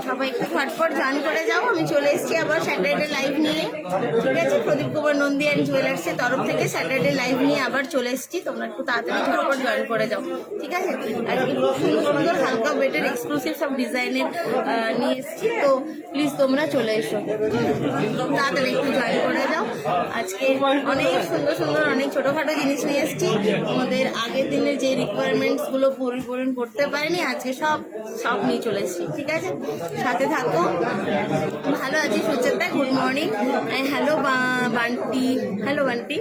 সবাই একটু ঝটপট গান করে যাও। আমি চলে এসেছি আবার স্যাটারডে লাইভ নিয়ে, ঠিক আছে? প্রদীপ কুমার নন্দী অ্যান্ড জুয়েলার্সের তরফ থেকে স্যাটারডে লাইভ নিয়ে আবার চলে এসেছি। তোমরা একটু তাড়াতাড়ি ঝটপট জয়েন করে যাও, ঠিক আছে? আজকে খুব সুন্দর সুন্দর হালকা ওয়েটের এক্সক্লুসিভ সব ডিজাইনের নিয়ে এসেছি, তো প্লিজ তোমরা চলে এসো, তাড়াতাড়ি একটু জয়েন করে যাও। আজকে অনেক সুন্দর সুন্দর অনেক ছোটোখাটো জিনিস নিয়ে এসেছি। আমাদের আগের দিনের যে রিকোয়ারমেন্টসগুলো পূরণ করতে পারিনি, আজকে সব নিয়ে চলে এসেছি, ঠিক আছে? সাথে থাকো। ভালো আছি Sucheta, good morning. Hello Bunty, hello Bunty.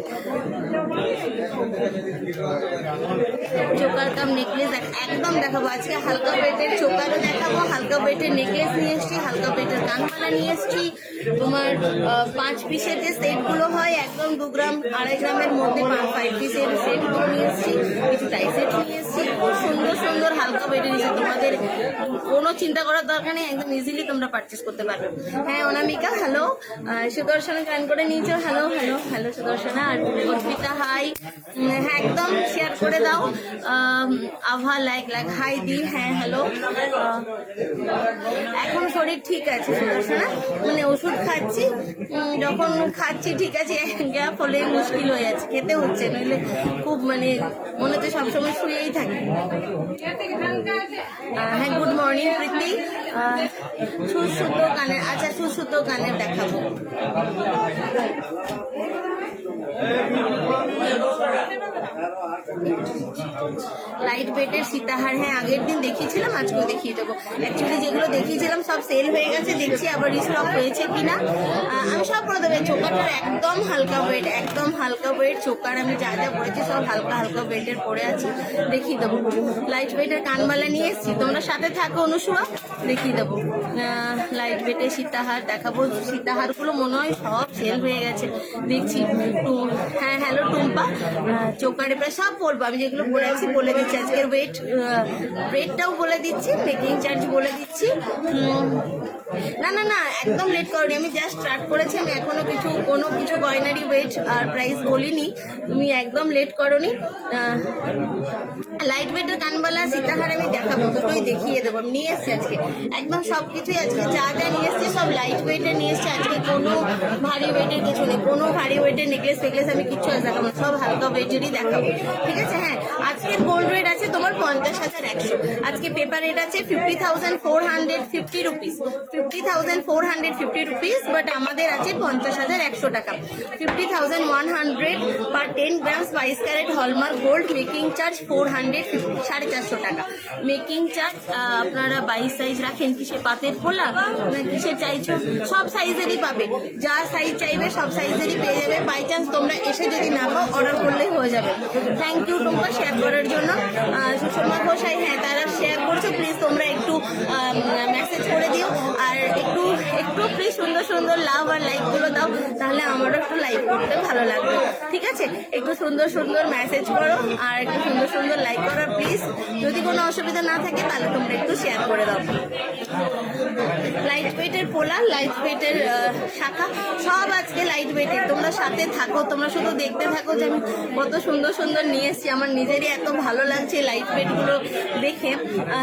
Choker cum necklace একদম দেখাবো আজকে। হালকা ওয়েটের চোকারও দেখাবো, হালকা ওয়েটের নেকলেস নিয়ে এসেছি, হালকা ওয়েটের কানপালা নিয়ে এসেছি। তোমার 5 পিসের যে সেটগুলো হয় একদম 2 গ্রাম 2.5 গ্রামের মধ্যে 5 পিসের সেটগুলো নিয়ে এসেছি, কিছু টাই সেট নিয়ে এসেছি। খুব সুন্দর সুন্দর হালকা ওয়েটের নিয়েছি, তোমাদের কোনো চিন্তা করার দরকার নেই, একদম ইজিলি তোমরা পারচেস করতে পারবে। হ্যাঁ অনামিকা, হ্যালো। সুদর্শনা জয়েন করে নিয়েছো, হ্যালো হ্যালো হ্যালো সুদর্শনা। আর অর্পিতা হাই, হ্যাঁ একদম শেয়ার করে দাও। আভা লাইক হাই দি, হ্যাঁ হ্যালো। এখন শরীর ঠিক আছে সুদর্শনা, মানে ওষুধ খাচ্ছি, যখন খাচ্ছি ঠিক আছে, গ্যাপ হলে মুশকিল হয়ে যাচ্ছে, খেতে হচ্ছে, নইলে খুব মানে মনে হচ্ছে সবসময় শুয়েই থাকি। হ্যাঁ গুড মর্নিং প্রীতি। সুসুতো কানের, আচ্ছা সুসুতো কানের দেখাবো। লাইট ওয়েটের সীতাহার, হ্যাঁ আগের দিন দেখিয়েছিলাম, আজকেও দেখিয়ে দেবো। অ্যাকচুয়ালি যেগুলো দেখিয়েছিলাম সব সেল হয়ে গেছে, দেখছি আবার রিস্টক হয়েছে কিনা। আমি সব করে দেবো। চোকারটার একদম হালকা ওয়েট, একদম হালকা ওয়েট চোকার, আমি যা যা পড়েছি সব হালকা হালকা ওয়েটের পরে আছে, দেখিয়ে দেবো। লাইট ওয়েটের কানবালা নিয়ে এসেছি, তোমরা সাথে থাকো অনুসুয়া, দেখিয়ে দেবো। লাইট ওয়েটের সীতাহার দেখাবো। সীতাহারগুলো মনে হয় সব সেল হয়ে গেছে, দেখছি। হ্যাঁ হ্যালো টুম্পা, চোকারে প্রায় সব বলবো, আমি যেগুলো পরে আছি বলে দিচ্ছি। আজকের রেটটাও বলে দিচ্ছি, মেকিং চার্জ বলে দিচ্ছি। না না না একদম লেট করিনি, আমি জাস্ট স্টার্ট করেছি, আমি এখনো কোনো কিছু গয়নারি ওয়েট আর প্রাইস বলিনি, তুমি একদম লেট করোনি। লাইট ওয়েটের কানবালা সীতাহার আমি দেখাবো, দুটোই দেখিয়ে দেবো। আমি নিয়ে এসছি আজকে একদম সবকিছুই, আজকে যা যা নিয়ে এসছি সব লাইট ওয়েটের নিয়ে এসছি। আজকে কোনো ভারী ওয়েটের কিছু নেই, কোনো ভারী ওয়েটের নেকলেস ফেকলেস আমি কিচ্ছু দেখাবো, সব হালকা ওয়েটেরই দেখাবো, ঠিক আছে? হ্যাঁ আজকের গোল্ড রেট আছে তোমার 50,100। আজকে পেপার রেট আছে 50,450 রুপিস, 50,450 রুপিস, বাট আমাদের আছে 50,100 টাকা। 50,100 per 10 gram 22 carat hallmark gold, making charge 450, 450 টাকা মেকিং চার্জ। আপনারা 22 সাইজ রাখেন, কিসে পাতের পোলা কিসে চাইছো, সব সাইজেরই পাবে, যা সাইজ চাইবে সব সাইজেরই পেয়ে যাবে। বাই চান্স তোমরা এসে যদি না পাও অর্ডার করলেই হয়ে যাবে। থ্যাংক ইউ টুম্পা শেয়ার করার জন্য। সুষমা ঘোষাই, হ্যাঁ তারা শেয়ার করছো, প্লিজ তোমরা একটু মেসেজ করে দিও, আর একটু প্লিজ সুন্দর সুন্দর লাভ আর লাইকগুলো দাও, তাহলে আমারও একটু লাইক করতে ভালো লাগবে, ঠিক আছে? একটু সুন্দর সুন্দর মেসেজ করো আর একটু সুন্দর সুন্দর লাইক করো প্লিজ। যদি কোনো অসুবিধা না থাকে তাহলে তোমরা একটু শেয়ার করে দাও। লাইট ওয়েটের পোলা, লাইট ওয়েটের শাখা, সব আজকে লাইট ওয়েটের। তোমরা সাথে থাকো, তোমরা শুধু দেখতে থাকো যে আমি কত সুন্দর সুন্দর নিয়ে এসেছি। আমার নিজেরই এত ভালো লাগছে লাইট ওয়েটগুলো দেখে।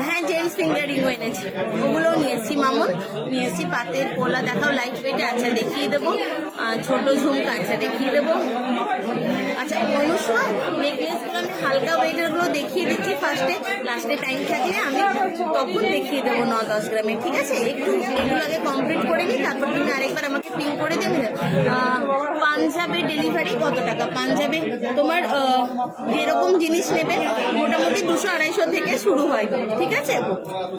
হ্যাঁ জেন্টস ফিঙ্গারিংও এনেছি, ওগুলোও নিয়ে এসেছি। মামুন নিয়ে এসেছি। পাতের পোলা দেখাও লাইট ওয়েটে, আচ্ছা দেখিয়ে দেবো। ছোট ঝুমকা, আচ্ছা দেখিয়ে দেবো। আচ্ছা অনুসুয়া নেকলেসগুলো আমি হালকা ওয়েটেরগুলো দেখিয়ে দিচ্ছি ফার্স্টে, লাস্টে টাইম থাকলে আমি তখন দেখিয়ে দেবো 9-10 গ্রামের, ঠিক আছে? একটু এগুলো আগে কমপ্লিট করে নিই, তারপর তুমি আরেকবার আমাকে পিন করে দেবে। পাঞ্জাবে ডেলিভারি কত টাকা? পাঞ্জাবে তোমার যেরকম জিনিস নেবে মোটামুটি 200-250 থেকে শুরু হয়, ঠিক আছে?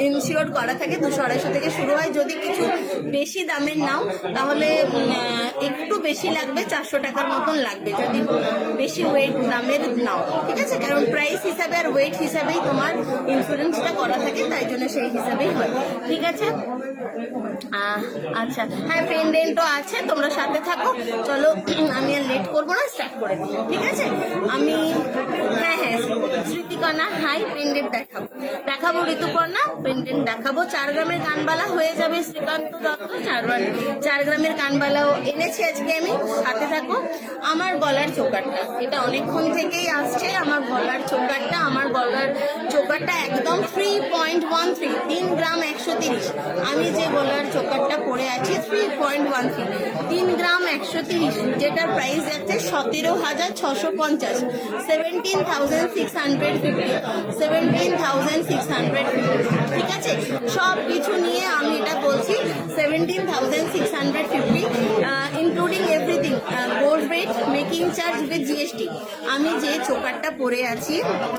ইনশিওর করা থাকে, 200-250 থেকে শুরু হয়। যদি কিছু বেশি দামের নাও তাহলে একটু বেশি বেশি লাগবে, 400 টাকার মতন লাগবে যদি বেশি ওয়েট দামের নাও, ঠিক আছে? কারণ প্রাইস হিসাবে আর ওয়েট হিসাবেই তোমার ইন্স্যুরেন্সটা করা থাকে, তাই জন্য সেই হিসাবেই হয়, ঠিক আছে? আচ্ছা, হ্যাঁ পেন্ডেন্টও আছে, তোমরা সাথে থাকো। চলো আমি আর লেট করবো না, স্টার্ট করে দিই, ঠিক আছে? আমি হ্যাঁ স্মৃতিকণা হাই, পেন্ডেন্ট দেখাবো ঋতুপর্ণা, পেন্ডেন্ট দেখাবো। 4 গ্রামের কানবালা হয়ে যাবে শ্রীকান্ত দত্ত, 4 গ্রামের কানবালাও এনেছি আজকে আমি, সাথে থাকো। আমার গলার চোকারটা, এটা অনেকক্ষণ থেকেই আসছে, আমার গলার চোকারটা, একদম 3.13, 3 গ্রাম 130। আমি যে গলার চোকারটা পরে আছি 3.13, 3 গ্রাম 130, যেটার প্রাইস যাচ্ছে 17,650, 17,650, 17,650, ঠিক আছে? সব কিছু নিয়ে আমি এটা বলছি 17,650, including everything, gold rate, making charge with GST. আমি যে চোকারটা পরে আছি,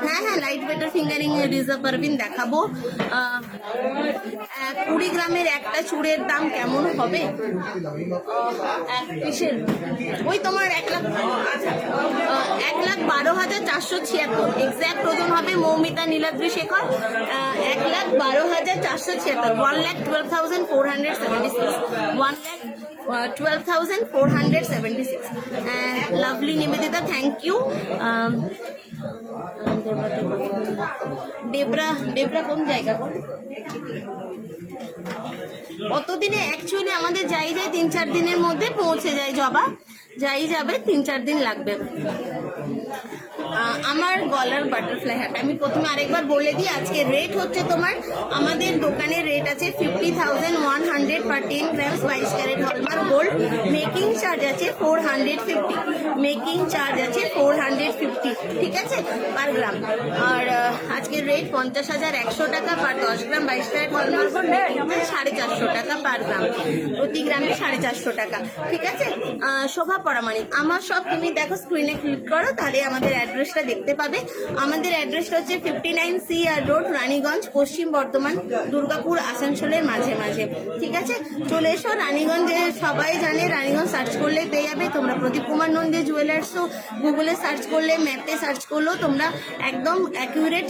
হ্যাঁ লাইট ওয়েটার ফিঙ্গারিং রিজার্ভ পারভিন দেখাবো। 20 গ্রামের একটা চূড়ের দাম কেমন হবে? এক পিসের ওই তোমার 1,12,476, এক্সাক্ট ওজন হবে Moumita Niladri Shekhar, 1,12,476, 1,12,476, 1,12,476, lovely Nivedita, thank you. Debra কোন জায়গা? অতদিনে অ্যাকচুয়ালি আমাদের যাই 3-4 দিনের মধ্যে পৌঁছে যায়, জবা যাবে 3-4 দিন লাগবে। আমার গলার বাটারফ্লাই হাট আমি প্রথমে আরেকবার বলে দিই, আজকে রেট হচ্ছে তোমার, আমাদের দোকানের রেট আছে 50,100 per 10 grams 22 carat hallmark gold. Making charge আছে 450, মেকিং চার্জ আছে 450, ঠিক আছে, পার গ্রাম। আর আজকের রেট 50,100 টাকা পার 10 গ্রাম 22 ক্যারেট হলমার্ক গোল্ড, 450 টাকা পার গ্রাম, প্রতি গ্রামে 450 টাকা, ঠিক আছে? শোভা পরামানিক, আমার সব তুমি দেখো, স্ক্রিনে ক্লিক করো, তাহলে আমাদের অ্যাড্রেসটা দেখতে পাবে। আমাদের অ্যাড্রেসটা হচ্ছে 59 CR রোড, রানীগঞ্জ, পশ্চিম বর্ধমান, দুর্গাপুর, আসানসোলের মাঝে, ঠিক আছে? চলে এসো রানীগঞ্জে, সবাই জানে রানীগঞ্জ সার্চ করলে পেয়ে যাবে। তোমরা প্রদীপ কুমার নন্দী জুয়েলার্সও গুগলে সার্চ করলে, ম্যাপে সার্চ করলেও তোমরা একদম অ্যাকুরেট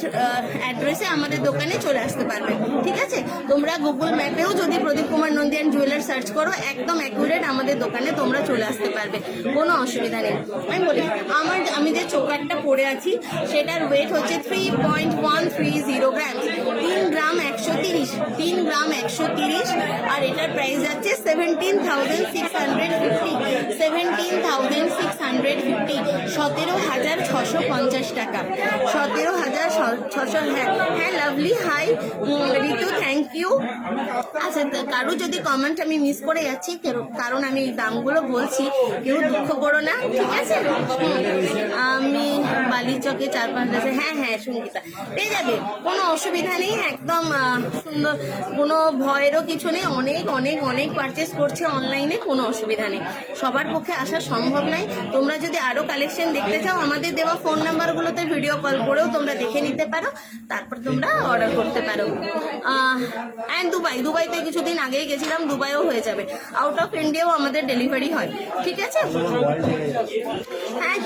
অ্যাড্রেসে আমাদের দোকানে চলে আসতে পারবে, ঠিক আছে? তোমরা গুগল ম্যাপেও যদি Pradip Kumar Nandi and jewellers search করো, একদম অ্যাকুরেট আমাদের দোকানে তোমরা চলে আসতে পারবে, কোনো অসুবিধা নেই। আমি বলি, আমি যে চোকারটা পরে আছি সেটার ওয়েট হচ্ছে 3.130 গ্রাম, 3 গ্রাম 130, 3 গ্রাম 130, আর এটার প্রাইস যাচ্ছে 17,650, 17,650, 17,650 টাকা, 17,600। হ্যাঁ lovely hi Ritu, thank you. আচ্ছা, কারো যদি কমেন্ট আমি মিস করে যাচ্ছি, কারণ আমি এই দামগুলো বলছি, কেউ দুঃখ করো না, ঠিক আছে? আমি বালিচকে 4-5 হ্যাঁ সঙ্গীতা পেয়ে যাবে, কোনো অসুবিধা নেই, একদম সুন্দর, কোনো ভয়েরও কিছু নেই। অনেক পারচেস করছে অনলাইনে, কোনো অসুবিধা নেই, সবার পক্ষে আসা সম্ভব নয়। তোমরা যদি আরো কালেকশন দেখতে চাও, আমাদের দেওয়া ফোন নাম্বারগুলোতে ভিডিও কল করেও তোমরা দেখে নিতে পারো, তারপর তোমরা অর্ডার করতে পারো। অ্যান্ড দুবাইতে কিছুদিন আগেই গেছিলাম, দুবাইও হয়ে যাবে, আউট অফ ইন্ডিয়াও আমাদের ডেলিভারি হয়, ঠিক আছে? হ্যাঁ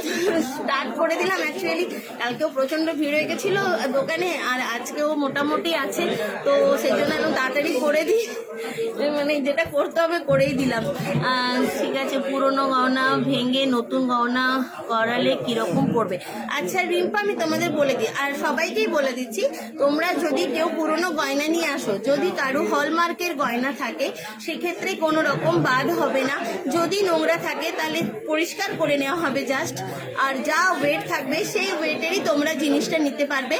স্টার্ট করে দিলাম। অ্যাকচুয়ালি কালকেও প্রচন্ড ভিড় হয়ে গেছিল দোকানে, আর আজকেও মোটামুটি আছে, তো সেই জন্য একদম তাড়াতাড়ি করে দিই, মানে যেটা করতে হবে করেই দিলাম, ঠিক আছে? পুরোনো গহনা ভেঙে নতুন গহনা করালে কিরকম পড়বে? আচ্ছা রিম্পা, আমি তোমাদের বলে দিই, আর সবাইকেই বলে দিচ্ছি, তোমরা যদি কেউ পুরোনো গয়না নিয়ে আসো, যদি কারো হলমার্কের গয়না থাকে, সেক্ষেত্রে কোনো রকম বাদ হবে না। যদি নোংরা থাকে তাহলে পরিষ্কার করে নেওয়া হবে জাস্ট, আর যা ওয়েট থাকবে সেই ওয়েটেরই তোমরা জিনিসটা নিতে পারবে,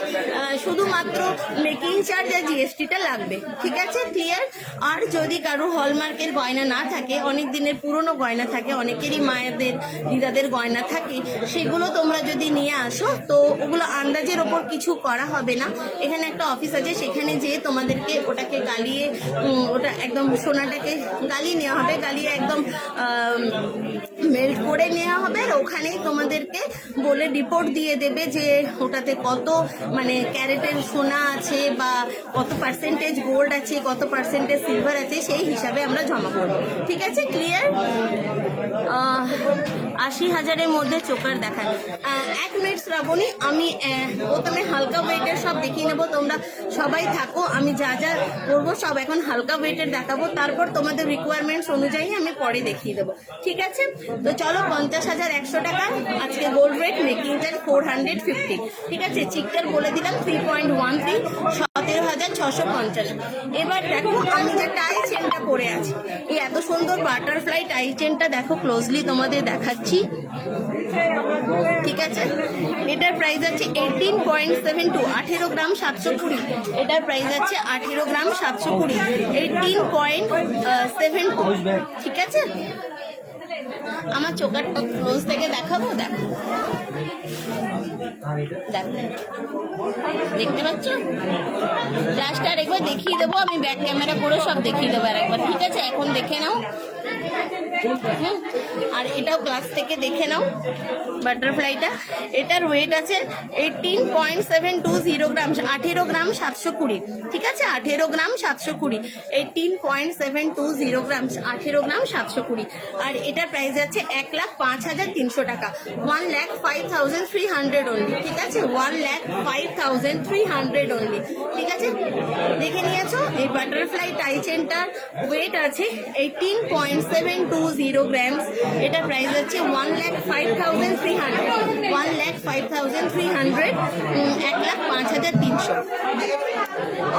শুধুমাত্র মেকিং চার্জ আর জিএসটিটা লাগবে, ঠিক আছে? ক্লিয়ার? আর যদি কারো হলমার্কের গয়না না থাকে, অনেক দিনের পুরনো গয়না থাকে, অনেকেরই মায়েদের দিদাদের গয়না থাকে, সেগুলো তোমরা যদি নিয়ে আসো, তো ওগুলো আন্দাজের ওপর কিছু করা হবে না। এখানে একটা অফিস আছে, সেখানে যেয়ে তোমাদেরকে ওটাকে গালিয়ে, ওটা একদম সোনাটাকে গালিয়ে নেওয়া হবে, গালিয়ে একদম মেল্ট করে নেওয়া হবে, আর ওখানেই তোমাদেরকে বলে রিপোর্ট দিয়ে দেবে যে ওটাতে কত মানে ক্যারেটের সোনা আছে, বা কত পার্সেন্টেজ গোল্ড আছে, কত পার্সেন্টেজ সিলভার আছে, সেই হিসাবে আমরা জমা করবো, ঠিক আছে? ক্লিয়ার? 80,000-এর মধ্যে চোকার দেখান। 1 মিনিট শ্রাবণী, আমি প্রথমে হালকা ওয়েটের সব দেখিয়ে নেবো, তোমরা সবাই থাকো। আমি যা যা করবো সব এখন হালকা ওয়েটের দেখাবো, তারপর তোমাদের রিকোয়ারমেন্টস অনুযায়ী আমি পরে দেখিয়ে দেবো, ঠিক আছে? তো চলো, 50,100 টাকা আজকে গোল্ড রেট, মেকিং চার্জ 450, ঠিক আছে? চিকটার বলে দিলাম 3.13, 17,650। এবার দেখো আমি যে টাই চেনটা পরে আছি, এই এত সুন্দর বাটারফ্লাই টাই চেনটা দেখো, ক্লোজলি তোমাদের দেখাচ্ছি, ঠিক আছে? এটার প্রাইস আছে 18.72, 18 গ্রাম 720। এটার প্রাইস আছে 18 গ্রাম 720, 18.72, ঠিক আছে? আমার চোকারটা ক্লোজ থেকে দেখাবো, দেখো দেখো, দেখতে পাচ্ছ? জাস্ট আর একবার দেখিয়ে দেবো, আমি ব্যাক ক্যামেরা করে সব দেখিয়ে দেবো আর একবার, ঠিক আছে? এখন দেখে নাও। আর এটাও ক্লাস থেকে দেখে নাও বাটারফ্লাইটা। এটার ওয়েট আছে 18.720 গ্রাম, 18 গ্রাম 720, ঠিক আছে? 18 গ্রাম 720, 18.720 গ্রাম, 18 গ্রাম 720। আর এটার প্রাইস আছে 1,05,300 টাকা, 1,05,300 অনলি, ঠিক আছে? 1,05,300 অনলি, ঠিক আছে? দেখে নিয়েছো? এই বাটারফ্লাই টাই চেনটার ওয়েট আছে 18.720 গ্রামস। এটা প্রাইস আছে 1,05,300, 1,05,300, 1,05,300।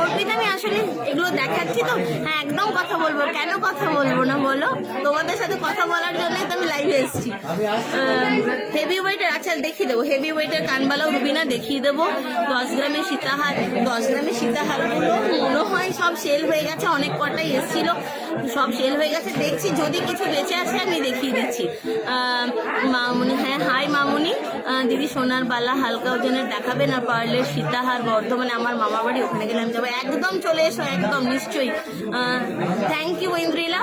অর্পিতা, আমি আসলে এগুলো দেখাচ্ছি তো, হ্যাঁ একদম কথা বলবো, কেন কথা বলবো না বলো? তোমাদের সাথে কথা বলার জন্যই তো আমি লাইভে এসেছি। হেভি ওয়েটের, আচ্ছা দেখিয়ে দেবো, হেভি ওয়েটের কানবালাও রুবিনা দেখিয়ে দেবো। 10 গ্রামের সীতাহার, 10 গ্রামের সীতাহারগুলো মনে হয় সব সেল হয়ে গেছে, অনেক কটাই এসেছিল, সব সেল হয়ে গেছে। দেখছি যদি কিছু বেঁচে আসে আমি দেখিয়ে দিচ্ছি। মামুনি, হ্যাঁ হাই মামুনি, দিদি সোনার বালা হালকা ওজনের দেখাবেন, আর পার্লের সীতাহার বর্ধমানে আমার মামা বাড়ি, ওখানে গেলে আমি যাবো। একদম চলে এসো, একদম নিশ্চয়ই। Thank you Indrila.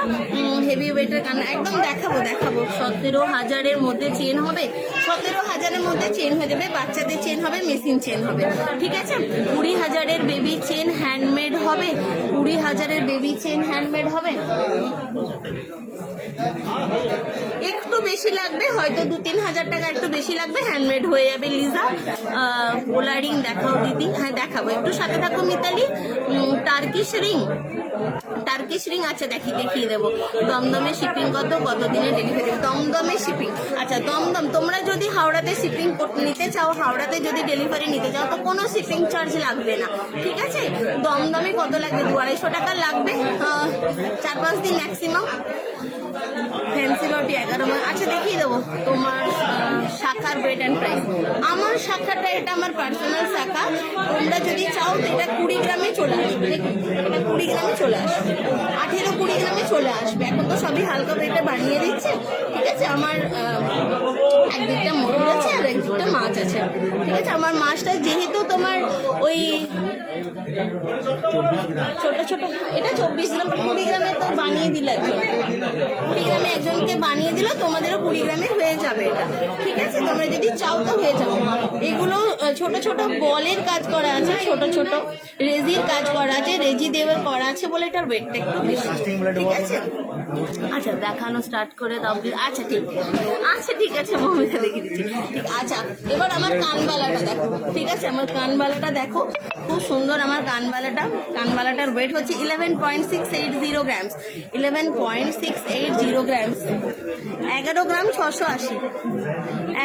হেভি ওয়েটের কান একদম দেখাবো, দেখাবো। 17,000-এর মধ্যে চেন হবে, 17,000-এর মধ্যে চেন হয়ে যাবে, বাচ্চাদের চেন হবে, মেশিন চেন হবে, ঠিক আছে? 20,000-এর বেবি চেন হ্যান্ডমেড হবে, 20,000-এর বেবি চেন হ্যান্ডমেড হবে। একটু বেশি লাগবে, হয়তো 2-3 হাজার টাকা একটু বেশি লাগবে, হ্যান্ডমেড হয়ে যাবে। লিজা, পোলারিং দেখাও দিদি, হ্যাঁ দেখাবো, একটু সাথে থাকো। Mitali, Turkish ring, Turkish ring, আচ্ছা দেখিয়ে দেবো। দমদমে শিপিং কত, কত দিনে ডেলিভারি? দমদমে শিপিং, আচ্ছা দমদম, তোমরা যদি হাওড়াতে শিপিং নিতে চাও, হাওড়াতে যদি ডেলিভারি নিতে চাও তো কোনো শিপিং চার্জ লাগবে না, ঠিক আছে? দমদমে কত লাগবে? 200-250 টাকা লাগবে, 4-5 দিন ম্যাক্সিমাম। ফ্যান্সি লটি 11 মাস, আচ্ছা দেখিয়ে দেবো তোমার শাখার ওয়েট অ্যান্ড প্রাইস। আমার শাখাটা, এটা আমার পার্সোনাল শাখা, তোমরা যদি চাও তো এটা 20 গ্রামে চলে আসবে, দেখুন এটা 20 গ্রামে চলে আসবে, 18-20 গ্রামে চলে আসবে। এখন তো সবই হালকা ওয়েটে বানিয়ে দিচ্ছে, ঠিক আছে? আমার একদিকটা ময়ূর আছে আর একদিকটা মাছ আছে, ঠিক আছে? আমার মাছটা যেহেতু তোমার ওই ছোট ছোট, এটা 24 গ্রাম, 20 গ্রামে তো বানিয়ে দিলে, 20 গ্রামে একজনকে বানিয়ে দিল, তোমাদেরও 20 গ্রামে হয়ে যাবে এটা, ঠিক আছে? তোমরা যদি চাও তো হয়ে যাবে। এগুলো ছোট ছোট বলের কাজ করা আছে, ছোট ছোট রেজির কাজ করা আছে, রেজি দেওয়ার করা আছে বলে এটার ওয়েটটা একটু বেশি, ঠিক আছে? আচ্ছা দেখানো স্টার্ট করে দাও, আচ্ছা ঠিক, আচ্ছা ঠিক আছে, মমিতা দেখিয়ে দিচ্ছি, ঠিক। আচ্ছা এবার আমার কানবালাটা দেখো, ঠিক আছে? আমার কানবালাটা দেখো, খুব সুন্দর আমার কানবালাটা। কানবালাটার ওয়েট হচ্ছে 11.680 গ্রামস, 11.680 গ্রামস, 11 গ্রাম 680,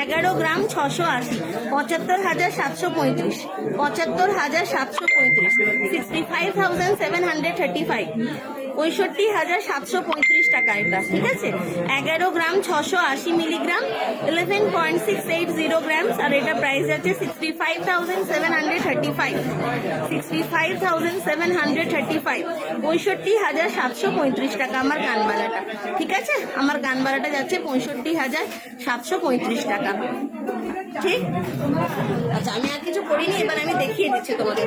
11 গ্রাম 680, 75,735, 75,735, 65,735, 65,735 টাকা এটা, ঠিক আছে? 11 গ্রাম 680 মিলিগ্রাম, 11.680 গ্রামস, আর এটা প্রাইস আছে 65,735, 65,735, 65,735 টাকা আমার কানবালাটা, ঠিক আছে? আমার কানবালাটা যাচ্ছে 65,735 টাকা, ঠিক। আচ্ছা আমি আর কিছু করিনি, এবার আমি দেখিয়ে দিচ্ছি তোমাদের।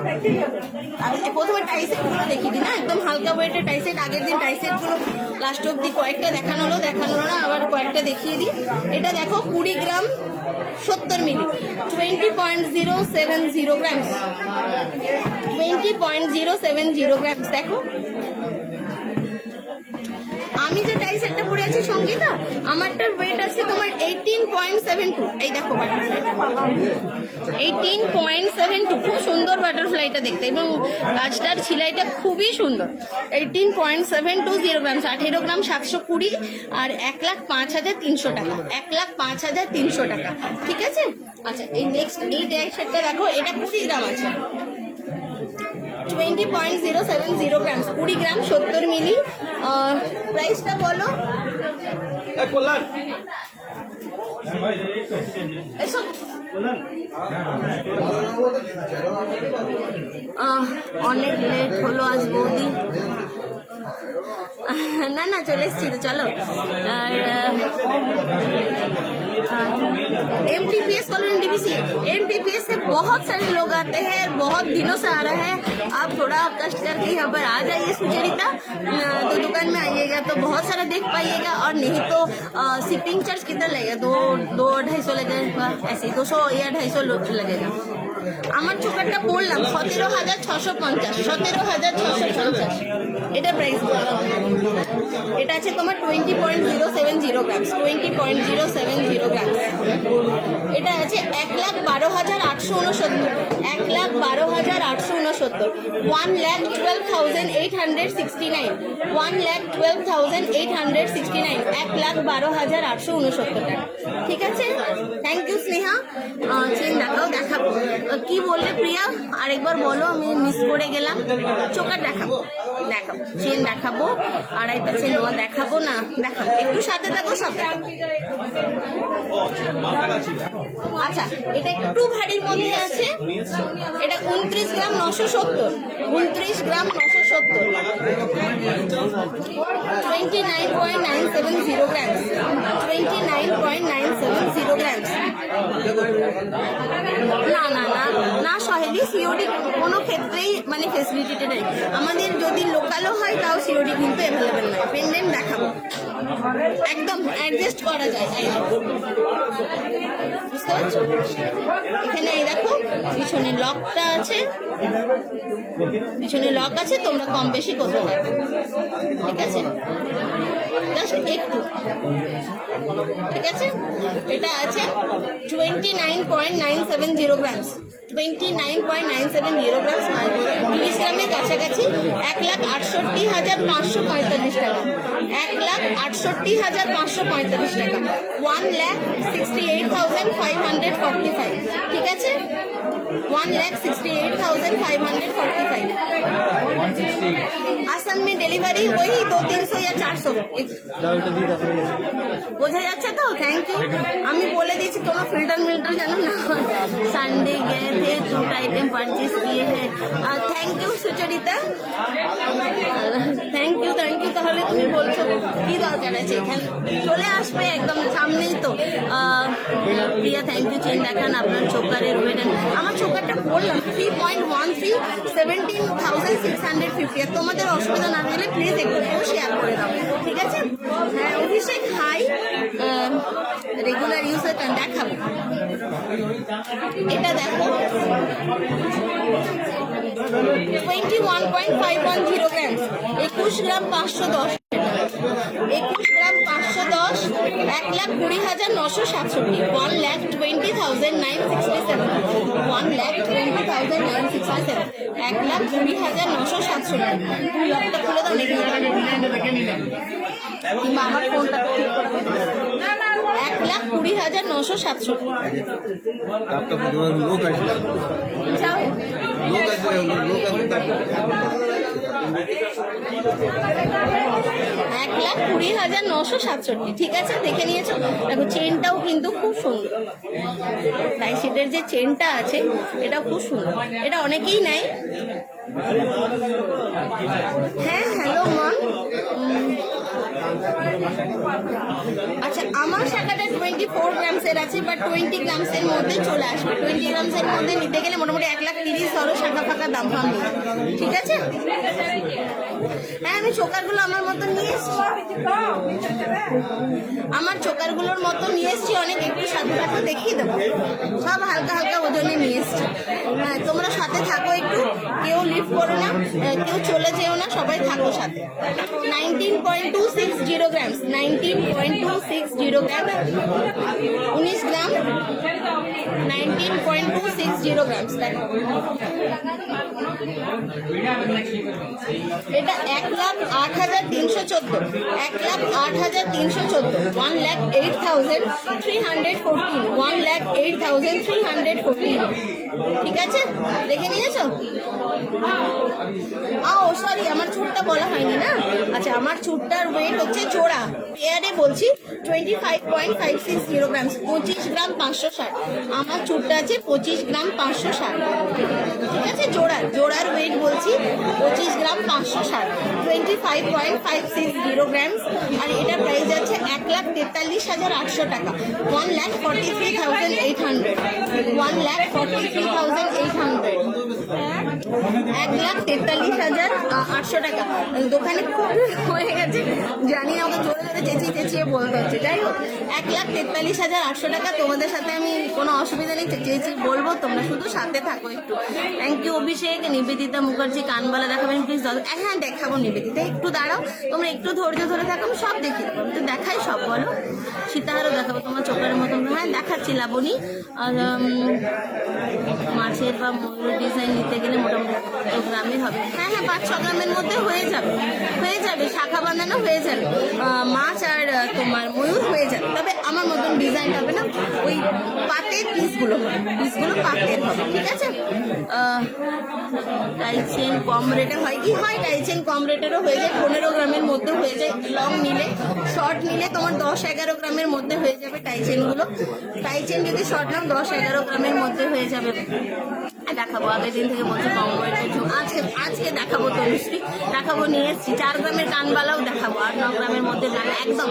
প্রথমে টাইসেট গুলো দেখিয়ে দিই না, একদম হালকা ওয়েটের টাইসেট। আগের দিন টাইসেট গুলো লাস্ট অব্দি কয়েকটা দেখানো হলো না, আবার কয়েকটা দেখিয়ে দিই। এটা দেখো 20 গ্রাম 70 মিলি, 20.070 গ্রামস, 20.070 গ্রামস। দেখো আমি যে টাই সেটটা পরে আছি সঙ্গীতা, আমারটার ওয়েট আছে তোমার 18.72। এই দেখো বাটারফ্লাইটা 18.72, খুব সুন্দর বাটারফ্লাইটা দেখতে, এবং কাজটার ছিলাইটা খুবই সুন্দর। 18.720 গ্রাম, 18 গ্রাম 720, আর 1,05,300 টাকা, 1,05,300 টাকা। ঠিক আছে। আচ্ছা, এই নেক্সট এই টাই সেটটা দেখো, এটা 20 গ্রাম আছে, 20.070 গ্রাম, 20 গ্রাম 70 মিলি। প্রাইসটা বলো। অনেক লেট হলো আজ বৌদি। না না, চলে এসছি তো, চলো। আর MTPS कॉलोनी DBC, MTPS से बहुत सारे लोग आते हैं, बहुत दिनों से आ रहा है। आप थोड़ा कष्ट करके यहाँ पर आ जाइए सुचरिता, तो दुकान में आइएगा तो बहुत सारा देख पाइएगा। और नहीं तो शिपिंग चार्ज कितना लगेगा, 200-250 लगेगा, ऐसे 200 या 250 लगेगा। আমার চোকারটা বললাম 17,650, 17,650 এটা প্রাইস। এটা আছে তোমার 20.070 গ্রাম, 20.070 গ্রাম। এটা আছে 1,12,869, 1,12,869, 1,12,869, 1,12,869, 1,12,869 টাকা। ঠিক আছে, থ্যাংক ইউ স্নেহা। চেন দেখাও, দেখাবো। কি বললে প্রিয়া, আরেকবার বলো, আমি মিস করে গেলাম। চোকার দেখাবো, দেখাবো, চেন দেখাবো, আড়াইটা চেন দেখাবো না, দেখাবো, একটু সাথে থাকো, সাথে। আচ্ছা, এটা একটু ভারীর মধ্যে আছে, এটা 29 গ্রাম 970, 29 গ্রাম 970, 29.970 গ্রাম, 29.970 গ্রাম। না না না না, সহেলি সিওডি কোনো ক্ষেত্রেই মানে ফেসিলিটিটা নেই আমাদের। যদি লোকালও হয় তাও সিওডি কিন্তু অ্যাভেলেবেল নয়। পেন্ডেন্ট দেখাবো, একদম অ্যাডজাস্ট করা যায়, বুঝতে পারছো? এখানে এই দেখো, পিছনে লকটা আছে, পিছনে লক আছে, তোমরা কম বেশি করতে পারবে। ঠিক আছে, একটু। ঠিক আছে, এটা আছে 29.970 গ্রাম, 29.970 গ্রাম, 30 গ্রামের কাছাকাছি। 1,68,545 টাকা, 1,68,545 টাকা, 1,68,545। ঠিক আছে, 1,68,545। আসাম में डिलीवरी वही 200-300 या 400 বোঝা যাচ্ছে তো। Thank you. আমি বলে দিয়েছি তোমার ফিল্টার জানো না, সানডে গিয়ে थे, 2 आइटम परचेज किए हैं। Thank you Sucharita, thank you, thank you. তাহলে তুমি বলছো কি দরকার আছে, এখানে চলে আসবে, একদম সামনেই তো। প্রিয়া থ্যাংক ইউ। চেন দেখান আপনার চোকারের ওয়েট। আমার চোকারটা বললাম 3.13, 17,650। তোমাদের অসুবিধা না হলে প্লিজ একটু শেয়ার করে দাও। ঠিক আছে। হ্যাঁ, অভিষেক হাই, রেগুলার ইউজার দেখাবো। এটা দেখো 21.510 গ্রাম, 21 গ্রাম 510, 21 গ্রাম 510, 1,20,967, 1,20,967, 1,20,967, 1,20,967। লকটা খুলে দাও নাকি, কিংবা আমার ফোনটা ঠিক করবে। 1,20,967। যাও 1,20,967। ঠিক আছে, দেখে নিয়েছো। দেখো চেনটাও কিন্তু খুব সুন্দর, তাই সেটার যে চেনটা আছে এটাও খুব সুন্দর, এটা অনেকেই নেয়। হ্যাঁ, হ্যালো মন। আচ্ছা, আমার শাখাটা 24 গ্রামসের আছে, বা 20 গ্রামসের মধ্যে চলে আসবে। 20 গ্রামসের মধ্যে নিতে গেলে মোটামুটি 1,30,000 ধরো, শাখা ফাঁকা দাম ফাম নেই। ঠিক আছে। হ্যাঁ, আমি চোকারগুলো আমার মতো নিয়ে এসছি, আমার চোকারগুলোর মতো নিয়ে এসছি অনেক, একটু সাথে থাকো, দেখিয়ে দেবো। সব হালকা হালকা ওজনে নিয়ে এসছি। হ্যাঁ, তোমরা সাথে থাকো একটু, কেউ লিফট করো না, কেউ চলে যেও না, সবাই থাকো সাথে। 19.260 গ্রামস, 19.260 গ্রাম, 19 গ্রাম, 19.260 গ্রামস। দেখো এটা 1,08,314, 1,08,314, 1,08,314, 1,08,314। ঠিক আছে, দেখে নিয়েছো? ও সরি, আমার চুটটা বলা হয়নি না। আচ্ছা, আমার চুটটার ওয়েট হচ্ছে জোড়া পেয়ারে বলছি 25.560 গ্রামস, 25 গ্রাম 560। আমার চুটটা আছে 25 গ্রাম 560। ঠিক আছে, জোড়ার ওয়েট বলছি 25 গ্রাম 560, 25.560 গ্রামস। আর এটা প্রাইস আছে 1,43,800 টাকা, 1,43,800, 1,43,800, 1,43,800 টাকা। দোকানে খুব হয়ে গেছে, জানি না, ওকে জোরে জোরে চেঁচিয়ে বলতে হচ্ছে। যাই হোক, 1,43,800 টাকা। তোমাদের সাথে আমি কোনো অসুবিধা নেই, চেঁচিয়ে বলবো, তোমরা শুধু সাথে থাকো একটু। থ্যাংক ইউ অভিষেক। নিবেদিতা মুখার্জি কানবালা দেখাবেন প্লিজ? হ্যাঁ দেখাবো নিবেদিতা, একটু দাঁড়াও, তোমরা একটু ধৈর্য ধরে থাকো, আমি সব দেখি দেবো। তো দেখাই সব, বলো। সীতাহারও দেখাবো তোমার চোখের মতন। হ্যাঁ দেখাচ্ছি লাবণী। মাছের বা ময়ূর ডিজাইন নিতে গেলে মোটামুটি গ্রামের হবে। হ্যাঁ 5-6 গ্রামের মধ্যে হয়ে যাবে, শাখা বাঁধানো হয়ে যাবে, মাছ আর তোমার ময়ূর হয়ে যাবে। তবে আমার মতন ডিজাইন হবে না, ওই পাতের পিসগুলো পাতের হবে। ঠিক আছে, টাইচেন কম রেটে হয় কি হয়, টাইচেন কম রেটেরও হয়ে যায়, 15 গ্রামের মধ্যে হয়ে যায়। লং নিলে, শর্ট নিলে তোমার 10-11 গ্রামের মধ্যে হয়ে যাবে টাইচেনগুলো। টাইচেন যদি শর্ট নাও 10-11 গ্রামের মধ্যে হয়ে যাবে। দেখাবো, আগের দিন থেকে বলছি কম ওয়েটের, আজকে দেখাবো তনুশ্রী, দেখাবো, নিয়ে এসছি 4 গ্রামের কানবালাও দেখাবো, 8-9 গ্রামের মধ্যে একদম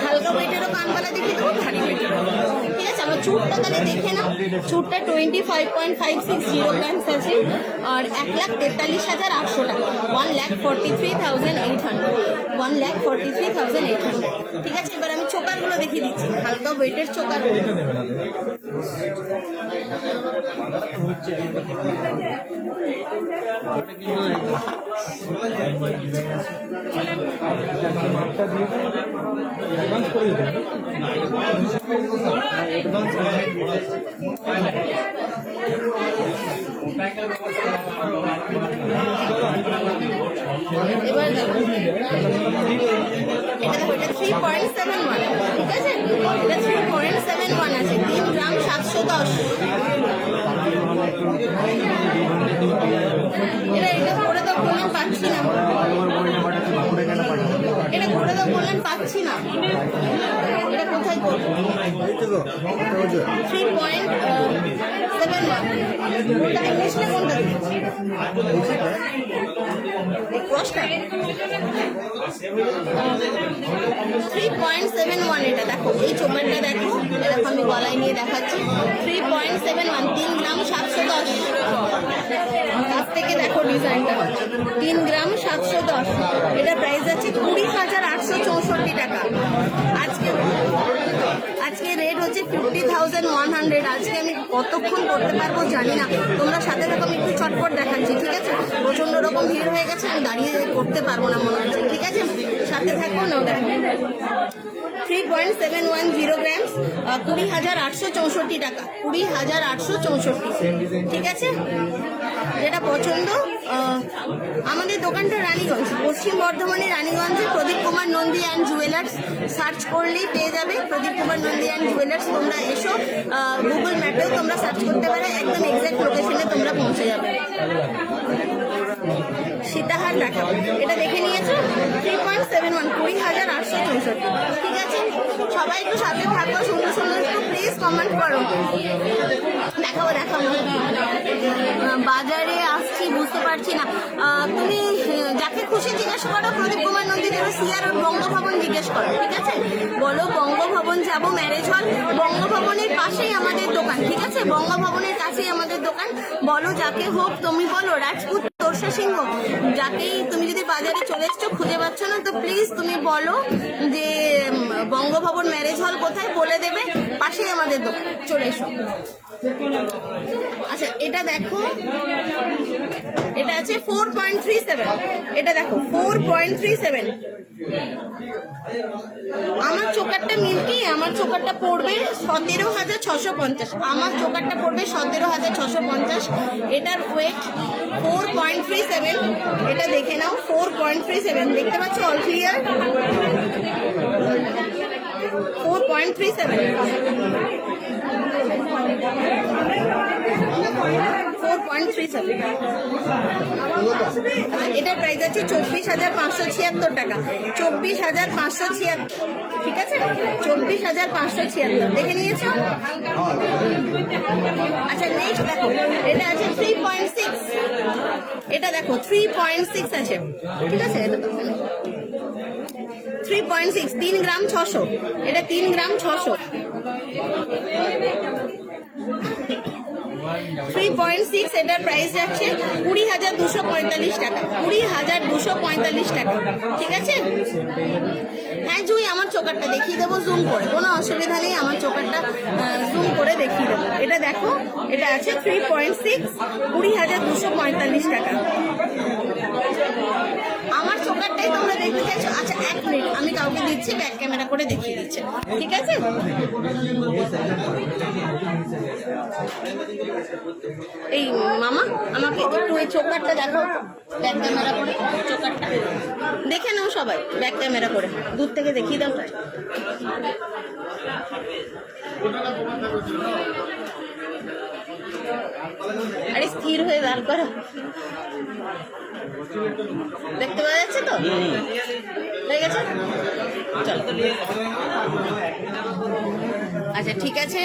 হালকা ওয়েটেরও কানবালা দেখিয়ে দেবো, ভারী ওয়েটের। ঠিক আছে, আমার চুটটা তাহলে দেখে নাও। চুটটা 25.560 গ্রামস আছে, আর 1,43,800 টাকা, 1,43,800, 1,43,800। ঠিক আছে, এবার আমি চোকারগুলো দেখিয়ে দিচ্ছি, হালকা ওয়েটের চোকারগুলো। এবার দেখো, এটা দেখো, এটা 3.71। ঠিক আছে, এটা 3.71 আছে, 3 গ্রাম 710। এটা করে দাও বললেন, পাচ্ছি না। এটা করে দাও বললেন, পাচ্ছি না। এটা কোথায় করবো? 3.71। কোনটা ইংলিশ না কোনটা? ক্রসটা 3.71। এটা দেখো, এই চোপারটা দেখো, এরকম আমি গলায় নিয়ে দেখাচ্ছি। 3.71, 3 গ্রাম 710। কাছ থেকে দেখো ডিজাইনটা, 3 গ্রাম 710। এটা প্রাইস আছে 20,864 টাকা। আজকে রেট হচ্ছে 50,100। আজকে আমি কতক্ষণ করতে পারবো জানি না, তোমরা সাথে থাকো, আমি একটু চটপট দেখাচ্ছি। ঠিক আছে, প্রচন্ড রকম ভিড় হয়ে গেছে, আমি দাঁড়িয়ে করতে পারবো না মনে হচ্ছে। ঠিক আছে, সাথে থাকো না। দেখো 3.710 গ্রামস, 20,864 টাকা, 20,864। ঠিক আছে, যেটা পছন্দ। আমাদের দোকানটা রানীগঞ্জ, পশ্চিম বর্ধমানের রানীগঞ্জে Pradip Kumar Nandi and jewellers search করলেই পেয়ে যাবে। প্রদীপ কুমার নন্দী অ্যান্ড জুয়েলার্স, তোমরা এসো, গুগল ম্যাপেও তোমরা সার্চ করতে পারো, একদম এক্সাক্ট লোকেশনে তোমরা পৌঁছে যাবে। সীতাহার দেখাবো, এটা দেখে নিয়েছো, 3.71, 20,864। ঠিক আছে, সবাই একটু সাথে থাকো, সুন্দর সুন্দর একটু প্লিজ কমেন্ট করো। দেখাবো। বাজারে আসছি, বুঝতে পারছি না। তুমি যাকে খুশি জিজ্ঞেস করো, প্রদীপ কুমার নন্দী যাবে, সিআর বঙ্গভবন জিজ্ঞেস করো। ঠিক আছে, বলো বঙ্গভবন যাবো, ম্যারেজ হল, বঙ্গভবনের পাশেই আমাদের দোকান। ঠিক আছে, বঙ্গভবনের কাছেই আমাদের দোকান। বলো যাকে হোক, তুমি বলো রাজপুত, তোরসা সিংহ, যাকেই তুমি যদি বাজারে চলে এসছো খুঁজে পাচ্ছ না, তো প্লিজ তুমি বলো যে বঙ্গভবন ম্যারেজ হল কোথায়, বলে দেবে, পাশেই আমাদের দোকান, চলে এসো। আচ্ছা এটা দেখো, এটা আছে 4.37, এটা দেখো 4.37। আমার চোকারটা মিল্কি, আমার চোকারটা পড়বে 17,650, আমার চোকারটা পড়বে 17,650। এটার ওয়েট 4.37, এটা দেখে নাও 4.37, দেখতে পাচ্ছ অল ক্লিয়ার 4.37। 4.37। এটার প্রাইস আছে 24,576 টাকা, 24,576, ঠিক আছে 24,576, দেখে নিয়েছো? আচ্ছা নেক্সট দেখো, এটা আছে 3.6, এটা দেখো 3.6 আছে, ঠিক আছে, এটা তো 3.6, 3 গ্রাম 600, এটা 3 গ্রাম 600। 3.6, এটার প্রাইস যাচ্ছে 20,245 টাকা, 20,245 টাকা, ঠিক আছে। হ্যাঁ জুই, আমার চোকারটা দেখিয়ে দেবো জুম করে, কোনো অসুবিধা নেই, আমার চোকারটা জুম করে দেখিয়ে দেবো। এটা দেখো, এটা আছে 3.6, 20,245 টাকা। আমার চোকারটাই তোমরা দেখতে চাইছো? আচ্ছা এক মিনিট, আমি কাউকে দিচ্ছি, ব্যাক ক্যামেরা করে দেখিয়ে দিচ্ছে, ঠিক আছে। এই মামা আমাকে একটু এই চোকারটা দেখো, ব্যাক ক্যামেরা করে চোকারটা দেখে নাও সবাই, ব্যাক ক্যামেরা করে দূর থেকে দেখিয়ে দাও তাই। আরে স্থির হয়ে দাঁড় করো, দেখতে পাওয়া যাচ্ছে তো, হয়ে গেছে, চলো। আচ্ছা ঠিক আছে,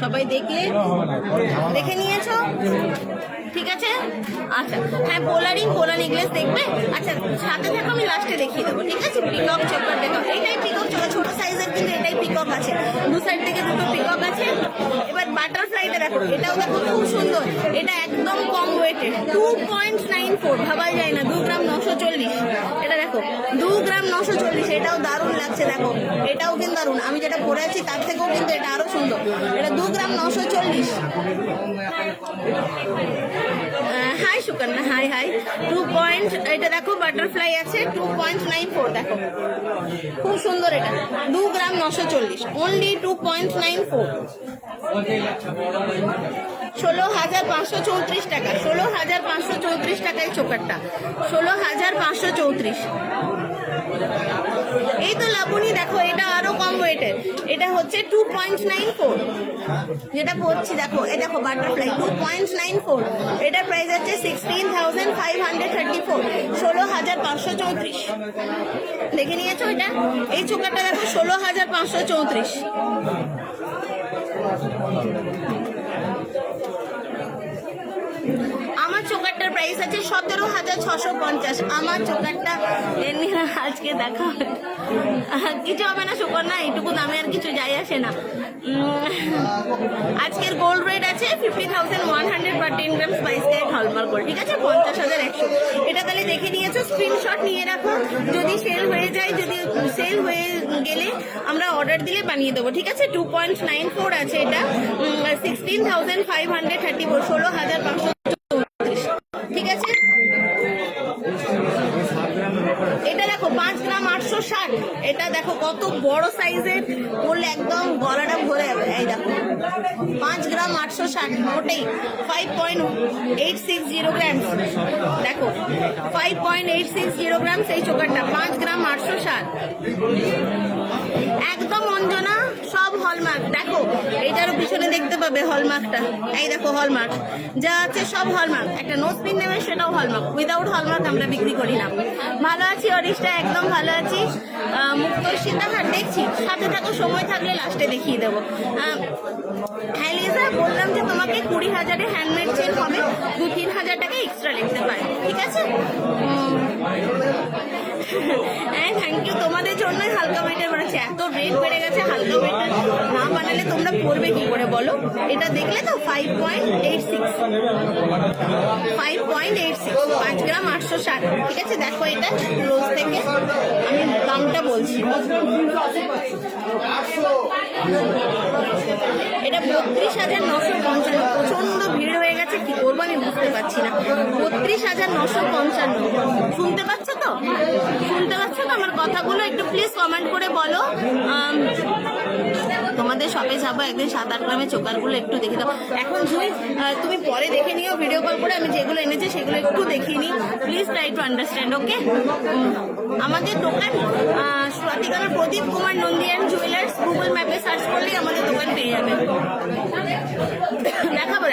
সবাই দেখলে, দেখে নিয়েছো, ঠিক আছে। আচ্ছা হ্যাঁ, পোলা রিং, পোলা নেকলেস দেখবে? আচ্ছা সাথে থাকো, আমি লাস্টে দেখিয়ে দেবো, ঠিক আছে। পিকক চোকার দেখো, এইটাই পিকক চোকার, ছোট সাইজের কিন্তু এটাই পিকক আছে, দু সাইড থেকে দুটো পিকক আছে। এবার বাটারফ্লাইটা দেখো, এটাও দেখো খুব সুন্দর, এটা একদম কম ওয়েটের, 2.94, ভাবাই যায় না, 2 গ্রাম 940, এটা দেখো 2 গ্রাম 940, এটাও দারুণ লাগছে দেখো, এটাও কিন্তু দারুণ, আমি যেটা পরে আছি তার থেকেও কিন্তু এটা আরো সুন্দর, এটা 2 gram 940। Hi Sukanya, hi hi. 2 point, এটা দেখো বাটারফ্লাই আছে 2.94, দেখো খুব সুন্দর, এটা 2 গ্রাম 940, অনলি 2.94, 16,534 টাকা, 16,534 টাকায় চোকারটা, 16,534। এই তো লাবণী দেখো, এটা আরো কম ওয়েটের, এটা হচ্ছে 2.94, যেটা পড়ছি দেখো, এই দেখো বাটারফ্লাই 2.94, এটার প্রাইস আছে 16,534, 16,534। দেখে নিয়েছো এটা? এই চোকারটা দেখো 16,534। আমার চোকারটার প্রাইস আছে 17,650, আমার চোকারটা আজকে দেখা কিছু হবে না সুকন্যা, এইটুকু দামে আর কিছু যাই আসে না। আজকের গোল্ড রেট আছে 50,100 পার 10 গ্রাম স্পাইস ক্যারেট হলমার্ক গোল্ড, ঠিক আছে, 50,100। এটা তাহলে দেখে নিয়েছো, স্ক্রিনশট নিয়ে রাখো, যদি সেল হয়ে যায়, যদি সেল হয়ে গেলে আমরা অর্ডার দিলে বানিয়ে দেবো, ঠিক আছে। 2.94 আছে এটা, 16,534, 16,534, ঠিক আছে। এটা দেখো 5 গ্রাম 860, এটা দেখো কত বড় সাইজের, বললে একদম গলাটা ভরে যাবে। এই দেখো 5 গ্রাম 860, মোটেই 5.860 গ্রাম, দেখো 5.860 গ্রাম এই চোকারটা, 5 গ্রাম 860, একদম অঞ্জনা, সব হলমার্ক। দেখো এটারও পিছনে দেখতে পাবে হলমার্কটা, এই দেখো হলমার্ক যা আছে সব হলমার্ক, একটা নোজপিন নেবে সেটাও হলমার্ক, উইদাউট হলমার্ক আমরা বিক্রি করি না। ভালো আছি অরিশটা, একদম ভালো আছি। মুক্ত সীতাহার দেখছি, সাথে থাকো, সময় থাকলে লাস্টে দেখিয়ে দেবো। হ্যাঁ লিজা, বললাম যে তোমাকে 20,000-এ হ্যান্ডমেড চেন হবে, 2-3,000 টাকা এক্সট্রা লিখতে পারে, ঠিক আছে। হ্যাঁ থ্যাংক ইউ, তোমাদের জন্যই হালকা ওয়েটের বানাচ্ছে, এত রেট বেড়ে গেছে, হালকা ওয়েটের না বানালে তোমরা পড়বে কি করে বলো। এটা দেখলে তো 5.86, 5.86, 5 গ্রাম 860, ঠিক আছে। দেখো এটা রোজ থেকে আমি দামটা বলছি, এটা 32,955। প্রচন্ড ভিড় হয়ে গেছে, কি করবো আমি বুঝতে পারছি না। 32,955 শুনতে পাচ্ছ তো? শুনতে পাচ্ছ তো আমার কথাগুলো? একটু প্লিজ কমেন্ট করে বলো। তোমাদের শপে যাবো একদিন, 7-8 গ্রামে চোকারগুলো একটু দেখে দাও। এখন তুমি পরে দেখে নিও ভিডিও কল করে, আমি যেগুলো এনেছি সেগুলো একটু দেখিয়ে নিই। প্লিজ ট্রাই টু আন্ডারস্ট্যান্ড, ওকে? আমাদের দোকান সুরাতিগঞ্জ প্রদীপ কুমার নন্দিয়ান জুয়েলার্স, গুগল ম্যাপে সার্চ করলেই আমাদের দোকান পেয়ে যাবে। দেখাবো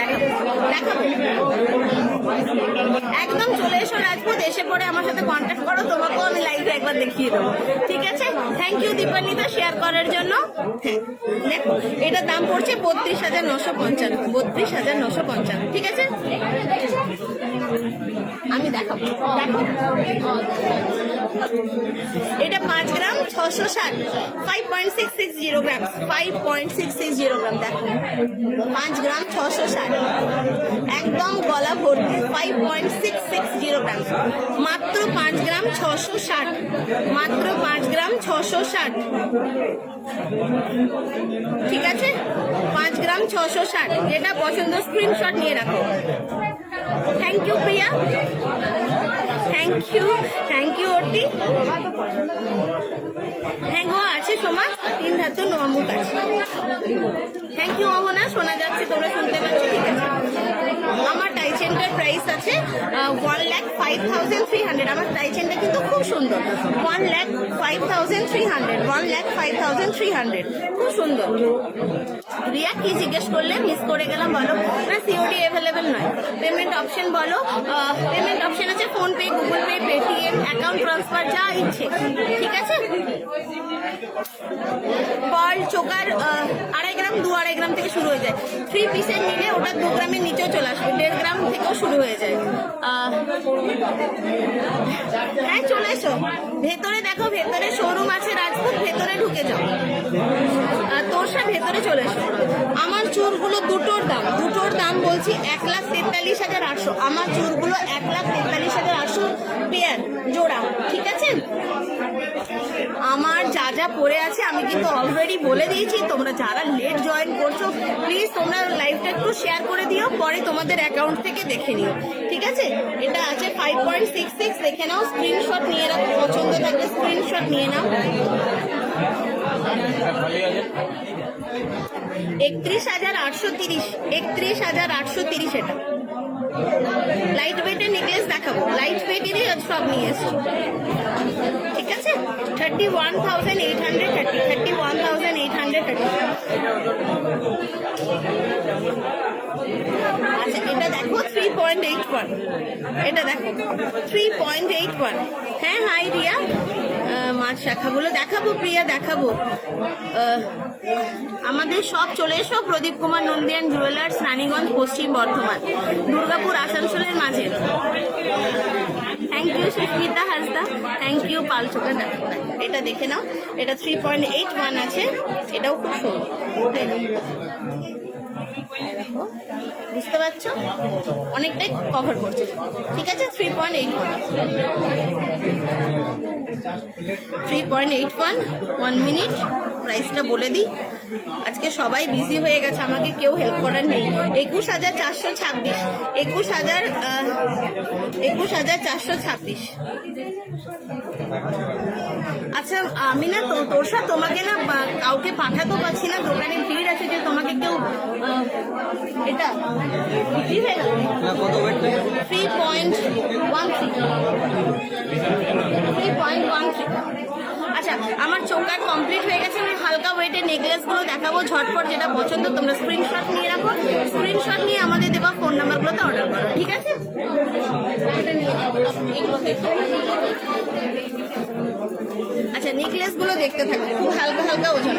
একদম চলে এসো রাজপুত, এসে পরে আমার সাথে কন্ট্যাক্ট করো, তোমাকেও আমি লাইভে একবার দেখিয়ে দেবো, ঠিক আছে? থ্যাংক ইউ দীপান্বিতা শেয়ার করার জন্য। হ্যাঁ দেখো, এটার দাম পড়ছে 32,955, 32,955, ঠিক আছে? আমি দেখাবো, দেখো এটা 5 গ্রাম 660, 5.660 গ্রাম, 5.660 গ্রাম। দেখো 5 গ্রাম 660, একদম গলা ভর্তি, 5.660 গ্রাম, মাত্র 5 গ্রাম 660, মাত্র 5 গ্রাম 660, ঠিক আছে? 5 গ্রাম 660, যেটা পছন্দ স্ক্রিনশট নিয়ে রাখো। Thank you Priya, thank you অর্টি। হ্যাঁ গো আছে সোমা, 3 ধাতু নমুক আছে। থ্যাংক ইউ অহনা, শোনা যাচ্ছে, তোমরা শুনতে পাচ্ছ, ঠিক আছে? আমার টাইচেনটার প্রাইস আছে 1,05,300। আমার টাইচেনটা কিন্তু খুব সুন্দর, 1,05,300, 1,05,300, খুব সুন্দর। রিয়া কি জিজ্ঞেস করলে? মিস করে গেলাম, বলো না। সিওডি অ্যাভেলেবেল নয়, পেমেন্ট অপশন বলো। পেমেন্ট অপশন আছে PhonePe, Google pay, Paytm, account transfer, যা ইচ্ছে, ঠিক আছে? পার্ল চোকার 2.5 গ্রাম 2.5 গ্রাম থেকে শুরু হয়ে যায়। 3 পিসের নিলে ওটা 2 গ্রামের নিচেও চলে আসবে, 1.5 গ্রাম থেকেও শুরু হয়ে যায়। হ্যাঁ চলে এসো ভেতরে, দেখো ভেতরে শোরুম আছে রাজপুত, ভেতরে ঢুকে যাও। তোরসা ভেতরে চলে এসো। আমার চুরগুলো দুটোর দাম বলছি 1,43,800। আমার চুরগুলো 1,43,800 পেয়ার, জোড়া, ঠিক আছে? আমার যা যা পড়ে আছে আমি কিন্তু অলরেডি বলে দিয়েছি। তোমরা যারা লেট জয়েন করছো প্লিজ তোমরা লাইভটা একটু শেয়ার করে দিও, পরে তোমাদের অ্যাকাউন্ট থেকে দেখে নিও, ঠিক আছে? এটা আছে 5.66, দেখে নাও, স্ক্রিনশট নিয়ে রাখো, পছন্দ থাকলে স্ক্রিনশট নিয়ে নাও। 31,830, 31,830 এটা। লাইট ওয়েটের নেকলেস দেখাবো, লাইট ওয়েটেরই সব নিয়ে এসছি, ঠিক আছে? 31,830, 31,830। আচ্ছা এটা দেখো 3.81, এটা দেখো 3.81। হ্যাঁ হাই রিয়া, মাছ শাখাগুলো দেখাবো প্রিয়া, দেখাবো। আমাদের সব চলে এসো, প্রদীপ কুমার নন্দিয়ান জুয়েলার্স, রানীগঞ্জ, পশ্চিম বর্ধমান, দুর্গাপুর, আসানসোলের মাঝে। Thank you Susmita Hansda, thank you পালচোকা। দেখো এটা দেখে নাও, এটা 3.81 আছে, এটাও খুব সুন্দর, বুঝতে পারছো? অনেকটাই কভার করছে, ঠিক আছে? 3.81, 1 মিনিট প্রাইসটা বলে দিই। আজকে সবাই বিজি হয়ে গেছে, আমাকে কেউ হেল্প করার নেই। 21,426, 21,426। আচ্ছা আমি না তোরসা তোমাকে না কাউকে পাঠাতেও পারছি না, দোকানে ভিড় আছে, যে তোমাকে কেউ এটা 3.13। আচ্ছা আমার চোকার কমপ্লিট হয়ে গেছে, আমি হালকা ওয়েটের নেকলেসগুলো দেখাবো ঝটপট, যেটা পছন্দ তোমরা স্ক্রিনশট নিয়ে রাখো, স্ক্রিনশট নিয়ে আমাদের দেওয়া ফোন নাম্বারগুলোতে অর্ডার করো, ঠিক আছে? আচ্ছা নেকলেসগুলো দেখতে থাকো, খুব হালকা হালকা ওজন।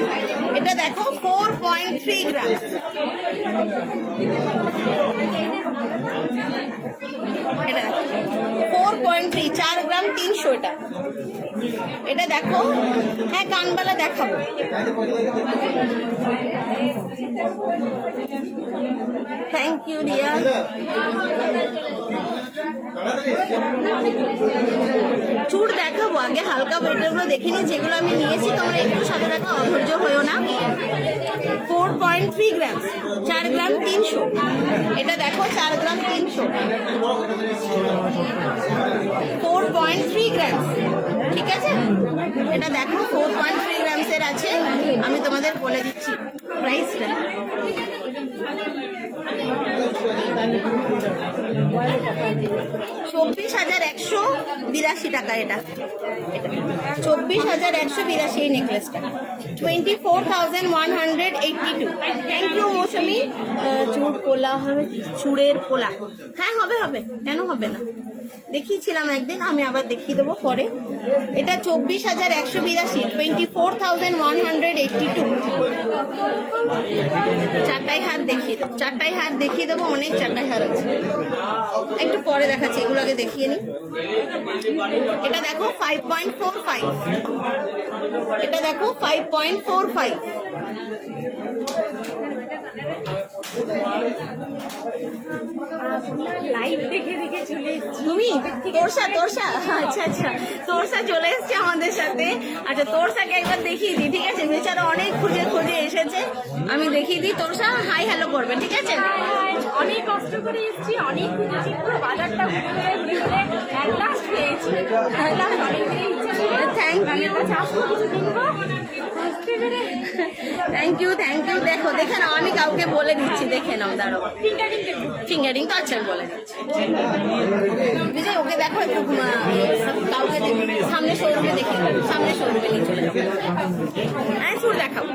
এটা দেখো 4.3 গ্রাম, এটা 4.3, 4 গ্রাম 300 এটা। এটা দেখো, হ্যাঁ কানবালা দেখাবো। Thank you Riya. চুড় দেখাবো, আগে হালকা ওয়েটারগুলো দেখে নি, যেগুলো আমি নিয়েছি। তোমরা একটু সাথে থাকা, অধৈর্য হয়েও না। 4. 4.3 গ্রাম, 4 গ্রাম 300। এটা দেখো 4 গ্রাম 300, 4.3 গ্রাম, ঠিক আছে? এটা দেখো 4.3 গ্রামসের আছে, আমি তোমাদের বলে দিচ্ছি প্রাইসটা। 24,182 টাকা। এটা 24,182 এই নেকলেসটা, 24,182। থ্যাংক ইউ মৌসুমি। চুর কোলা হবে, চুড়ের কোলা, হ্যাঁ হবে হবে, কেন হবে না? দেখিয়েছিলাম একদিন, আমি আবার দেখিয়ে দেবো পরে। এটা 24,182, 24,182। চারটাই হাত দেখিয়ে দেবো, চারটাই হাত দেখিয়ে দেবো, অনেক চারটাই হাত আছে, একটু পরে দেখাচ্ছি, এগুলো আগে দেখিয়ে নিই। এটা দেখো 5.45, এটা দেখো 5.45। লাইভ দেখে দেখে চলে এসেছি। তুমি তোরসা, আচ্ছা আচ্ছা, তোরসা চলে এসছে আমাদের সাথে। আচ্ছা তোরসাকে একবার দেখিয়ে দিই, ঠিক আছে? বেচারা অনেক খুঁজে খুঁজে এসেছে, আমি দেখিয়ে দিই। তোরসা হাই হ্যালো করবে, ঠিক আছে? অনেক কষ্ট করে এসেছি, অনেক খুঁজেছি, পুরো বাজারটা ঘুরে ঘুরে এক লাস্ট পেয়েছি। অনেক দিনের ইচ্ছা ছিল, থ্যাংক ইউ, কিছু কিনবো, বুঝতে পেরে। Thank you, thank you. দেখো দেখে নাও, আমি কাউকে বলে দিচ্ছি, দেখে নাও, দাঁড়ো। ফিঙ্গারিং তো আচ্ছা বলে দিচ্ছি। বিজয় ওকে দেখো একটু, কাউকে সামনে শোরুমে দেখি, সামনে শোরুমে নিয়ে চলে যাবো। হ্যাঁ চুল দেখাবো,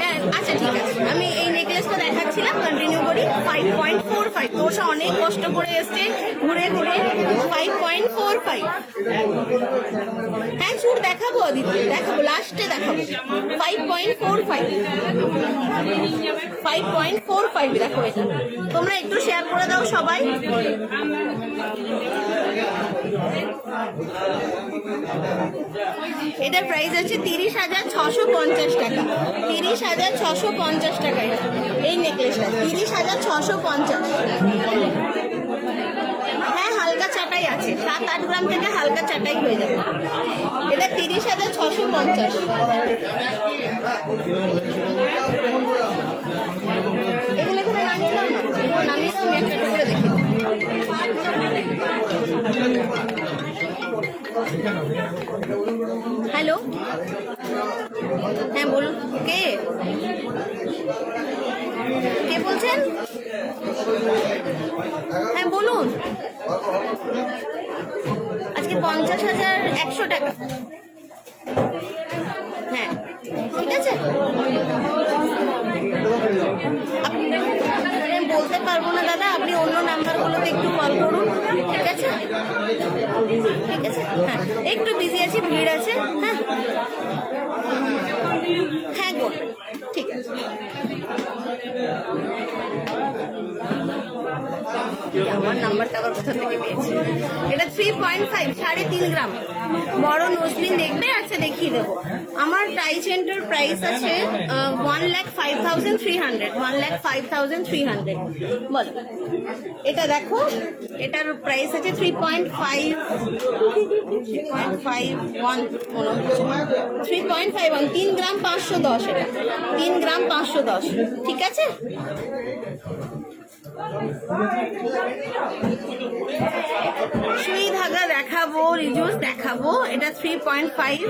হ্যাঁ আচ্ছা ঠিক আছে। আমি এই নেকলেসটা দেখাচ্ছিলাম, কন্টিনিউ করি। 5.45, তোষা অনেক কষ্ট করে এসছে ঘুরে ঘুরে। 5.45, হ্যাঁ চুল দেখাবো দিদি, দেখাবো লাস্টে দেখাবো। 5.45, 5.45 দেখো এটা। তোমরা একটু শেয়ার করে দাও সবাই। এটার প্রাইস আছে 30,650 টাকা, 30,650 টাকা। এই নেকলেসটা 30,650। হ্যাঁ হালকা চাটাই আছে, 7-8 গ্রাম থেকে হালকা চাটাই হয়ে যাবে। এটা 30,650। এগুলো এখানে নামিয়ে দাও না, এগুলো নামিয়ে দাও, আমি একটা করে দেখি। হ্যালো, হ্যাঁ বলুন, কে কে বলছেন? হ্যাঁ বলুন। আজকে 50,100 টাকা। হ্যাঁ ঠিক আছে, আমি বলতে পারবো না দাদা, আপনি অন্য নাম্বারগুলোতে একটু কল করুন, ঠিক আছে? ঠিক আছে, হ্যাঁ একটু বিজি আছি, ভিড় আছে। হ্যাঁ হ্যাঁ গো, ঠিক আছে। আমার নাম্বারটা আবার কোথা থেকে পেয়েছি? এটা 3.5, 3.5 গ্রাম। বড় নজলিন দেখবে? আচ্ছা দেখিয়ে দেবো। আমার টাই সেন্টার প্রাইস আছে 1,05,300, 1,05,300। বলো, এটা দেখো, এটার প্রাইস আছে 3.51, 3.51, 3 গ্রাম 510। এটা 3 গ্রাম 510, ঠিক আছে? সুই ধাগা দেখাবো, রিজুস দেখাবো। এটা 3.5।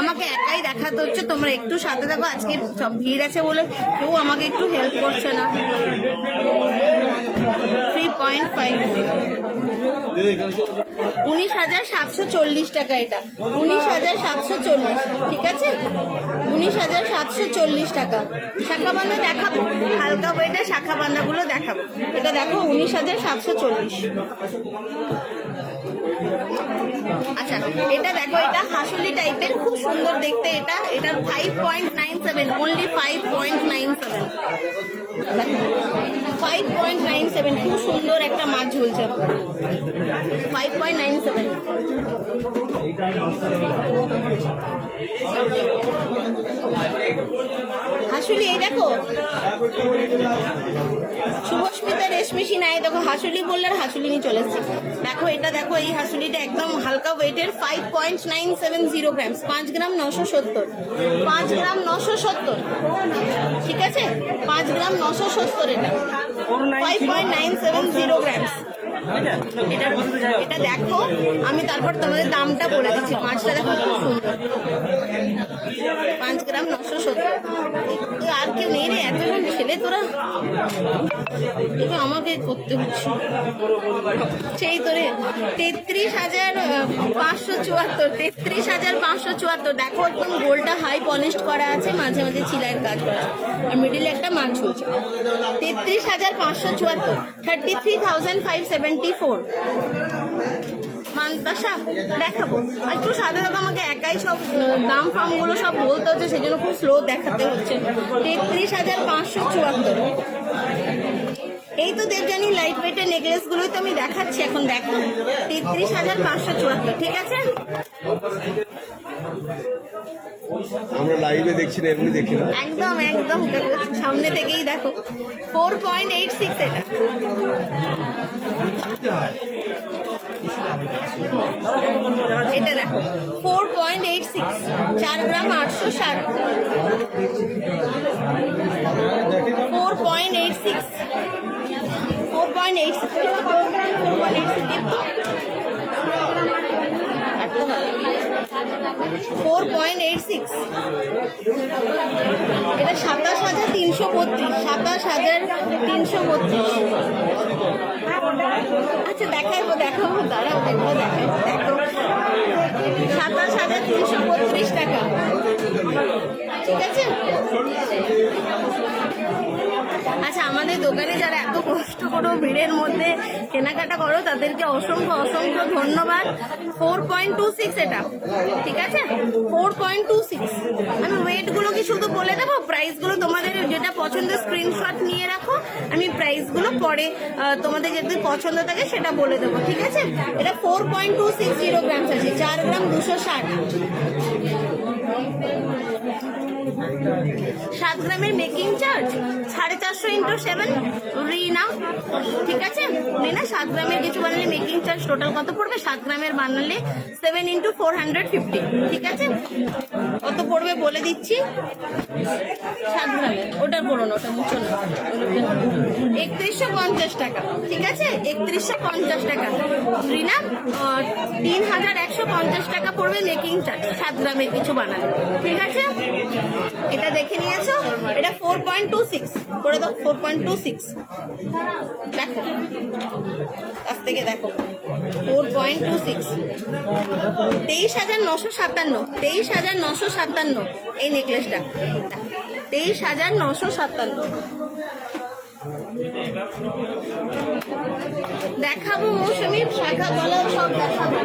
আমাকে একাই দেখাতে হচ্ছে, তোমরা একটু সাথে থাকো। আজকে সব ভিড় আছে বলে কেউ আমাকে একটু হেল্প করছে না। 3.5, 19,740 টাকা। এটা 19,740, ঠিক আছে? 19,740 টাকা। শাখা বান্ধা দেখাবো, হালকা ওয়েটের শাখা বান্ধাগুলো দেখাবো। এটা দেখো 19,740। আচ্ছা এটা দেখো, এটা হাসুলি টাইপের, খুব সুন্দর দেখতে। এটা এটার 5.97, অনলি 5.97, 5.97। খুব সুন্দর একটা মাছ ঝুলছে, 5.97। হাসুলি এই দেখো, শুভস্মিতা রেশমি সিনহা, এই দেখো হাসুলি বললে আর হাসুলি নিয়ে চলে এসছে। দেখো এটা দেখো, এই হাসুলিটা একদম হালকা ওয়েটের 5.970 গ্রামস, 5 গ্রাম 970, 5 গ্রাম 970, ঠিক আছে, 5 গ্রাম 970, এটা 5.970 গ্রামস। এটা দেখো, আমি তারপর তোমাদের দামটা বলে দিচ্ছি। মাছটা দেখো খুব সুন্দর, 5 গ্রাম 970। আর কেউ নেই রে, এতজন ছেলে তোরা, এটা আমাকে করতে হচ্ছে সেই তোরে। 33,574, 33,574। দেখো একদম গোলটা হাই পলিশড করা আছে, মাঝে মাঝে চিলাইয়ের কাজ করা আছে, আর মিডিলে একটা মাছ ঝুলছে। 33,574, 33,574। মানতাসা দেখাবো একটু, সাথে সাথে আমাকে একাই সব দাম ফামগুলো সব বলতে হচ্ছে, সেই জন্য খুব স্লো দেখাতে হচ্ছে। 33,574। এই তো দেবজানি লাইট ওয়েটের নেকলেস গুলোই তো আমি দেখাচ্ছি এখন, দেখো 33,574, ঠিক আছে। আমরা লাইভে দেখছি না, এমনি দেখি না। একদম একদম সামনে থেকেই দেখো। 4.86 এটা, এটা দেখো 4.86, 4 গ্রাম 860, 4.86, 4.86, এটা 27,332, 27,332। আচ্ছা দেখাবো দাঁড়াও, দেখো 27,332 টাকা, ঠিক আছে। আচ্ছা, আমাদের দোকানে যারা এত কষ্ট করো ভিড়ের মধ্যে কেনাকাটা করো, তাদেরকে অসংখ্য অসংখ্য ধন্যবাদ। 4.26 এটা, ঠিক আছে, 4.26। আমি ওয়েটগুলো কি শুধু বলে দেবো, প্রাইসগুলো তোমাদের যেটা পছন্দ স্ক্রিনশট নিয়ে রাখো, আমি প্রাইসগুলো পরে তোমাদের যদি পছন্দ থাকে সেটা বলে দেবো, ঠিক আছে। এটা 4.260 গ্রামস আছে, 4 গ্রাম 260, 7 গ্রামের মেকিং চার্জ 450 × 7 রিনা, ঠিক আছে। রিনা 7 গ্রামের কিছু বানালে মেকিং চার্জ টোটাল কত পড়বে, 7 গ্রামের বানালে 7 × 450, ঠিক আছে। কত পড়বে বলে দিচ্ছি, 7 গ্রামের, ওটার পড়ো না, ওটা মুছো না, 3150 টাকা, ঠিক আছে, 3150 টাকা। রিনা 3,150 টাকা পড়বে মেকিং চার্জ, 7 গ্রামের কিছু বানালে, ঠিক আছে। এটা দেখে নিয়েছো, এটা 4.26 করে দাও, 4.26 দেখো, কাছ থেকে দেখো 4.26, 23,957, 23,957 এই নেকলেসটা, 23,957 দেখাবো। মৌসুমী শাখা গলা সব দেখাবো।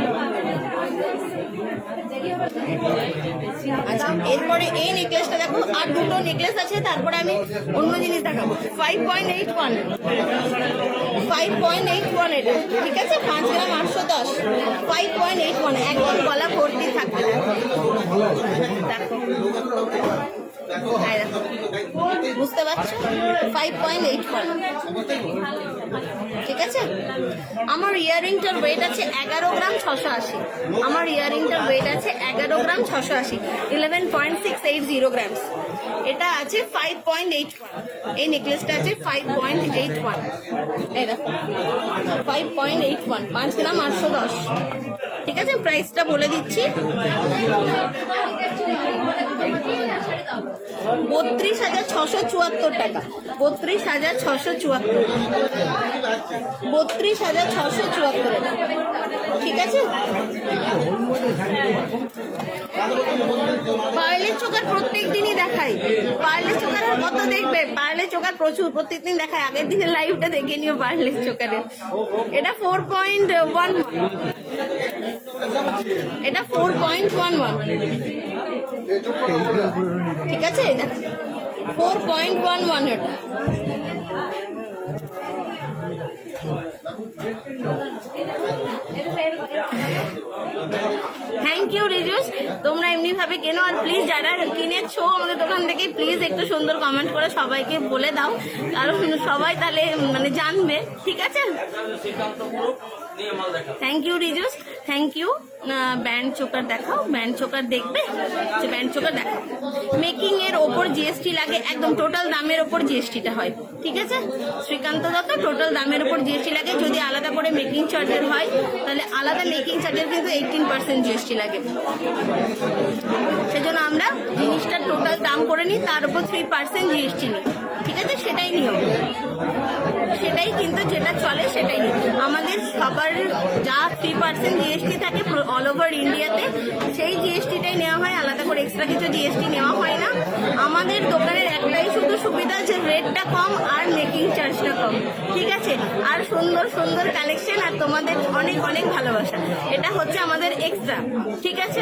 আচ্ছা, এরপরে এই নেকলেসটা দেখো, আর দুটো নেকলেস আছে, তারপরে আমি অন্য জিনিস দেখাবো। 5.81, 5.81 এটা, ঠিক আছে, 5 গ্রাম 810, 5.81, একদম গলা ভর্তি থাকবে, দেখো বুঝতে পারছো, 5.81, ঠিক আছে। আমার ইয়ারিংটার ওয়েট আছে 11 গ্রাম 680, আমার ইয়ারিংটার ওয়েট আছে 11 গ্রাম 680, 11.680 গ্রামস। এটা আছে 5.81, এই নেকলেসটা আছে 5.81, এই দেখো 5.81, 5 গ্রাম 810, ঠিক আছে। প্রাইসটা বলে দিচ্ছি, 32,674 টাকা, 32,674, 32,674, ঠিক আছে। পার্লের চোকার প্রত্যেক দিনই দেখাই, পার্লের চোকার আর কত দেখবে, পার্লের চোকার প্রচুর প্রত্যেকদিন দেখায়, আগের দিনের লাইভটা দেখে নিও পার্লের চোকারের। এটা 4.11, এটা 4.11, ঠিক আছে। 4.11 এটা। থ্যাংক ইউ রিজুস, তোমরা এমনি ভাবে কেনো। আর প্লিজ যারা কিনেছো আমাদের দোকান থেকে প্লিজ একটু সুন্দর কমেন্ট করে সবাইকে বলে দাও, কারণ সবাই তাহলে মানে জানবে, ঠিক আছে? থ্যাংক ইউ রিজুস, থ্যাংক ইউ। ব্যান্ড চোকার দেখাও, ব্যান্ড চোকার দেখবে, ব্যান্ড চোকার দেখাও। মেকিং এর ওপর জিএসটি লাগে, একদম টোটাল দামের ওপর জিএসটিটা হয়, ঠিক আছে শ্রীকান্ত দত্ত? টোটাল দামের ওপর জিএসটি লাগে। যদি আলাদা করে মেকিং চার্জের হয় তাহলে আলাদা মেকিং চার্জের কিন্তু 18% জিএসটি লাগে। সেজন্য আমরা জিনিসটার টোটাল দাম করে নিই, তার উপর 3% জিএসটি নিই, ঠিক আছে? সেটাই নিয়ম, সেটাই কিন্তু যেটা চলে সেটাই নিয়ম। আমাদের সবার যা 3% জিএসটি থাকে অল ওভার ইন্ডিয়াতে, সেই জিএসটিটাই নেওয়া হয়, আলাদা করে এক্সট্রা কিছু জিএসটি নেওয়া হয় না। আমাদের দোকানের একটাই শুধু সুবিধা যে রেটটা কম আর মেকিং চার্জটা কম, ঠিক আছে? আর সুন্দর সুন্দর কালেকশন আর তোমাদের অনেক অনেক ভালোবাসা, এটা হচ্ছে আমাদের এক্সট্রা, ঠিক আছে?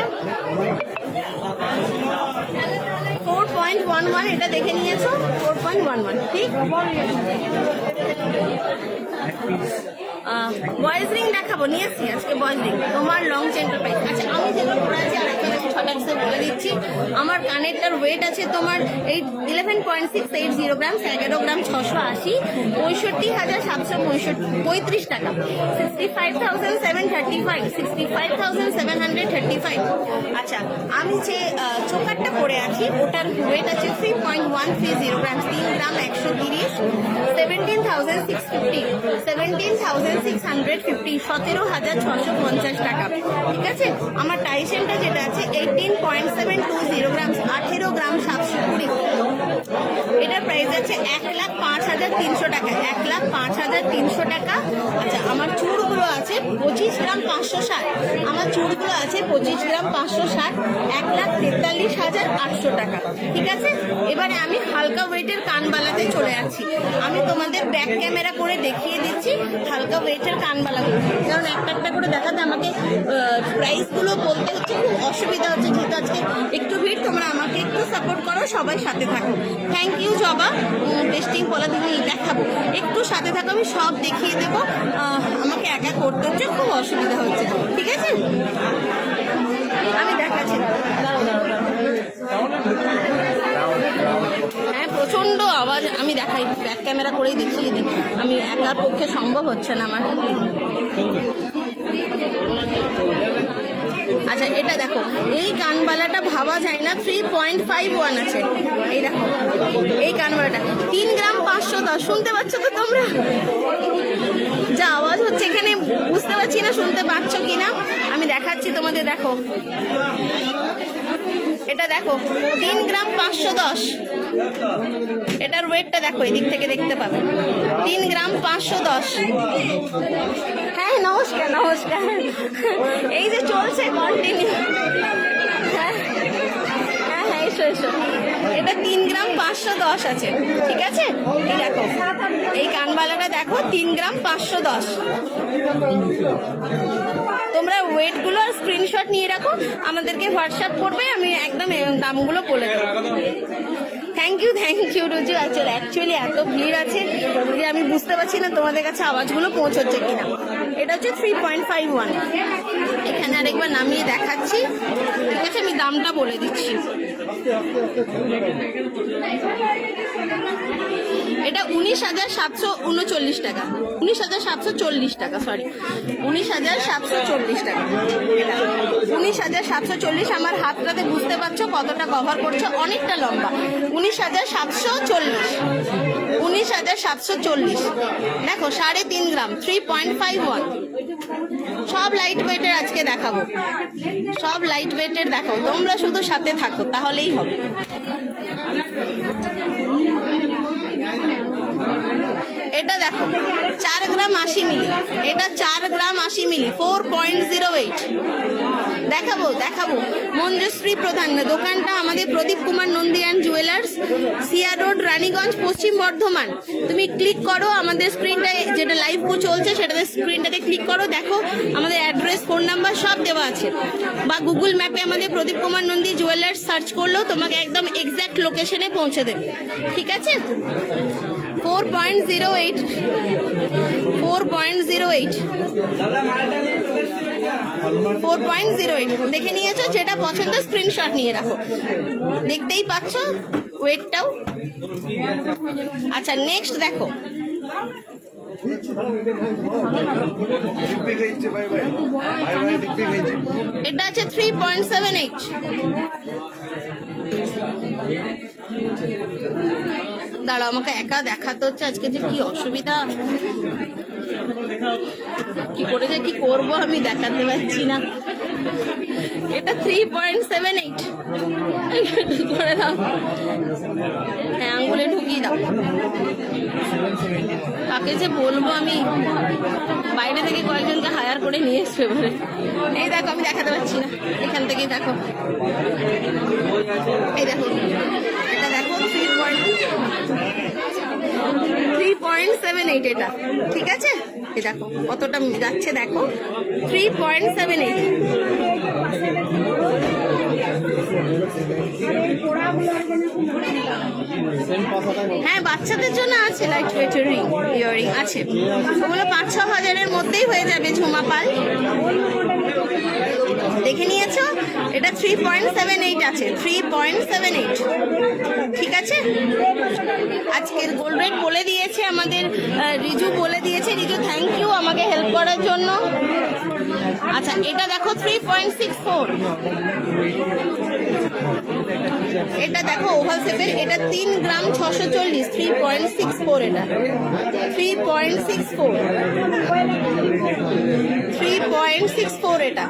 4.11 এটা দেখে নিয়েছো, 4.11 ঠিক। বয়েজ রিং দেখাবো, নিয়েছি আজকে বয়েজ রিং। তোমার লং চেনটা পাই। আচ্ছা, আমি যেগুলো পরে আছি আর একটা ছটাক্সে বলে দিচ্ছি। আমার কানেরটার ওয়েট আছে তোমার 11.680 গ্রাম, 11 গ্রাম 680, 65,735 টাকা, 65,735, 65,735। আচ্ছা, আমি যে চোকারটা পরে আছি ওটার ওয়েট আছে 3.130 গ্রাম, 3 গ্রাম 130, 17,650, 17,650, 17,650 টাকা, ঠিক আছে? আমার টাইসেনটা যেটা আছে 18.720 গ্রাম, 18 গ্রাম 720, এটার প্রাইস আছে 1,05,300 টাকা, 1,05,300 টাকা। আচ্ছা, আমার চুড়গুলো আছে 25 গ্রাম 560, আমার চুড়গুলো আছে 25 গ্রাম 560, 1,43,800 টাকা, ঠিক আছে? এবারে আমি হালকা ওয়েটের কানবালাতে চলে যাচ্ছি। আমি তোমাদের ব্যাক ক্যামেরা করে দেখিয়ে দিচ্ছি হালকা ওয়েটের কানবালাগুলো, কারণ একটা একটা করে দেখাতে আমাকে প্রাইসগুলো বলতে হচ্ছে, খুব অসুবিধা হচ্ছে, যেহেতু আজকে একটু ভিড়। তোমরা আমাকে একটু সাপোর্ট করো, সবাই সাথে থাকো। থ্যাংক ইউ জবা, টেস্টিং পলা দিদি দেখাবো, একটু সাথে থাকো, আমি সব দেখিয়ে দেবো। আমাকে একা করতে হচ্ছে, খুব অসুবিধা হচ্ছে, ঠিক আছে? আমি দেখাচ্ছি, হ্যাঁ প্রচন্ড আওয়াজ, আমি দেখাই, ব্যাক ক্যামেরা করেই দেখিয়ে দিই, আমি একার পক্ষে সম্ভব হচ্ছে না আমার। আচ্ছা, এটা দেখো, এই কানবালাটা ভাবা যায় না, 3.51 আছে, এই দেখো এই কানবালাটা 3 গ্রাম 510, শুনতে পাচ্ছ তো তোমরা? যা আওয়াজ হচ্ছে এখানে বুঝতে পারছি না শুনতে পাচ্ছ কিনা, আমি দেখাচ্ছি তোমাদের। দেখো এটা দেখো 3 গ্রাম 510, এটার ওয়েটটা দেখো, এদিক থেকে দেখতে পাবে 3 গ্রাম 510। হ্যাঁ নমস্কার নমস্কার, এই যে চলছে কন্টিনিউ। হ্যাঁ হ্যাঁ হ্যাঁ, এসো এসো। এটা 3 গ্রাম 510 আছে, ঠিক আছে? এই দেখো এই কানবালাটা দেখো 3 গ্রাম 510। তোমরা ওয়েটগুলো আর স্ক্রিনশট নিয়ে রাখো, আমাদেরকে হোয়াটসঅ্যাপ করবে, আমি একদম দামগুলো বলে দেবো। থ্যাংক ইউ রুজু। অ্যাকচুয়ালি এত ভিড় আছে যে আমি বুঝতে পারছি না তোমাদের কাছে আওয়াজগুলো পৌঁছচ্ছে কিনা। এটা হচ্ছে 3.51, এখানে আরেকবার নামিয়ে দেখাচ্ছি, ঠিক আছে? আমি দামটা বলে দিচ্ছি। এটা 19,739 টাকা, 19,740 টাকা, সরি 19,740 টাকা, এটা 19,740। আমার হাতটাতে বুঝতে পারছো কতটা কভার করছো, অনেকটা লম্বা। 19,740, 19,740 দেখো, 3.5 গ্রাম, 3.51। সব লাইট ওয়েটের আজকে দেখাবো, সব লাইট ওয়েটের দেখাবো, তোমরা শুধু সাথে থাকো তাহলেই হবে। এটা দেখো 4 গ্রাম 80 মিলি, এটা 4 গ্রাম 80 মিলি, 4.08, দেখাবো দেখাবো মঞ্জুশ্রী প্রধান, দোকানটা আমাদের Pradip Kumar Nandi and jewellers, CR road, Raniganj, Paschim Bardhaman. তুমি ক্লিক করো আমাদের স্ক্রিনটায়, যেটা লাইভ চলছে সেটাতে স্ক্রিনটাতে ক্লিক করো, দেখো আমাদের অ্যাড্রেস, ফোন নাম্বার সব দেওয়া আছে। বা গুগল ম্যাপে আমাদের প্রদীপ কুমার নন্দী জুয়েলার্স সার্চ করলেও তোমাকে একদম এক্স্যাক্ট লোকেশনে পৌঁছে দেবে, ঠিক আছে? 4.08 দেখে নিয়েছো? যেটা পছন্দ স্ক্রিনশট নিয়ে রাখো। দেখতেই পাচ্ছ ওয়েটটাও। আচ্ছা নেক্সট দেখো, এটা আছে 3.78। দাঁড়াও, আমাকে একা দেখাতে হচ্ছে আজকে, যে কি অসুবিধা, কি করে যে কি করবো আমি দেখাতে পারছি না। এটা 3.78 করে দাও, হ্যাঁ আঙ্গুলে ঢুকিয়ে দাও। কাকে যে বলবো আমি, বাইরে থেকে কয়েকজনকে হায়ার করে নিয়ে এসবে এবারে। এই দেখো আমি দেখাতে পারছি না, এখান থেকেই দেখো, এই দেখো এটা দেখো 3.78 এটা, ঠিক আছে? এই দেখো কতটা যাচ্ছে, দেখো 3.78। হ্যাঁ বাচ্চাদের জন্য আছে লাইট ওয়েটের রিং, ইয়ারিং আছে, ওগুলো 5-6 হাজারের মধ্যেই হয়ে যাবে। ঝুমা পাল দেখে নিয়েছো? এটা 3.78 আছে, 3.78, ঠিক আছে? আজকের গোল্ড রেট বলে দিয়েছে আমাদের রিজু, বলে দিয়েছে। রিজু থ্যাংক ইউ আমাকে হেল্প করার জন্য। আচ্ছা এটা দেখো 3.64, এটা দেখো ওভাল শেপের, এটা 3 গ্রাম 640, 3.64, এটা 3.64 এটা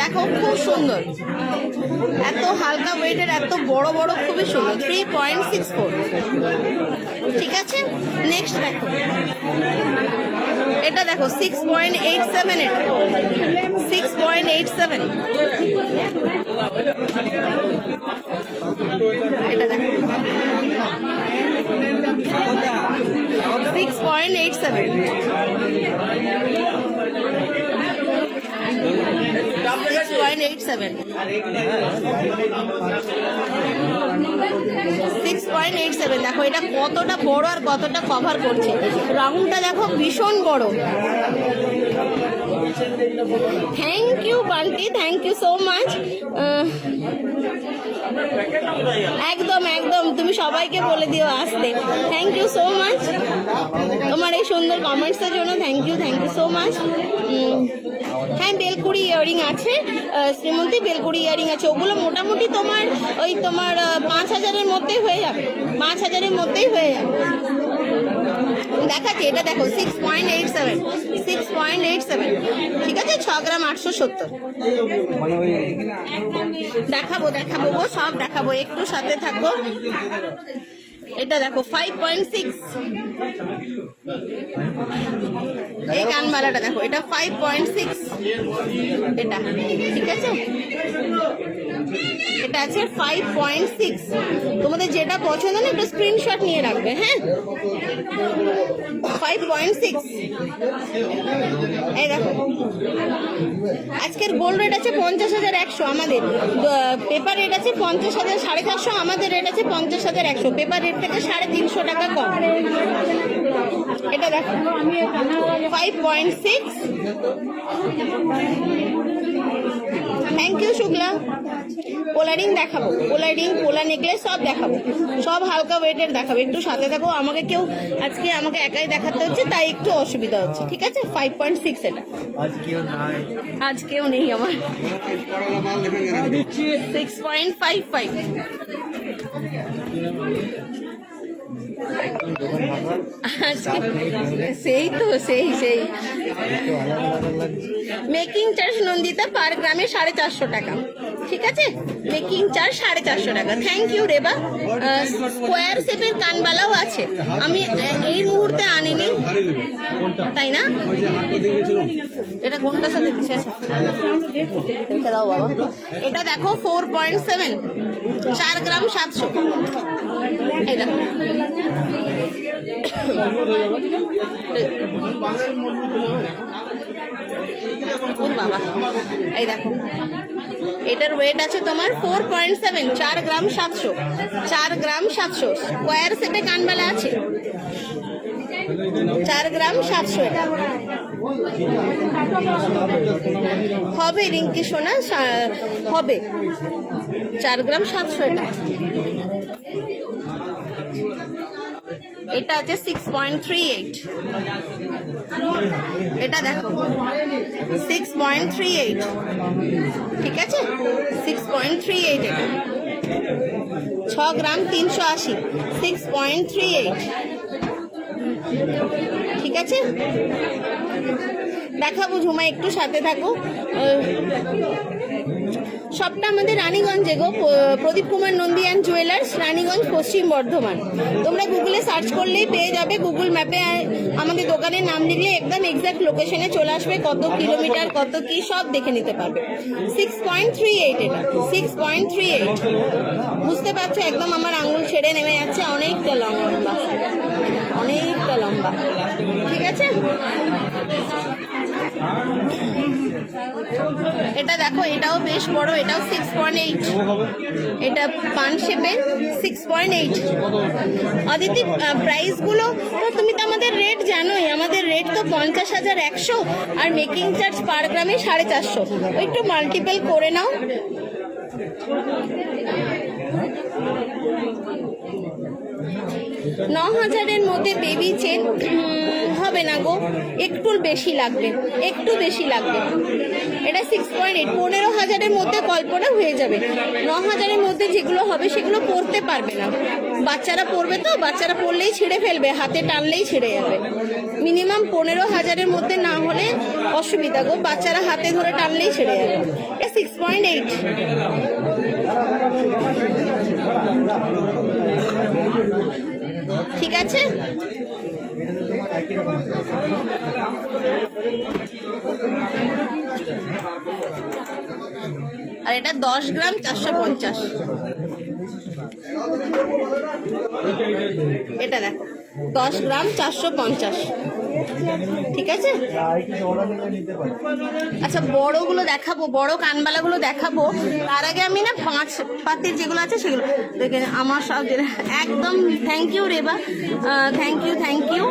দেখো, খুব সুন্দর, এত হালকা ওয়েটের, এত বড় বড়, খুবই সুন্দর, 3.64, ঠিক আছে? নেক্সট দেখো, এটা দেখো 6.87, এটা 6.87, এটা দেখো 6.87, 6.87 দেখো, এটা কতটা বড় আর কতটা কভার করছে। রাউন্ডটা দেখো ভীষণ বড়। Thank you Bunty, thank you so much. একদম একদম, তুমি সবাইকে বলে দিও আসতে। থ্যাংক ইউ সো মাচ তোমার এই সুন্দর কমেন্টসের জন্য, থ্যাংক ইউ সো মাচ। হ্যাঁ বেলকুড়ি ইয়ারিং আছে, শ্রীমন্তী বেলকুড়ি ইয়ারিং আছে, ওগুলো মোটামুটি তোমার ওই তোমার 5,000-এর মধ্যেই হয়ে যাবে, 5,000-এর মধ্যেই হয়ে যাবে। দেখাচ্ছি এটা দেখো 6.87, ঠিক আছে? 6 গ্রাম 870। দেখাবো গো, সব দেখাবো, একটু সাথে থাকো। এটা দেখো 5.6, এই কানবালাটা দেখো, এটা 5.6, এটা ঠিক আছে? এটা আছে 5.6। তোমাদের যেটা পছন্দ না একটু স্ক্রিনশট নিয়ে রাখবে, হ্যাঁ? 5.6, এই দেখো। আজকের গোল্ড রেট আছে 50,100, আমাদের পেপার রেট আছে 50,000 450, আমাদের রেট আছে 50,100, পেপার রেট থেকে 350 টাকা কম। এটা দেখো 5.6। Thank you Shukla. পোলারিং দেখাবো, পোলা নেকলেস সব দেখাবো, সব হালকা ওয়েটের দেখাবো, একটু সাথে থাকো। আজকে আমাকে একাই দেখাতে হচ্ছে, তাই একটু অসুবিধা হচ্ছে, ঠিক আছে? 5.6 এটা, আজ কেউ নেই আমার। 6.55, সেই তো সেই মেকিং চার্জ নন্দিতা পার গ্রামে 450 টাকা। ঠিক আছে, মেকিং চার্জ 450 টাকা। Thank you Reba. স্কোয়ার শেপের কানবালাও আছে, আমি এই মুহূর্তে আনিনি, তাই না? এটা কোনটার সাথে দিচ্ছে? দেখে দাও বাবা। এটা দেখো 4.7, 4 গ্রাম 700। এই দেখো, ও বাবা, এই দেখো, এটার ওয়েট আছে তোমার 4.7, 4 গ্রাম 700, 4 গ্রাম 700। স্কোয়ার সেটে কানবালা আছে, 4 গ্রাম 700। এটা হবে রিঙ্কি সোনা, হবে 4 গ্রাম 700। এটা আছে 6.38। এটা দেখো 6.38, ঠিক আছে, 6.38। এটা 6 গ্রাম 380, 6.38, ঠিক আছে। দেখাবো ঝুমা, একটু সাথে থাকো। সবটা আমাদের রানীগঞ্জে গো, প্রদীপ কুমার নন্দী অ্যান্ড জুয়েলার্স, রানীগঞ্জ, পশ্চিম বর্ধমান। তোমরা গুগলে সার্চ করলেই পেয়ে যাবে, গুগল ম্যাপে আমাদের দোকানের নাম লিখলে একদম এক্সাক্ট লোকেশনে চলে আসবে, কত কিলোমিটার কত কি সব দেখে নিতে পারবে। 6.38, এটা 6.38, বুঝতে পারছো? একদম আমার আঙুল ছেড়ে নেমে যাচ্ছে, অনেকটা লম্বা, অনেকটা লম্বা, ঠিক আছে। এটা দেখো, এটাও বেশ বড়, এটাও 6.8, এটা পান শেপের 6.8। অদিতি, প্রাইস গুলো তো তুমি তো আমাদের রেট জানোই, আমাদের রেট তো 50,100 আর মেকিং চার্জ পার গ্রামে 450। একটু মাল্টিপল করে নাও। $9,000 মধ্যে বেবি চেন হবে না গো, একটু বেশি লাগবে, একটু বেশি লাগবে। এটা 6.8, 15,000-এর মধ্যে কল্পনা হয়ে যাবে। 9,000-এর মধ্যে যেগুলো হবে সেগুলো পরতে পারবে না, বাচ্চারা পরবে তো, বাচ্চারা পরলেই ছিঁড়ে ফেলবে, হাতে টানলেই ছিঁড়ে যাবে। মিনিমাম 15,000-এর মধ্যে না হলে অসুবিধা গো, বাচ্চারা হাতে ধরে টানলেই ছিঁড়ে যাবে। এটা 6.8, ঠিক আছে। আর এটা 10 গ্রাম 450। এটা দেখো 10 গ্রাম 450, ঠিক আছে। আচ্ছা, বড়গুলো দেখাবো, বড় কানবালাগুলো দেখাবো, তার আগে আমি না 5 পাতির যেগুলো আছে সেগুলো দেখে আমার সব একদম। Thank you Reba, thank you, thank you.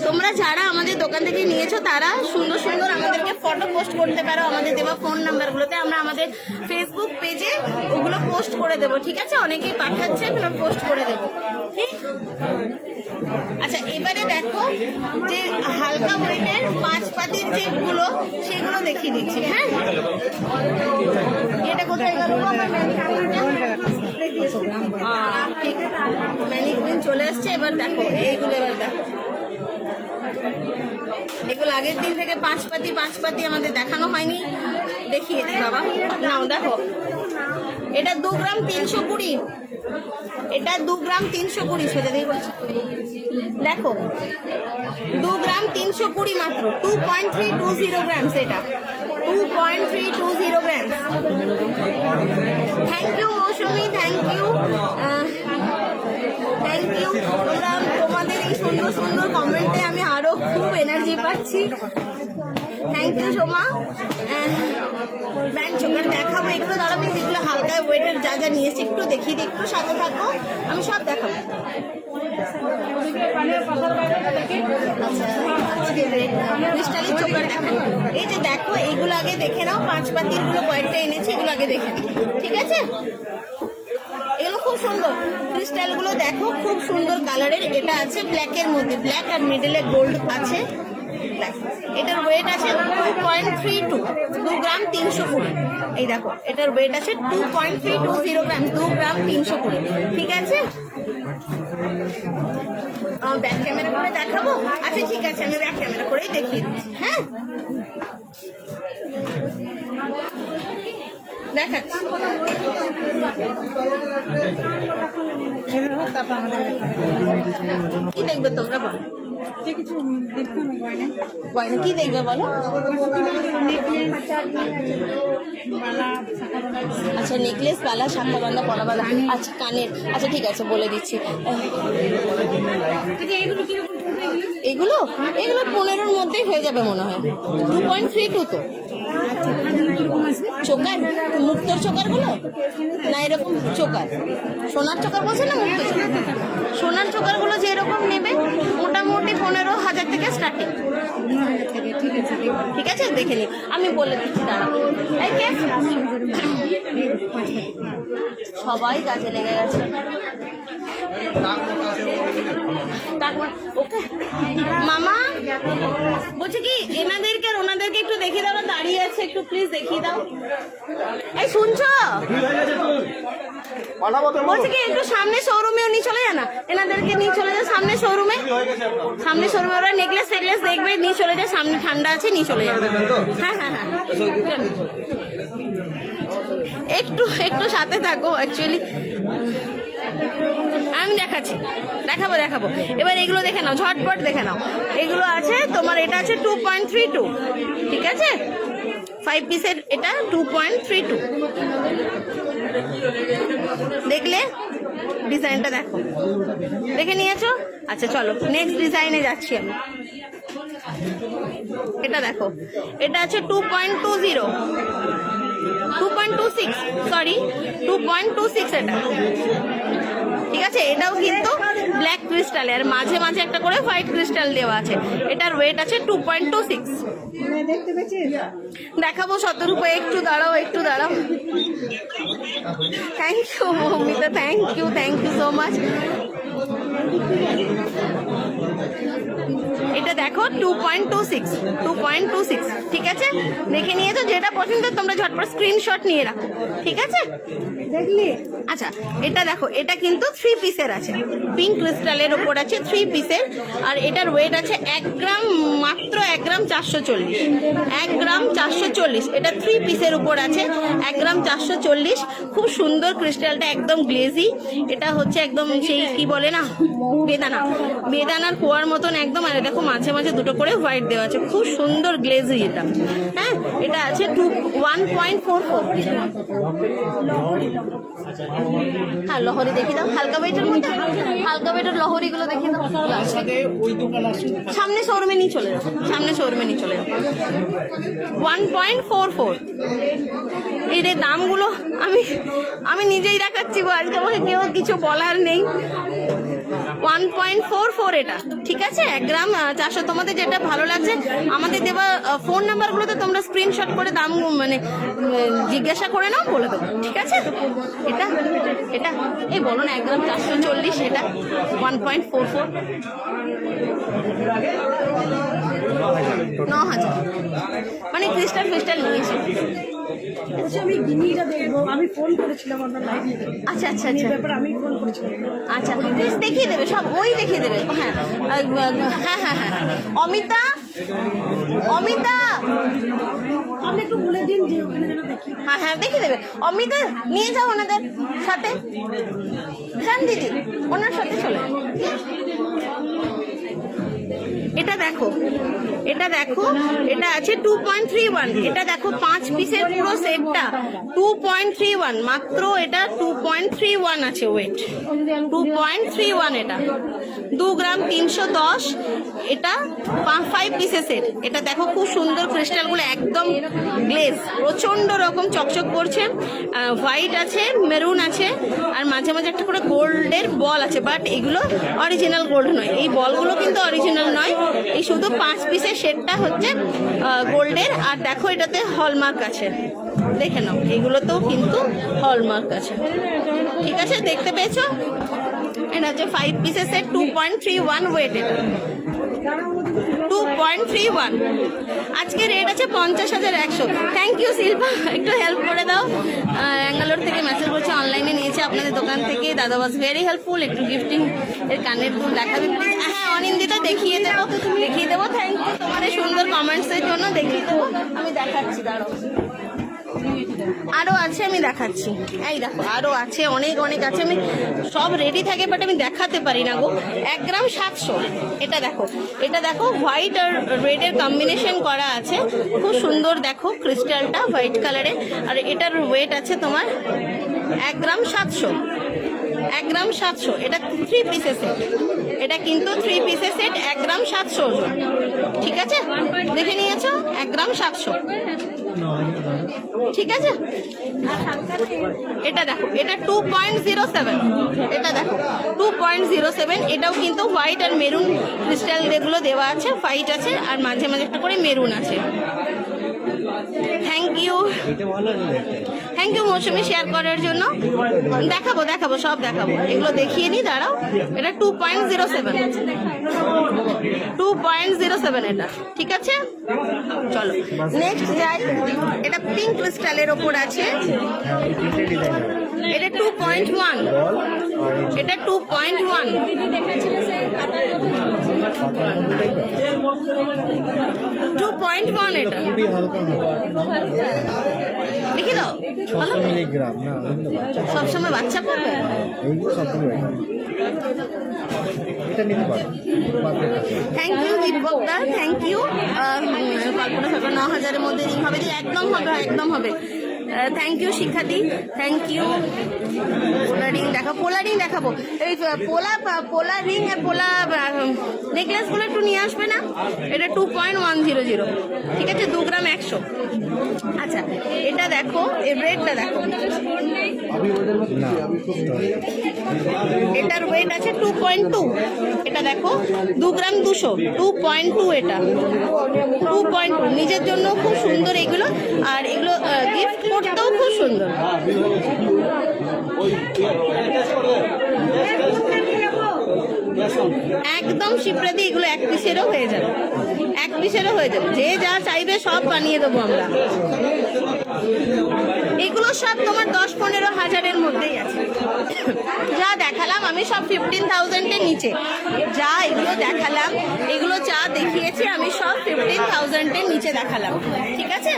তোমরা যারা আমাদের দোকান থেকে নিয়েছো তারা সুন্দর সুন্দর আমাদেরকে ফটো পোস্ট করতে পারো, আমাদের দেওয়া ফোন নাম্বারগুলোতে আমরা আমাদের ফেসবুক পেজে ওগুলো পোস্ট করে দেবো, ঠিক আছে। অনেকেই পাঠাচ্ছে, আমরা পোস্ট করে দেবো, ঠিক। আচ্ছা, এবারে দেখো যে হালকা ওয়েটের 5 পাতির যেগুলো সেগুলো দেখিয়ে দিচ্ছি। হ্যাঁ, এটা কোথায় গেল আমার ম্যানিকুইন চলে এসছে। এবার দেখো এইগুলো, এবার দেখো এগুলো আগের দিন থেকে 5 পাতি আমাদের দেখানো হয়নি, দেখিয়ে দিই বাবা। নাও দেখো, এটা 2 গ্রাম 320, এটা 2 গ্রাম 320 সেটা দিয়ে বলছি। দেখো 2 গ্রাম 320 মাত্র, 2.320 গ্রাম, এটা 2.320 gram. Thank you Mousumi, thank you, thank you. তোমাদের এই সুন্দর সুন্দর কমেন্টে আমি আরো খুব এনার্জি পাচ্ছি। Thank you Soma. ব্যান্ড চোখের দেখাবো একটু, ধরো আমি যেগুলো হালকা ওয়েটের যা যা নিয়েছি একটু দেখিয়ে দিই, একটু সাথে থাকো, আমি সব দেখাবো। ক্রিস্টালের চোখের দেখাবো। এই যে দেখো, এইগুলো আগে দেখে নাও, 5 পাতির গুলো কয়েকটা এনেছি, এগুলো আগে দেখে নাও, ঠিক আছে। এগুলো খুব সুন্দর, ক্রিস্টাল গুলো দেখো খুব সুন্দর কালারের। এটা আছে ব্ল্যাকের মধ্যে, ব্ল্যাক আর মিডলে গোল্ড আছে। এটার ওয়েট আছে 2.32, 2 গ্রাম 320। এই দেখো, এটার ওয়েট আছে 2.320 গ্রাম, 2 গ্রাম 320, ঠিক আছে। ব্যাক ক্যামেরা করে দেখাবো? আচ্ছা ঠিক আছে, আমি ব্যাক ক্যামেরা করেই দেখিয়ে দিচ্ছি। হ্যাঁ, দেখাচ্ছি। কি দেখবে তোমরা বলো? গয়না কি দেখবে বলো? আচ্ছা নেকলেস, বালা, শাখা বাঁধা, পলা বাঁধা, আচ্ছা কানের, আচ্ছা ঠিক আছে বলে দিচ্ছি। এগুলো এগুলো 15-র মধ্যেই হয়ে যাবে মনে হয়। 2.32 তো চোকার, মুক্তোর চোকার গুলো না এরকম চোকার, সোনার চোকার বলছে না মুক্ত চোকার, সোনার চোকার গুলো যেরকম নেবে মোটামুটি 15,000 থেকে স্টার্টিং। ঠিক আছে দেখে নি, আমি বলে দিচ্ছি দাঁড়া। সবাই কাজে লেগে গেছে। তারপর ওকে মামা বলছে কি এনাদেরকে আর ওনাদেরকে একটু দেখিয়ে দাও, দাঁড়িয়ে আছে একটু প্লিজ দেখিয়ে দাও। এই শুনছো? বলছে কি একটু সামনে শোরুমেও নিয়ে চলে যা না, এনাদেরকে নিয়ে চলে যা সামনে শোরুমে। সামনে শোরুমে ওরা নেকলেস টেকলেস দেখবে, নিয়ে চলে যায় সামনে, ঠান্ডা আছে নিয়ে চলে যাবে। হ্যাঁ হ্যাঁ হ্যাঁ একটু একটু সাথে থাকো। অ্যাকচুয়ালি আমি দেখাচ্ছি, দেখাবো। এবার এগুলো দেখে নাও, ঝটপট দেখে নাও। এগুলো আছে তোমার, এটা আছে 2.32, ঠিক আছে 5 পিসের, এটা 2.32। দেখলে ডিজাইনটা দেখো, দেখে নিয়েছো? আচ্ছা চলো নেক্সট ডিজাইনে যাচ্ছি আমি। এটা দেখো, এটা আছে 2.20, 2.26 সরি 2.26 এটা, ঠিক আছে। এটাও কিন্তু ব্ল্যাক ক্রিস্টাল, আর মাঝে মাঝে একটা করে হোয়াইট ক্রিস্টাল দেওয়া আছে। এটার ওয়েট আছে 2.26। দেখাবো 17 রুপায়, একটু দাঁড়াও। Thank you Moumita, thank you so much. এটা দেখো 2.26, ঠিক আছে দেখে নিয়েছো? যেটা পছন্দ তোমরা ঝটপট স্ক্রিনশট নিয়ে রাখো, ঠিক আছে দেখলি? আচ্ছা এটা দেখো, এটা কিন্তু 3 পিসের আছে, পিঙ্ক ক্রিস্টালের ওপর আছে 3 পিসের, আর এটার ওয়েট আছে 1 গ্রাম, মাত্র 1 গ্রাম 440, 1 গ্রাম 440। এটা 3 পিসের উপর আছে, 1 গ্রাম 440। খুব সুন্দর ক্রিস্টালটা, একদম গ্লেজি। এটা হচ্ছে একদম সেই কি বলে না বেদানার কোয়ার মতন একদম। আর দেখো মাঝে মাঝে দুটো করে হোয়াইট দেওয়া আছে, খুব সুন্দর গ্লেজি এটা। হ্যাঁ এটা আছে 1.44। হ্যাঁ লহরি দেখিয়ে দাও, হালকা ওয়েটের মধ্যে, হালকা ওয়েটের লহরিগুলো দেখিয়ে দাও। সামনে শোরুমে নিয়ে চলে যাও, 1.44। এই রে দামগুলো আমি নিজেই দেখাচ্ছি গো, আজকে আমাকে কেউ কিছু বলার নেই। 1.44 এটা, ঠিক আছে 1 গ্রাম 400। তোমাদের যেটা ভালো লাগছে আমাদের দেওয়া ফোন নাম্বারগুলোতে তোমরা স্ক্রিনশট করে দাম মানে জিজ্ঞাসা করে নাও, বলে দেবো, ঠিক আছে। এটা এই বলো না 1 গ্রাম 440, এটা 1.44, 9,000 মানে ক্রিস্টাল নিয়েছে। আমি গিনিটা দেখবো, আমি ফোন করেছিলাম আপনার লাইভে। আচ্ছা ব্যাপার আমি ফোন করেছিলাম। আচ্ছা দেখিয়ে দেবে সব, ওই দেখিয়ে দেবে। হ্যাঁ অমিতা আপনি একটু বলে দিন যে ওখানে যেন দেখি। হ্যাঁ দেখিয়ে দেবে। অমিতা নিয়ে যাও ওনাদের সাথে, যান দিদি ওনার সাথে চলে। এটা দেখো, এটা আছে 2.31। এটা দেখো 5 পিসের পুরো সেটটা 2.31 মাত্র। এটা 2.31 আছে ওয়েট, 2.31। এটা 2 গ্রাম 310। এটা 5 পিসের সেট। এটা দেখো খুব সুন্দর ক্রিস্টালগুলো, একদম গ্লেজ, প্রচন্ড রকম চকচক করছে। হোয়াইট আছে, মেরুন আছে, আর মাঝে মাঝে একটা করে গোল্ডের বল আছে, বাট এগুলো অরিজিনাল গোল্ড নয়, এই বলগুলো কিন্তু অরিজিনাল নয়। এই শুধু 5 পিসের সেটটা হচ্ছে গোল্ডের। আর দেখো এটাতে হলমার্ক আছে, দেখে নাও, এগুলোতেও কিন্তু হলমার্ক আছে, ঠিক আছে দেখতে পেয়েছো? এটা হচ্ছে 5 পিসের সেট, 2.31 ওয়েট। এটা 2.31। আজকে রেট আছে 50,100। থ্যাংক ইউ শিল্পা, একটু হেল্প করে দাও। ব্যাঙ্গালোর থেকে মেসেজ করছে, অনলাইনে নিয়েছে আপনাদের দোকান থেকে, দাদা ওয়াজ ভেরি হেল্পফুল। একটু গিফটিং এর কানের দুল দেখাবে প্লিজ। হ্যাঁ অনিন্দিতা দেখিয়ে দেবো। থ্যাংক ইউ তোমার এই সুন্দর কমেন্টসের জন্য, দেখিয়ে দেবো। আমি দেখাচ্ছি, দাঁড়াও। আরো আছে, আমি দেখাচ্ছি। এই দেখো আরো আছে, অনেক অনেক আছে, আমি সব রেডি থাকে বাট আমি দেখাতে পারি না গো। 1 গ্রাম 700। এটা দেখো, এটা দেখো হোয়াইট আর রেডের কম্বিনেশন করা আছে, খুব সুন্দর দেখো ক্রিস্টালটা হোয়াইট কালারে। আর এটার ওয়েট আছে তোমার 1 গ্রাম 700। 1 গ্রাম 700। এটা 3 পিসের সেট, এটা কিন্তু 3 পিসের সেট, 1 গ্রাম 700 ওজন। ঠিক আছে, দেখে নিয়েছো? 1 গ্রাম 700। ঠিক আছে, এটা দেখো, এটা 2.07। এটা দেখো 2.07। এটাও কিন্তু হোয়াইট আর মেরুন ক্রিস্টাল যেগুলো দেওয়া আছে, হোয়াইট আছে আর মাঝে মাঝে একটা করে মেরুন আছে। Thank you, thank you Mousumi share করার জন্য। দেখাবো দেখাবো সব দেখাবো, এগুলো দেখিয়ে নি, দাঁড়াও। এটা 2.07, 2.07 এটা। ঠিক আছে, চলো নেক্সট যাই। এটা পিঙ্ক ক্রিস্টালের ওপর আছে, এটা 2.1, এটা 2.1। 2.1 এটা। দেখি দাও, মিলিগ্রাম না, সবসময় বাচ্চা পড়বে। এটা নিতে পারো। থ্যাংক ইউ দীপক দা, থ্যাংক ইউ। কল্পনা হবে 9000-এর মধ্যে রিং হবে, একদম হবে, একদম হবে। থ্যাংক ইউ শিক্ষাদি, থ্যাংক ইউ। পোলা রিং দেখাবো, পোলা রিং দেখাবো। এই পোলা রিং আর পোলা নেকলেসগুলো একটু নিয়ে আসবে না? এটা 2.100। ঠিক আছে, 2 গ্রাম 100। আচ্ছা, এটা দেখো, এই রেডটা দেখো, এটার ওয়েট আছে 2.2। এটা দেখো 2 গ্রাম 200, 2.2। এটা 2.2, নিজের জন্য খুব সুন্দর এগুলো, আর এগুলো গিফট করতেও খুব সুন্দর। একদম শিপ্রাদি, এগুলো 1 পিসেরও হয়ে যাবে, 1 পিসেরও হয়ে যাবে। যে যা চাইবে সব বানিয়ে দেবো আমরা। এগুলো সব তোমার 10-15 হাজারের মধ্যেই আছে। যা দেখালাম আমি সব 15,000-এর নিচে। যা এগুলো দেখালাম, এগুলো যা দেখিয়েছি আমি সব 15,000-এর নিচে দেখালাম। ঠিক আছে,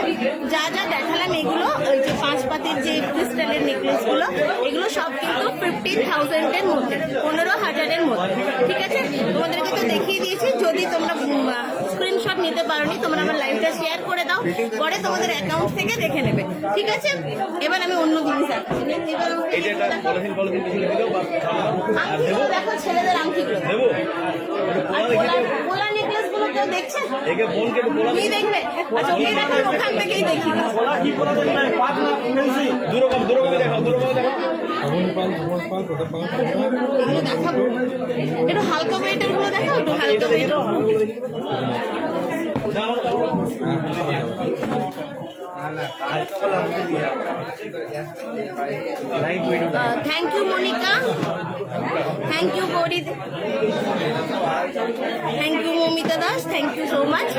যা যা দেখালাম এগুলো, ওই যে 5 পাতির যে ক্রিস্টালের নেকলেসগুলো, এগুলো সব কিন্তু 15,000-এর মধ্যে, 15,000-এর মধ্যে। ঠিক আছে, তোমাদেরকে তো দেখিয়ে দিয়েছি। যদি তোমরা স্ক্রিনশট নিতে পারোনি, তোমরা আমার লাইভটা শেয়ার করে দাও, পরে তোমাদের অ্যাকাউন্ট থেকে দেখে নেবে। ঠিক আছে, এবার আমি অন্য জিনিস দেখাচ্ছি। এবার আংটিগুলো দেখো, ছেলেদের আংটিগুলো। পোলা নেকলেস গুলো কেউ দেখছে? তুমি দেখবে? আচ্ছা, ওকে দেখো, ওখান থেকেই দেখি। এগুলো দেখাবো, একটু হালকা ওয়েটের গুলো দেখাও, একটু হালকা ওয়েটের। Thank you Monica, thank you Gauri, thank you Mamita Das, thank you so much.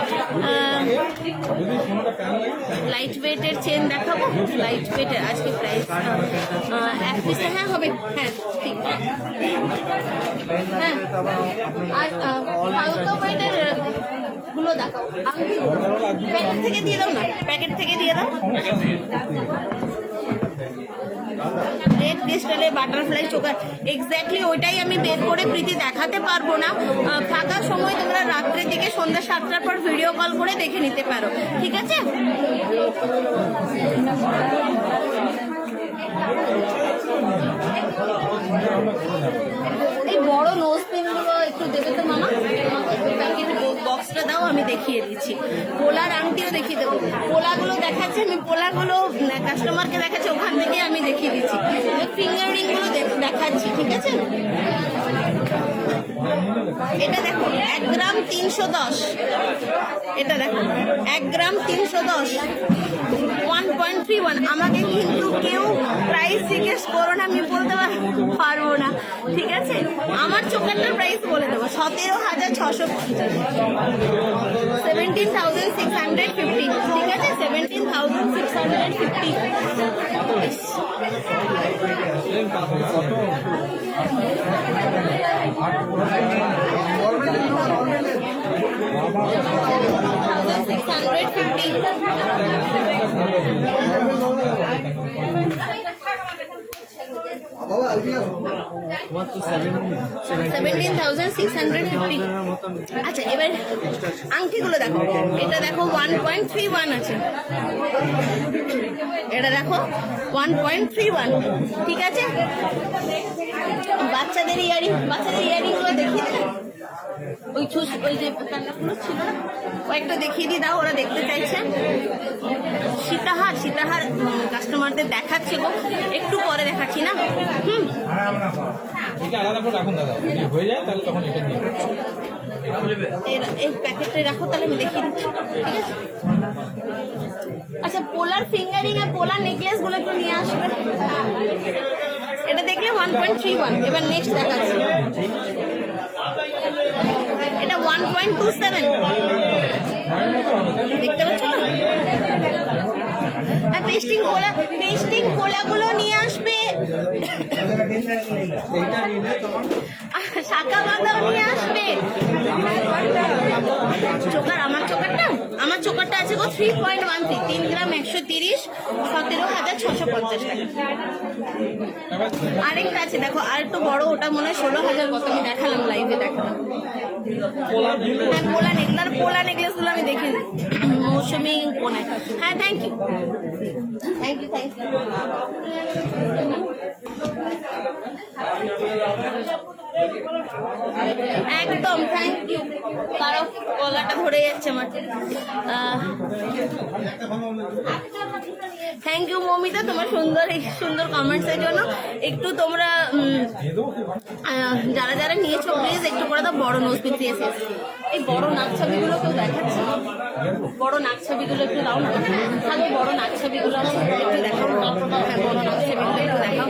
Light ওয়েটের চেন দেখাবো, লাইট ওয়েটের আজকে প্রাইস 1 পিসে। হ্যাঁ হবে, হ্যাঁ ঠিক। হ্যাঁ, আর হালকা ওয়েটের গুলো দেখাও। প্যাকেট থেকে দিয়ে দাও না, প্যাকেট থেকে দিয়ে দাও। রেড ক্রিস্টালের বাটারফ্লাই চোকার, এক্স্যাক্টলি ওইটাই আমি বের করে প্রীতি দেখাতে পারবো না। ফাঁকা সময় তোমরা রাত্রের দিকে সন্ধ্যা 7টার পর ভিডিও কল করে দেখে নিতে পারো। ঠিক আছে, এই বড় নোজ পিনগুলো একটু দেবে তো মামা, বক্সটা দাও, আমি দেখিয়ে দিচ্ছি। পোলার আংটিও দেখিয়ে দেবো। পোলাগুলো দেখাচ্ছি আমি, পোলাগুলো কাস্টমারকে দেখাচ্ছি, ওখান থেকে আমি দেখিয়ে দিচ্ছি। ফিঙ্গার রিংগুলো দেখাচ্ছি। ঠিক আছে, এটা দেখো 1 গ্রাম 310। এটা দেখো 1 গ্রাম 310, 1.31। আমাকে কিন্তু কেউ প্রাইস জিজ্ঞেস করো না, আমি বলতে পারবো না। ঠিক আছে, আমার চোখেরটার প্রাইস বলে দেবো 17,650, 17,650। ঠিক আছে, 17,650। 17,650। আচ্ছা এবার আংটিগুলো দেখো, এটা দেখো 1.31 আছে, এটা দেখো 1.31, ঠিক আছে। বাচ্চাদের ইয়ারিং গুলো দেখিয়ে দিলে, ওই যে কান্নাগুলো ছিল না, কয়েকটা দেখিয়ে দিয়ে দাও, ওরা দেখতে চাইছে। সীতাহার কাস্টমারদের দেখাচ্ছে গো, একটু পরে দেখাচ্ছি না। এই প্যাকেটটা রাখো, তাহলে আমি দেখিয়ে দিচ্ছি, ঠিক আছে। আচ্ছা পোলার ফিঙ্গারিং আর পোলার নেকলেস গুলো একটু নিয়ে আসবে। এটা দেখলে 1.31। এবার নেক্সট দেখাচ্ছি, এটা 1.27, দেখতে পাচ্ছ না? পেস্টিং কোলাগুলো নিয়ে আসবে, শাখা বাঁধাও নিয়ে আসবে। আমার চোকারটা আছে গো 3.13, 3 গ্রাম 130, 17,650 টাকা। আরেকটা আছে দেখো, আর একটু বড়, ওটা মনে হয় 16,000 কত, আমি দেখালাম লাইভে, দেখালাম। হ্যাঁ পোলা নেকলেস গুলো আমি দেখি মৌসুমি কোনায়। হ্যাঁ থ্যাংক ইউ। একদম থ্যাংক ইউ। কারো গলাটা ধরে যাচ্ছে আমার। থ্যাংক ইউ মৌমিতা, তোমার সুন্দর কমেন্টসের জন্য। একটু তোমরা যারা নিয়েছো প্লিজ একটু করে দাও বড় নোজ পিস দিয়েছে। এই বড় নাক ছবিগুলো কেউ দেখাচ্ছে, বড় নাক ছবিগুলো একটু দাও না, তাহলে বড় নাক ছবিগুলো একটু দেখাও। হ্যাঁ বড় নাক ছবিগুলো একটু দেখাও।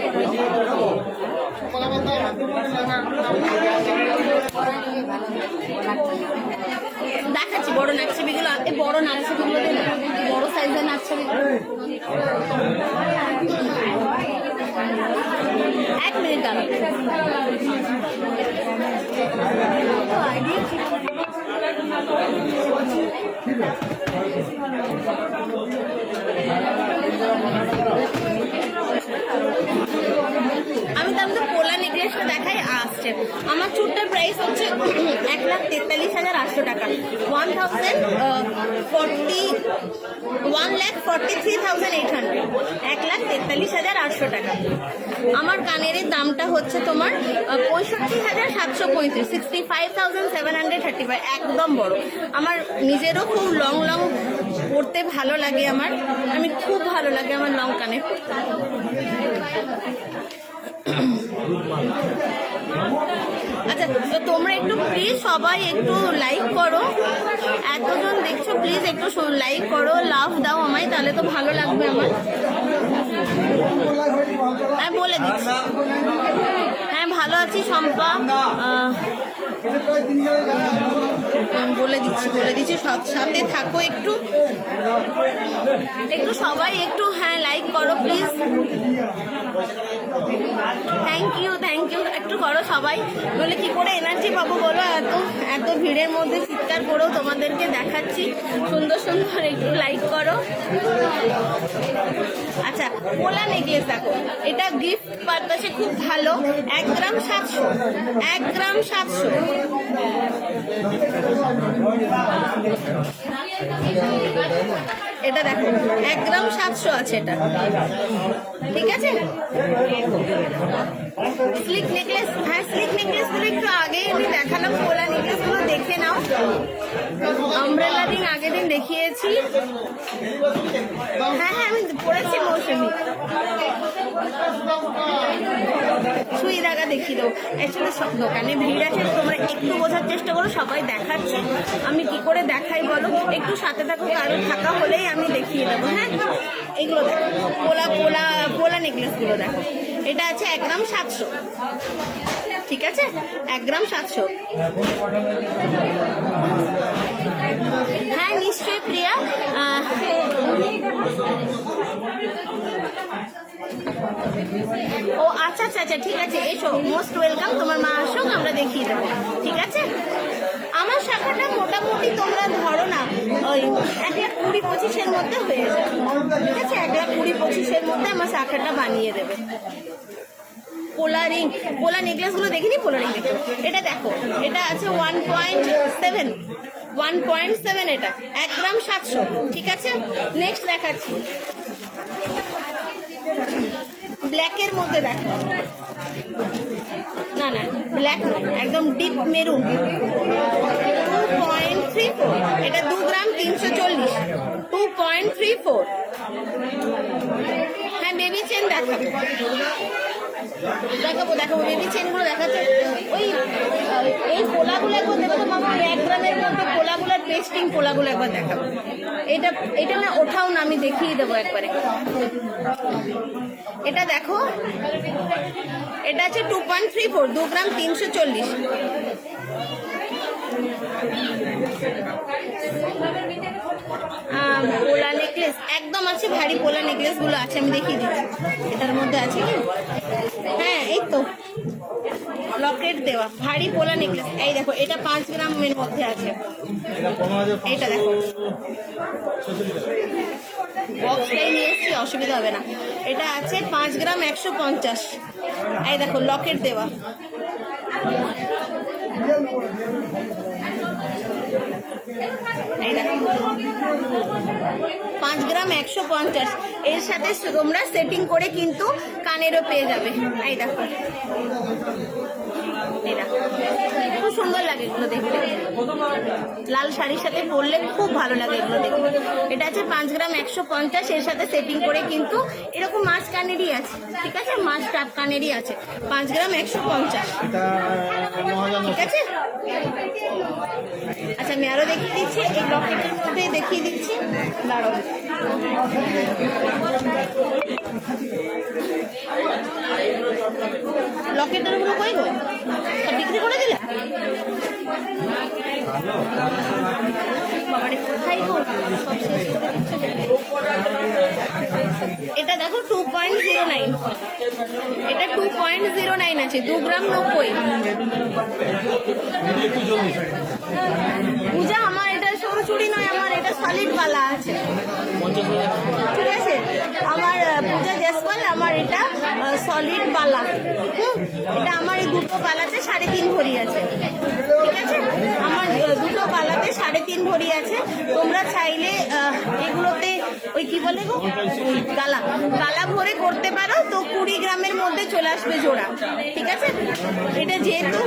দেখাচ্ছি বড় নাক ছবিগুলো, এই বড় নাক ছবিগুলো, বড় সাইজের নাক ছবিগুলো। 1 মিনিট দাঁড়াও। আমি তাহলে পোলা নেকলেসটা দেখাই আসছে। আমার চুটটার প্রাইস হচ্ছে 1,43,800 টাকা, 1,43,800, 1,43,800 টাকা। আমার কানের দামটা হচ্ছে তোমার 65,735, 65,735, একদম বড়। আমার নিজেরও খুব লং পড়তে ভালো লাগে, আমি খুব ভালো লাগে আমার লং কানে পড়তে। আচ্ছা তো তোমরা একটু প্লিজ সবাই একটু লাইক করো, এতজন দেখছো প্লিজ একটু লাইক করো, লাভ দাও আমায়, তাহলে তো ভালো লাগবে আমার। হ্যাঁ বলে দিচ্ছি। হ্যাঁ ভালো আছি শম্পা, বলে দিচ্ছি সাথে থাকো, একটু সবাই একটু হ্যাঁ লাইক করো প্লিজ। থ্যাংক ইউ একটু করো সবাই, বলে কি করে এনার্জি পাবো বলো, এত ভিড়ের মধ্যে চিৎকার করেও তোমাদেরকে দেখাচ্ছি। সুন্দর একটু লাইক করো। আচ্ছা পোলা নেকলেস দেখো, এটা গিফট পারপাসে খুব ভালো, 1 গ্রাম 700, 1 গ্রাম 700। এটা দেখো 1 গ্রাম 700 আছে এটা, ঠিক আছে। স্লিক নেকলেস, হ্যাঁ স্লিক নেকলেস গুলো একটু আগে আমি দেখালাম, পোলা নেকলেস গুলো দেখে নাও। আমব্রেলা রিং আগের দিন দেখিয়েছি, হ্যাঁ আমি পড়েছি মৌসুমি। সুই দাগা দেখিয়ে দেবো। অ্যাকচুয়ালি সব দোকানে ভিড় আছে, তোমরা একটু বোঝার চেষ্টা করো, সবাই দেখাচ্ছে, আমি কি করে দেখাই বলো, একটু সাথে থাকো, কারণ থাকা হলেই আমি দেখিয়ে দেবো। হ্যাঁ এগুলো দেখো, পোলা নেকলেস গুলো দেখো, এটা আছে 1 গ্রাম 700, ঠিক আছে 1 গ্রাম 700। হ্যাঁ নিশ্চয়ই প্রিয়া, ও আচ্ছা ঠিক আছে, এসো, মোস্ট ওয়েলকাম, তোমার মা আসুক, আমরা দেখিয়ে দেবো, ঠিক আছে। আমার শাখাটা মোটামুটি তোমরা ধরো না ওই 1,20,25-এর মধ্যে হয়ে যাবে, ঠিক আছে? 1,20,25-এর মধ্যে আমার শাখাটা বানিয়ে দেবে। পোলা রিং, পোলা নেকলেস গুলো দেখিনি, পোলা রিং দেখো, এটা দেখো, এটা আছে 1.7, 1.7, এটা 1 গ্রাম 700, ঠিক আছে? নেক্সট দেখাচ্ছি ব্ল্যাকের মধ্যে, দেখো, না না ব্ল্যাক একদম ডিপ মেরুন, 2.34, এটা 2 গ্রাম 340, 2.34। হ্যাঁ বেবি চেন দেখাবো, দেখাবো বেবি চেনগুলো দেখাচ্ছে। ওই এই পোলাগুলো একবার দেখো তো মামা, 1 গ্রামের মধ্যে পোলাগুলোর পেস্টিং পোলাগুলো একবার দেখাবো। এটা না ওঠাও না, আমি দেখিয়ে দেবো একবারে। এটা দেখো, এটা আছে 2.34, 2 গ্রাম 340। পোলা নেকলেস একদম আছে, ভারী পোলা নেকলেস গুলো আছে, আমি দেখিয়ে দিচ্ছি। এটার মধ্যে আছে কি, হ্যাঁ এই তো লকেট দেওয়া ভারী পোলা নেকলেস। এই দেখো, এটা 5 গ্রামের মধ্যে আছে, এইটা দেখো, বক্সটাই নিয়ে এসছি, অসুবিধা হবে না। এটা আছে 5 গ্রাম 150, এই দেখো লকেট দেওয়া। এই দেখো 5 গ্রাম 150, এর সাথে তোমরা সেটিং করে কিন্তু কানেরও পেয়ে যাবে। এই দেখো, খুব সুন্দর লাগে এগুলো দেখতে, লাল শাড়ির সাথে পরলে খুব ভালো লাগে এগুলো দেখতে। এটা আছে 5 গ্রাম 150, এর সাথে সেটিং করে কিন্তু এরকম মাছ কানেরই আছে, ঠিক আছে? মাছ টাপ কানেরই আছে, 5 গ্রাম 150, ঠিক আছে? আচ্ছা আমি আরো দেখিয়ে দিচ্ছি, এই লকেটের মধ্যে দেখিয়ে দিচ্ছি, দাঁড়াও। লকেটের গুলো কই গো, সব বিক্রি করে দিলে? বাবারে কোথায় গো, সব শেষ করে দিচ্ছে। এটা দেখো 2.09, এটা 2.09 আছে, 2 গ্রাম 90। পূজা আমার এটা সরু চুড়ি নয়, আমার এটা সলিড বালা আছে, ঠিক আছে? আমার পূজা জেসওয়াল, আমার এটা সলিড বালা। এটা আমার এই দুটো বালাতে 3.5 ভরি আছে, ঠিক আছে? আমার দুটো বালাতে 3.5 ভরি আছে। তোমরা চাইলে এগুলোতে ওই কি বলে গো, গালা ভরে করতে পারো, তো 20 গ্রামের মধ্যে চলে আসবে জোড়া, ঠিক আছে? এটা যেহেতু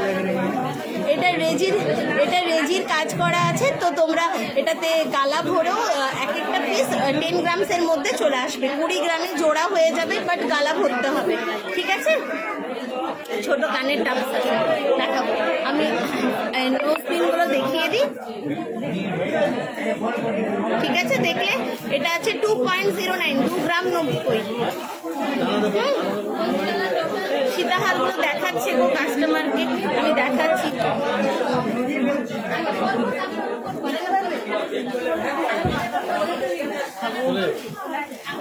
এটা রেজির কাজ করা আছে, তো তোমরা এটাতে গালা ভরেও এক একটা পিস 10 গ্রামসের মধ্যে চলে আসবে, 20 গ্রামের জোড়া হয়ে যাবে, বাট গালা ভরতে হবে, ঠিক আছে? ছোট কানের টাপস আছে, দেখাবো আমি, নোজ পিনগুলো দেখিয়ে দিই, ঠিক আছে? দেখলে এটা আছে 2.09, 2 গ্রাম 90। সীতাহারগুলো দেখাচ্ছে গো কাস্টমারকে, আমি দেখাচ্ছি।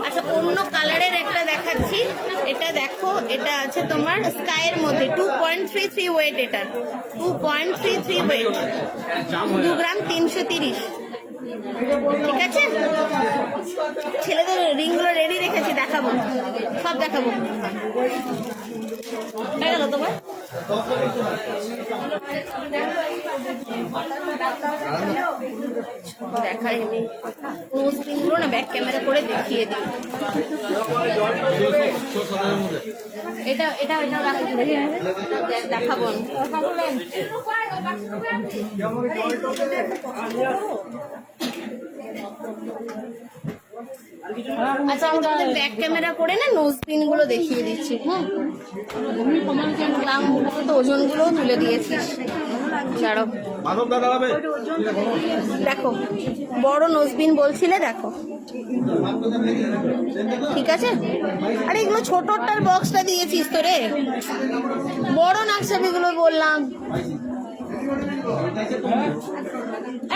আচ্ছা অন্য কালারের একটা দেখাচ্ছি, এটা দেখো, এটা আছে তোমার স্কাইয়ের মধ্যে, 2.33 ওয়েট, এটা 2.33 ওয়েট, 2 গ্রাম 330, ঠিক আছে? ছেলেদের রিংগুলো রেডি রেখেছি, দেখাবো, সব দেখাবো। তোমার দেখাইনি, নোজ পিনগুলো না ব্যাক ক্যামেরা করে দেখিয়ে দিই। এটা দেখাবো, আচ্ছা আমি তোমাদের ব্যাক ক্যামেরা করে না নোজ পিন গুলো দেখিয়ে দিচ্ছি। তো ওজন গুলো তুলে দিয়েছিস, ছাড়ো। দেখো বড় নোজবিন বলছিলে, দেখো ঠিক আছে। আরে এগুলো ছোটটার বক্সটা দিয়েছিস তো রে, বড় নাকছাবিগুলো বললাম।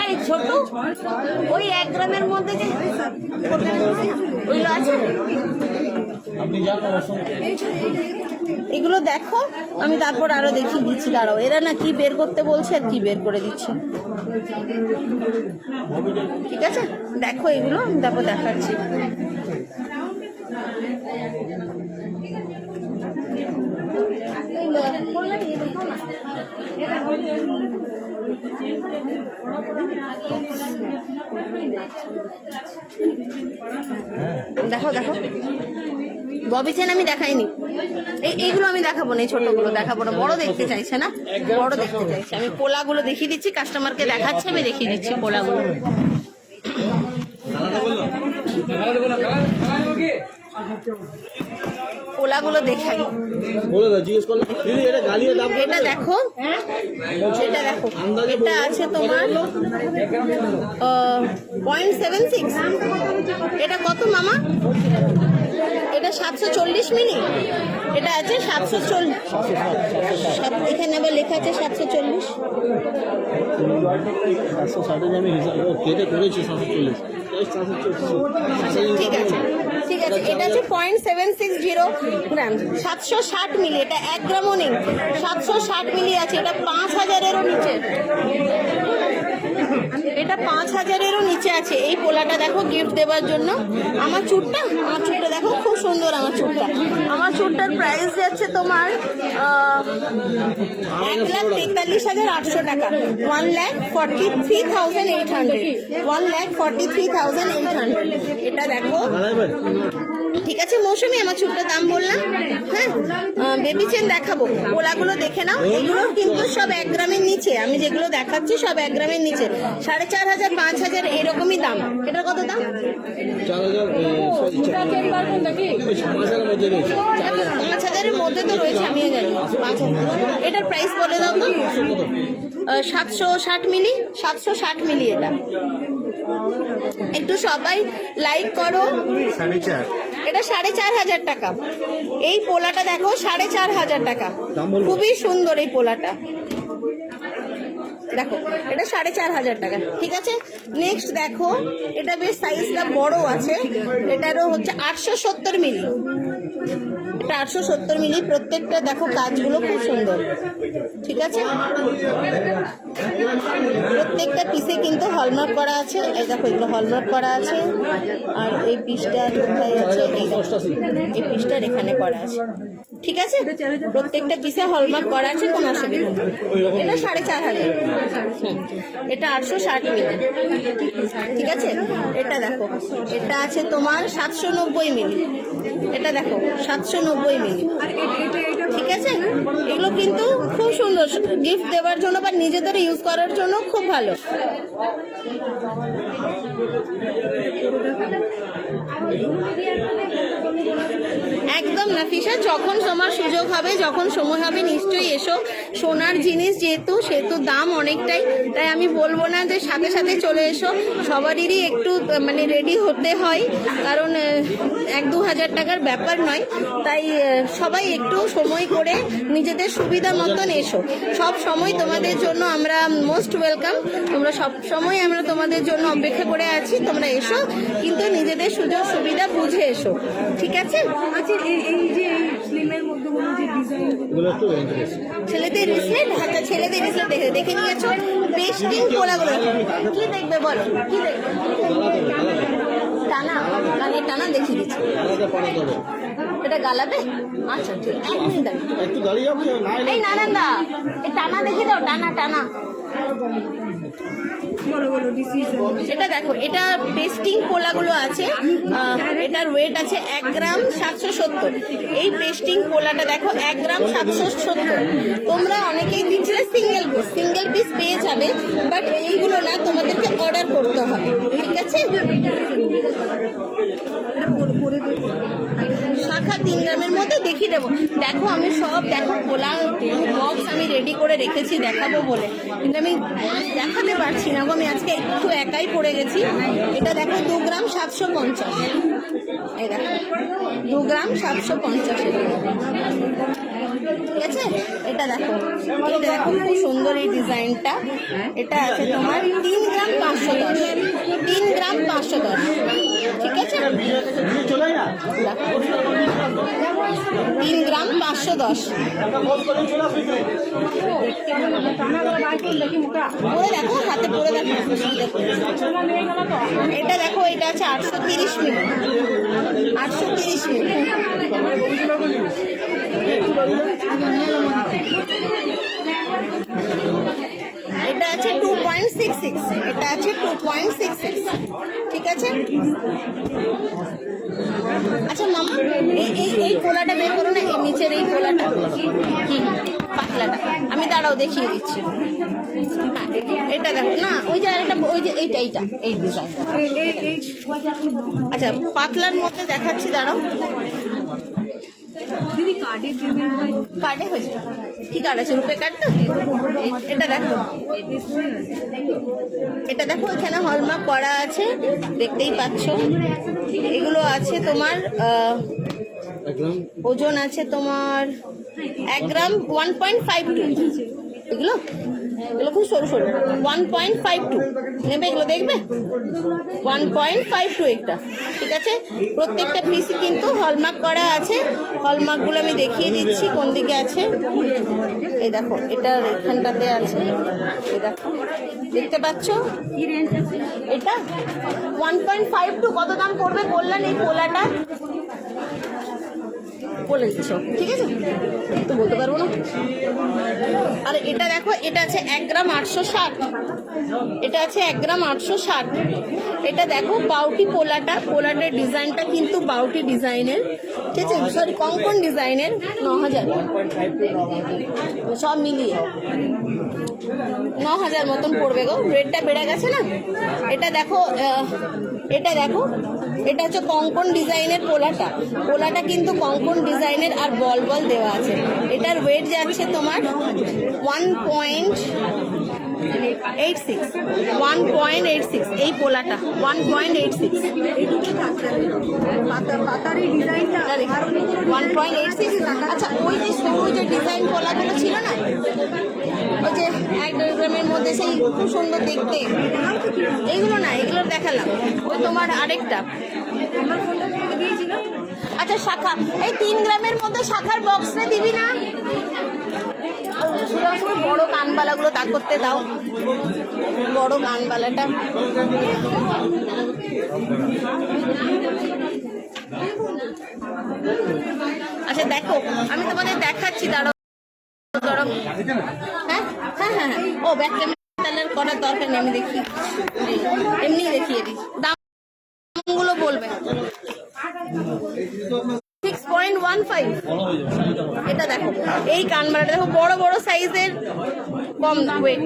এই ছোট ওই 1 গ্রামের মধ্যে যে ওইগুলো আছে, এগুলো দেখো, আমি তারপর আরো দেখিয়ে দিচ্ছি। দাঁড়াও, এরা না কি বের করতে বলছে আর কি বের করে দিচ্ছে। ঠিক আছে, দেখো এগুলো, আমি তারপর দেখাচ্ছি। দেখো দেখো, ববি চেন আমি দেখাইনি, এইগুলো আমি দেখাবো না, এই ছোটগুলো দেখাবো না, বড় দেখতে চাইছে না, বড় দেখতে চাইছে। আমি পোলাগুলো দেখিয়ে দিচ্ছি, কাস্টমারকে দেখাচ্ছি, আমি দেখিয়ে দিচ্ছি পোলাগুলো। পোলাগুলো দেখাই, এটা দেখো, এটা দেখো, এটা আছে তোমার 0.76। এটা কত মামা? এটা 740 মিলি, এটা আছে 740, এখানে আবার লেখা আছে 740। ঠিক আছে, ঠিক আছে, এটা আছে 0.760 গ্রাম, 760 মিলি, এটা 1 গ্রামও নেই, 760 মিলি আছে। এটা 5000-এরও নিচে, এটা 5000-এরও নিচে আছে। এই পোলাটা দেখো গিফট দেওয়ার জন্য। আমার চুটটা দেখো, খুব সুন্দর আমার চুটটা। আমার চুটটার প্রাইস যাচ্ছে তোমার 1,43,800 টাকা, 1,43,800, 1,43,800। এটা দেখো, ঠিক আছে মৌসুমি, আমার চুটটার দাম বললাম। হ্যাঁ, বেবি চেন দেখাবো, পোলাগুলো দেখে নাও। এগুলো কিন্তু সব 1 গ্রামের নিচে, আমি যেগুলো দেখাচ্ছি সব 1 গ্রামের নিচে, 4,500, 5,000 এরকমই দাম। এটার কত দাম? 5,000-এর মধ্যে তো রয়েছে, আমিও জানি। 5,000, এটার প্রাইস বলে দাও তো। 760 মিলি, 760 মিলি। এটা একটু সবাই লাইক করো। এটা 4,500 টাকা। এই পোলাটা দেখো 4,500 টাকা, খুবই সুন্দর এই পোলাটা। দেখো, এটা 4,500 টাকা। ঠিক আছে, নেক্সট দেখো, এটা বেশ সাইজটা বড় আছে। এটারও হচ্ছে 870 মিলি, এটা 870 মিলি। প্রত্যেকটা দেখো কাজগুলো খুব সুন্দর। ঠিক আছে, প্রত্যেকটা পিসে কিন্তু হলমার্ক করা আছে। এই দেখো, এগুলো হলমার্ক করা আছে। আর এই পিসটা কোথায় আছে? এই পিসটার এখানে করা আছে। ঠিক আছে, প্রত্যেকটা পিসে হলমার্ক করা আছে, কোনো অসুবিধা নেই। এটা 4,500, এটা 860 মিলি। ঠিক আছে, এটা দেখো, এটা আছে তোমার 790 মিলি। এটা দেখো 790 মিলি। ঠিক আছে, এগুলো কিন্তু খুব সুন্দর গিফট দেওয়ার জন্য বা নিজেদের ইউজ করার জন্য খুব ভালো। একদম নাফিসা, যখন তোমার সুযোগ হবে, যখন সময় হবে নিশ্চয়ই এসো। সোনার জিনিস যেহেতু, সেহেতু দাম অনেকটাই, তাই আমি বলবো না যে সাথে সাথে চলে এসো। সবারই একটু মানে রেডি হতে হয়, কারণ 1-2 হাজার টাকার ব্যাপার নয়। তাই সবাই একটু সময় করে নিজেদের সুবিধা মতন এসো। সব সময় তোমাদের জন্য আমরা মোস্ট ওয়েলকাম। তোমরা সব সময়, আমরা তোমাদের জন্য অপেক্ষা করে আছি। তোমরা এসো, কিন্তু নিজেদের সুযোগ সুবিধা বুঝে এসো। ঠিক আছে? আচ্ছা, এই যে স্লিমের মধ্যে কোনো যে ডিজাইন, ছেলেদের রিসলেট, আচ্ছা ছেলেদের রিসলেট দেখে নিয়েছো। পেস্টিং পোলাগুলো কি দেখবে বলো, কি দেখবে? টানা, কানের টানা দেখিয়ে দিচ্ছি। এটা গালাবে? আচ্ছা ঠিক, এক মিনিট এই নানান্দা, এই টানা দেখিয়ে দাও, টানা টানা। এটা দেখো, এটা পেস্টিং পোলাগুলো আছে। এটার ওয়েট আছে 1 গ্রাম 770। এই পেস্টিং পোলাটা দেখো 1 গ্রাম 770। তোমরা অনেকেই দিচ্ছিলে সিঙ্গেল পিস পেয়ে যাবে, বাট এইগুলো না, তোমাদেরকে অর্ডার করতে হবে। ঠিক আছে, শাখা 3 গ্রামের মধ্যে দেখিয়ে দেবো। দেখো, আমি সব দেখো পোলা বক্স আমি রেডি করে রেখেছি দেখাবো বলে, কিন্তু আমি দেখাতে পারছি না গো। আমি আজকে একটু একাই পড়ে গেছি। এটা দেখো 2 গ্রাম 750। এই দেখো 2 গ্রাম 750। ঠিক আছে, এটা দেখো খুব সুন্দর এই ডিজাইনটা। এটা আছে তোমার 3 গ্রাম 510, 3 গ্রাম 510, ঠিক আছে, 3 গ্রাম 510। পরে দেখো, হাতে পরে দেখো। এটা দেখো, এটা আছে 830 মিলি, 830 মিলি। এটা আছে 2.66, এটা আছে 2.66, ঠিক আছে। আচ্ছা মামা, এই কোলাটা বের করো না, এই নিচের এই কোলাটা কি পাতলাটা, আমি দাঁড়াও দেখিয়ে দিচ্ছি। হ্যাঁ, এটা দেখো না, ওই যে আরেকটা, ওই যে এইটা এই ডিজাইন। আচ্ছা পাতলার মধ্যে দেখাচ্ছি, দাঁড়াও। দিদি কার্ডে হয়েছে, কি কার্ড আছে? রুপে কার্ড তো। এটা দেখো, এটা দেখো, এখানে হলমার্ক করা আছে, দেখতেই পাচ্ছ। এগুলো আছে তোমার ওজন আছে তোমার 1 গ্রাম 1.52। এগুলো খুব সরু সরু, 1.52 নেবে, এগুলো দেখবে 1.52 একটা, ঠিক আছে। প্রত্যেকটা পিসই কিন্তু হলমার্ক করা আছে। হলমার্কগুলো আমি দেখিয়ে দিচ্ছি কোন দিকে আছে। এই দেখো, এটা এখানটাতে আছে, এই দেখো, দেখতে পাচ্ছ। এটা 1.52। কত দাম পড়বে বললেন এই পোলাটা? বলে দিচ্ছ, ঠিক আছে, তো বলতে পারবো না। আর এটা দেখো, এটা আছে 1 গ্রাম 860, এটা আছে 1 গ্রাম 860। এটা দেখো বাউটি পোলাটার ডিজাইনটা কিন্তু বাউটি ডিজাইনের, ঠিক আছে, সরি কঙ্কন ডিজাইনের। 9000 সব মিলিয়ে 9000 মতন পড়বে গো, রেটটা বেড়ে গেছে না। এটা দেখো, এটা দেখো, এটা হচ্ছে কঙ্কন ডিজাইনের পোলাটা কিন্তু কঙ্কন ডিজাইনের আর বল বল দেওয়া আছে। এটার ওয়েট যাচ্ছে তোমার 1.86, এই পোলাটা 1.86, পাতার এই ডিজাইনটা 1.86। আচ্ছা ওই যে সরু যে ডিজাইন পোলাগুলো ছিল না, ওই যে 1.5 গ্রামের মধ্যে, সেই খুব সুন্দর দেখতে, এইগুলো না, এগুলো দেখালাম। ওই তোমার আরেকটা, আচ্ছা শাখা, এই 3 গ্রামের মধ্যে শাখার বক্সটা দিবি না? বড় কানবালাগুলো তাক করতে দাও, বড় কানবালাটা। আচ্ছা দেখো, আমি তোমাদের দেখাচ্ছি, দাঁড়াও। হ্যাঁ হ্যাঁ হ্যাঁ, ও ব্যাক ক্যামেরা করার দরকার নেই, আমি দেখি, এমনি দেখিয়ে দিই। দামগুলো বলবে। 6.15, এটা দেখো, এই কানবালাটা দেখো, বড় বড় সাইজের, কম ওয়েট।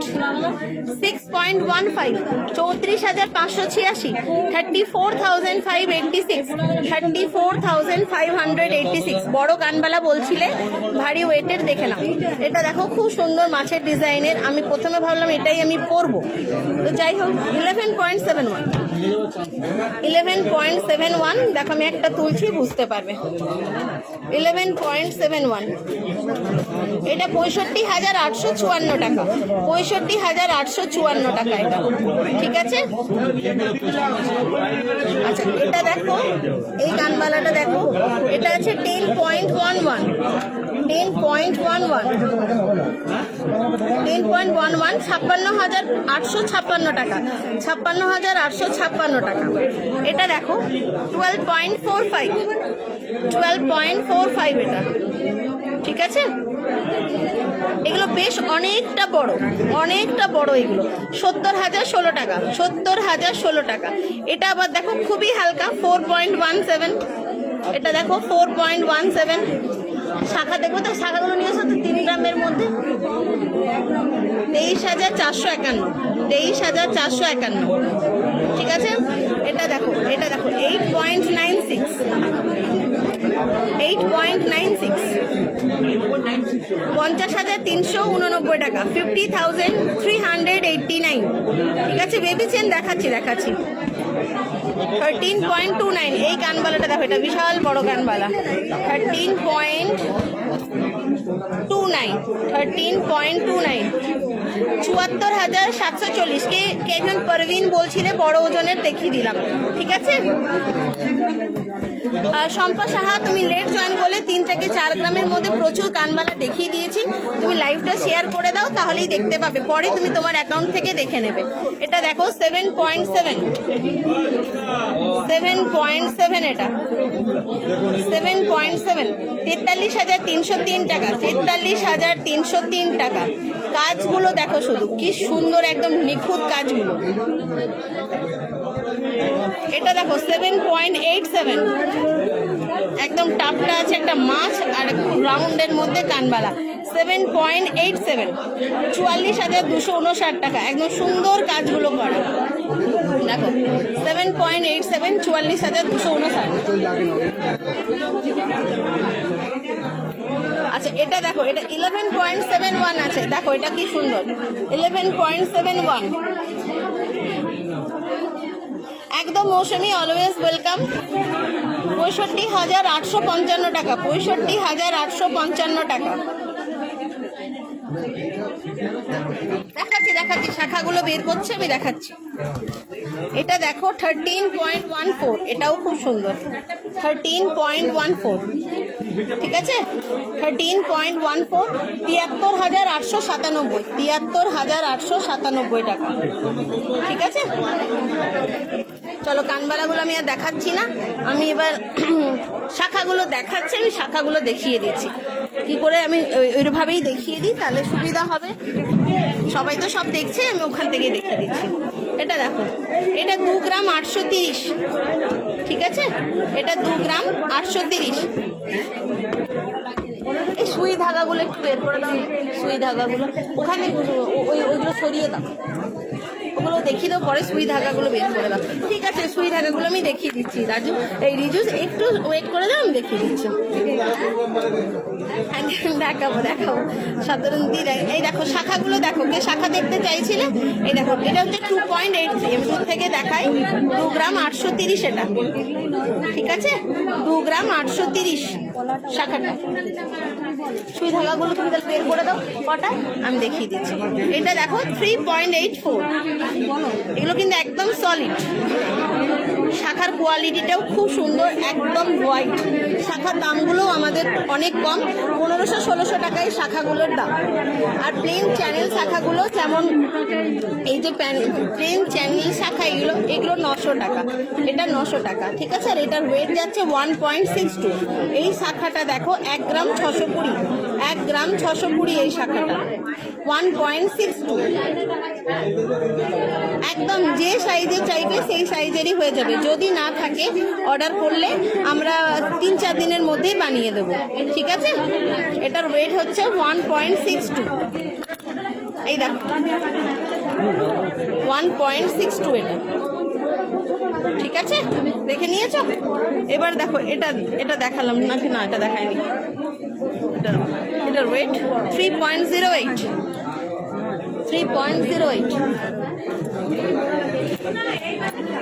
6.15, 34,586, 34,586, 34,586। বড় কানবালা বলছিলে, ভারী ওয়েটের, দেখে নাও। এটা দেখো খুব সুন্দর মাছের ডিজাইনের। আমি প্রথমে ভাবলাম এটাই আমি পরবো, তো যাই হোক। 11.71, 11.71। দেখো আমি একটা তুলছি, বুঝতে পারবে। 11.71, এটা 65,854 টাকা, 65,854 টাকা এটা, ঠিক আছে। আচ্ছা এটা দেখো, এই কানবালাটা দেখো, এটা আছে 10.11, 10.11, 10.11, 56,856 টাকা, 56,856 টাকা। এটা দেখো 12.45, 12.45 এটা, ঠিক আছে। এগুলো বেশ অনেকটা বড়, এগুলো 70,016 টাকা, 70,016 টাকা। এটা আবার দেখো খুবই হালকা, 4.17, এটা দেখো 4.17। শাখা দেখবো তো, শাখাগুলো নিয়ে এসো তো। 3 গ্রামের মধ্যে 23,451, 23,451, ঠিক আছে। এটা দেখো 8.96, 8.96, 50,389 টাকা, 50,389, ঠিক আছে। বেবি চেন দেখাচ্ছি। 13.29, এই কানবালাটা দেখো, এটা বিশাল বড় কানবালা, 13.29, 13.29 74,740 কে একজন পারভিন বলছিলে বড় ওজনের দেখিয়ে দিলাম, ঠিক আছে। শম্পা সাহা, তুমি লেট জয়েন করলে 3 থেকে 4 গ্রামের মধ্যে প্রচুর কানবালা দেখিয়ে দিয়েছি। তুমি লাইভটা শেয়ার করে দাও, তাহলেই দেখতে পাবে, পরে তুমি তোমার অ্যাকাউন্ট থেকে দেখে নেবে। এটা দেখো 7.7, এটা 7.7, 43,303 টাকা, 43,303 টাকা। কাজগুলো দেখো শুধু কি সুন্দর, একদম নিখুঁত কাজগুলো। এটা দেখো 7.87, একদম টাপটা আছে একটা মাছ আর রাউন্ডের মধ্যে কানবালা। 7.87, 44,259 টাকা, একদম সুন্দর কাজগুলো করা। দেখো 7.87, 44,259। আচ্ছা এটা দেখো, এটা 11.71 আছে, দেখো এটা কি সুন্দর, 11.71, একদম মৌসুমি, অলওয়েজ ওয়েলকাম। 65,855 টাকা, 65,855 টাকা। দেখাচ্ছি শাখাগুলো বের করছে, আমি দেখাচ্ছি। এটা দেখো 13.14, এটাও খুব সুন্দর, 13.14, ঠিক আছে। 13.14, 73,897, 73,897 টাকা, ঠিক আছে। চলো কানবালাগুলো আমি আর দেখাচ্ছি না, আমি এবার শাখাগুলো দেখাচ্ছি, আমি শাখাগুলো দেখিয়ে দিচ্ছি কি করে, আমি ওইভাবেই দেখিয়ে দিই, তাহলে সুবিধা হবে। সবাই তো সব দেখছে, আমি ওখান থেকে দেখিয়ে দিচ্ছি। এটা দেখো, এটা 2 গ্রাম 830, ঠিক আছে। এটা 2 গ্রাম 830। এই সুই ধাগাগুলো একটু বের করে দাও, সুই ধাগাগুলো ওখানে ওইগুলো সরিয়ে দাও, ওগুলো দেখিয়ে দাও, পরে সুই ধাগাগুলো বের করে দাও, ঠিক আছে। সুই ধাগাগুলো আমি দেখিয়ে দিচ্ছি, রিজু একটু ওয়েট করে দাও, আমি দেখিয়ে দিচ্ছি। দেখাবো সাধারণত। এই দেখো শাখাগুলো দেখো, কে শাখা দেখতে চাইছিলে, এই দেখো এটা হচ্ছে 2.83, আমি দূর থেকে দেখাই। 2 গ্রাম 830 এটা, ঠিক আছে। 2 গ্রাম 830 শাখাটা। সুই ধাগাগুলো তুমি তাহলে বের করে দাও কটা, আমি দেখিয়ে দিচ্ছি। এটা দেখো 3.84, এগুলো কিন্তু একদম সলিড। শাখার কোয়ালিটিটাও খুব সুন্দর, একদম হোয়াইট। শাখার দামগুলো আমাদের অনেক কম, 1500-1600 টাকায় শাখাগুলোর দাম। আর প্লেন চ্যানেল শাখাগুলো, যেমন এই যে প্লেন চ্যানেল শাখা, এগুলো 900 টাকা, এটা 900 টাকা, ঠিক আছে। আর এটার ওয়েট যাচ্ছে 1.62। এই শাখাটা দেখো 1 গ্রাম 620, 1 গ্রাম 620 এই শাখাটা 1.62। একদম যে সাইজে চাইবে সেই সাইজেরই হয়ে যাবে, যদি না থাকে অর্ডার করলে আমরা 3-4 দিনের মধ্যেই বানিয়ে দেবো, ঠিক আছে। এটার ওয়েট হচ্ছে 1.62, এই দেখো 1.62 এটা, ঠিক আছে। দেখে নিয়েছো? এবার দেখো এটা দেখালাম নাকি না, এটা দেখায়নি। এটার ওয়েট 3.08, 3.08।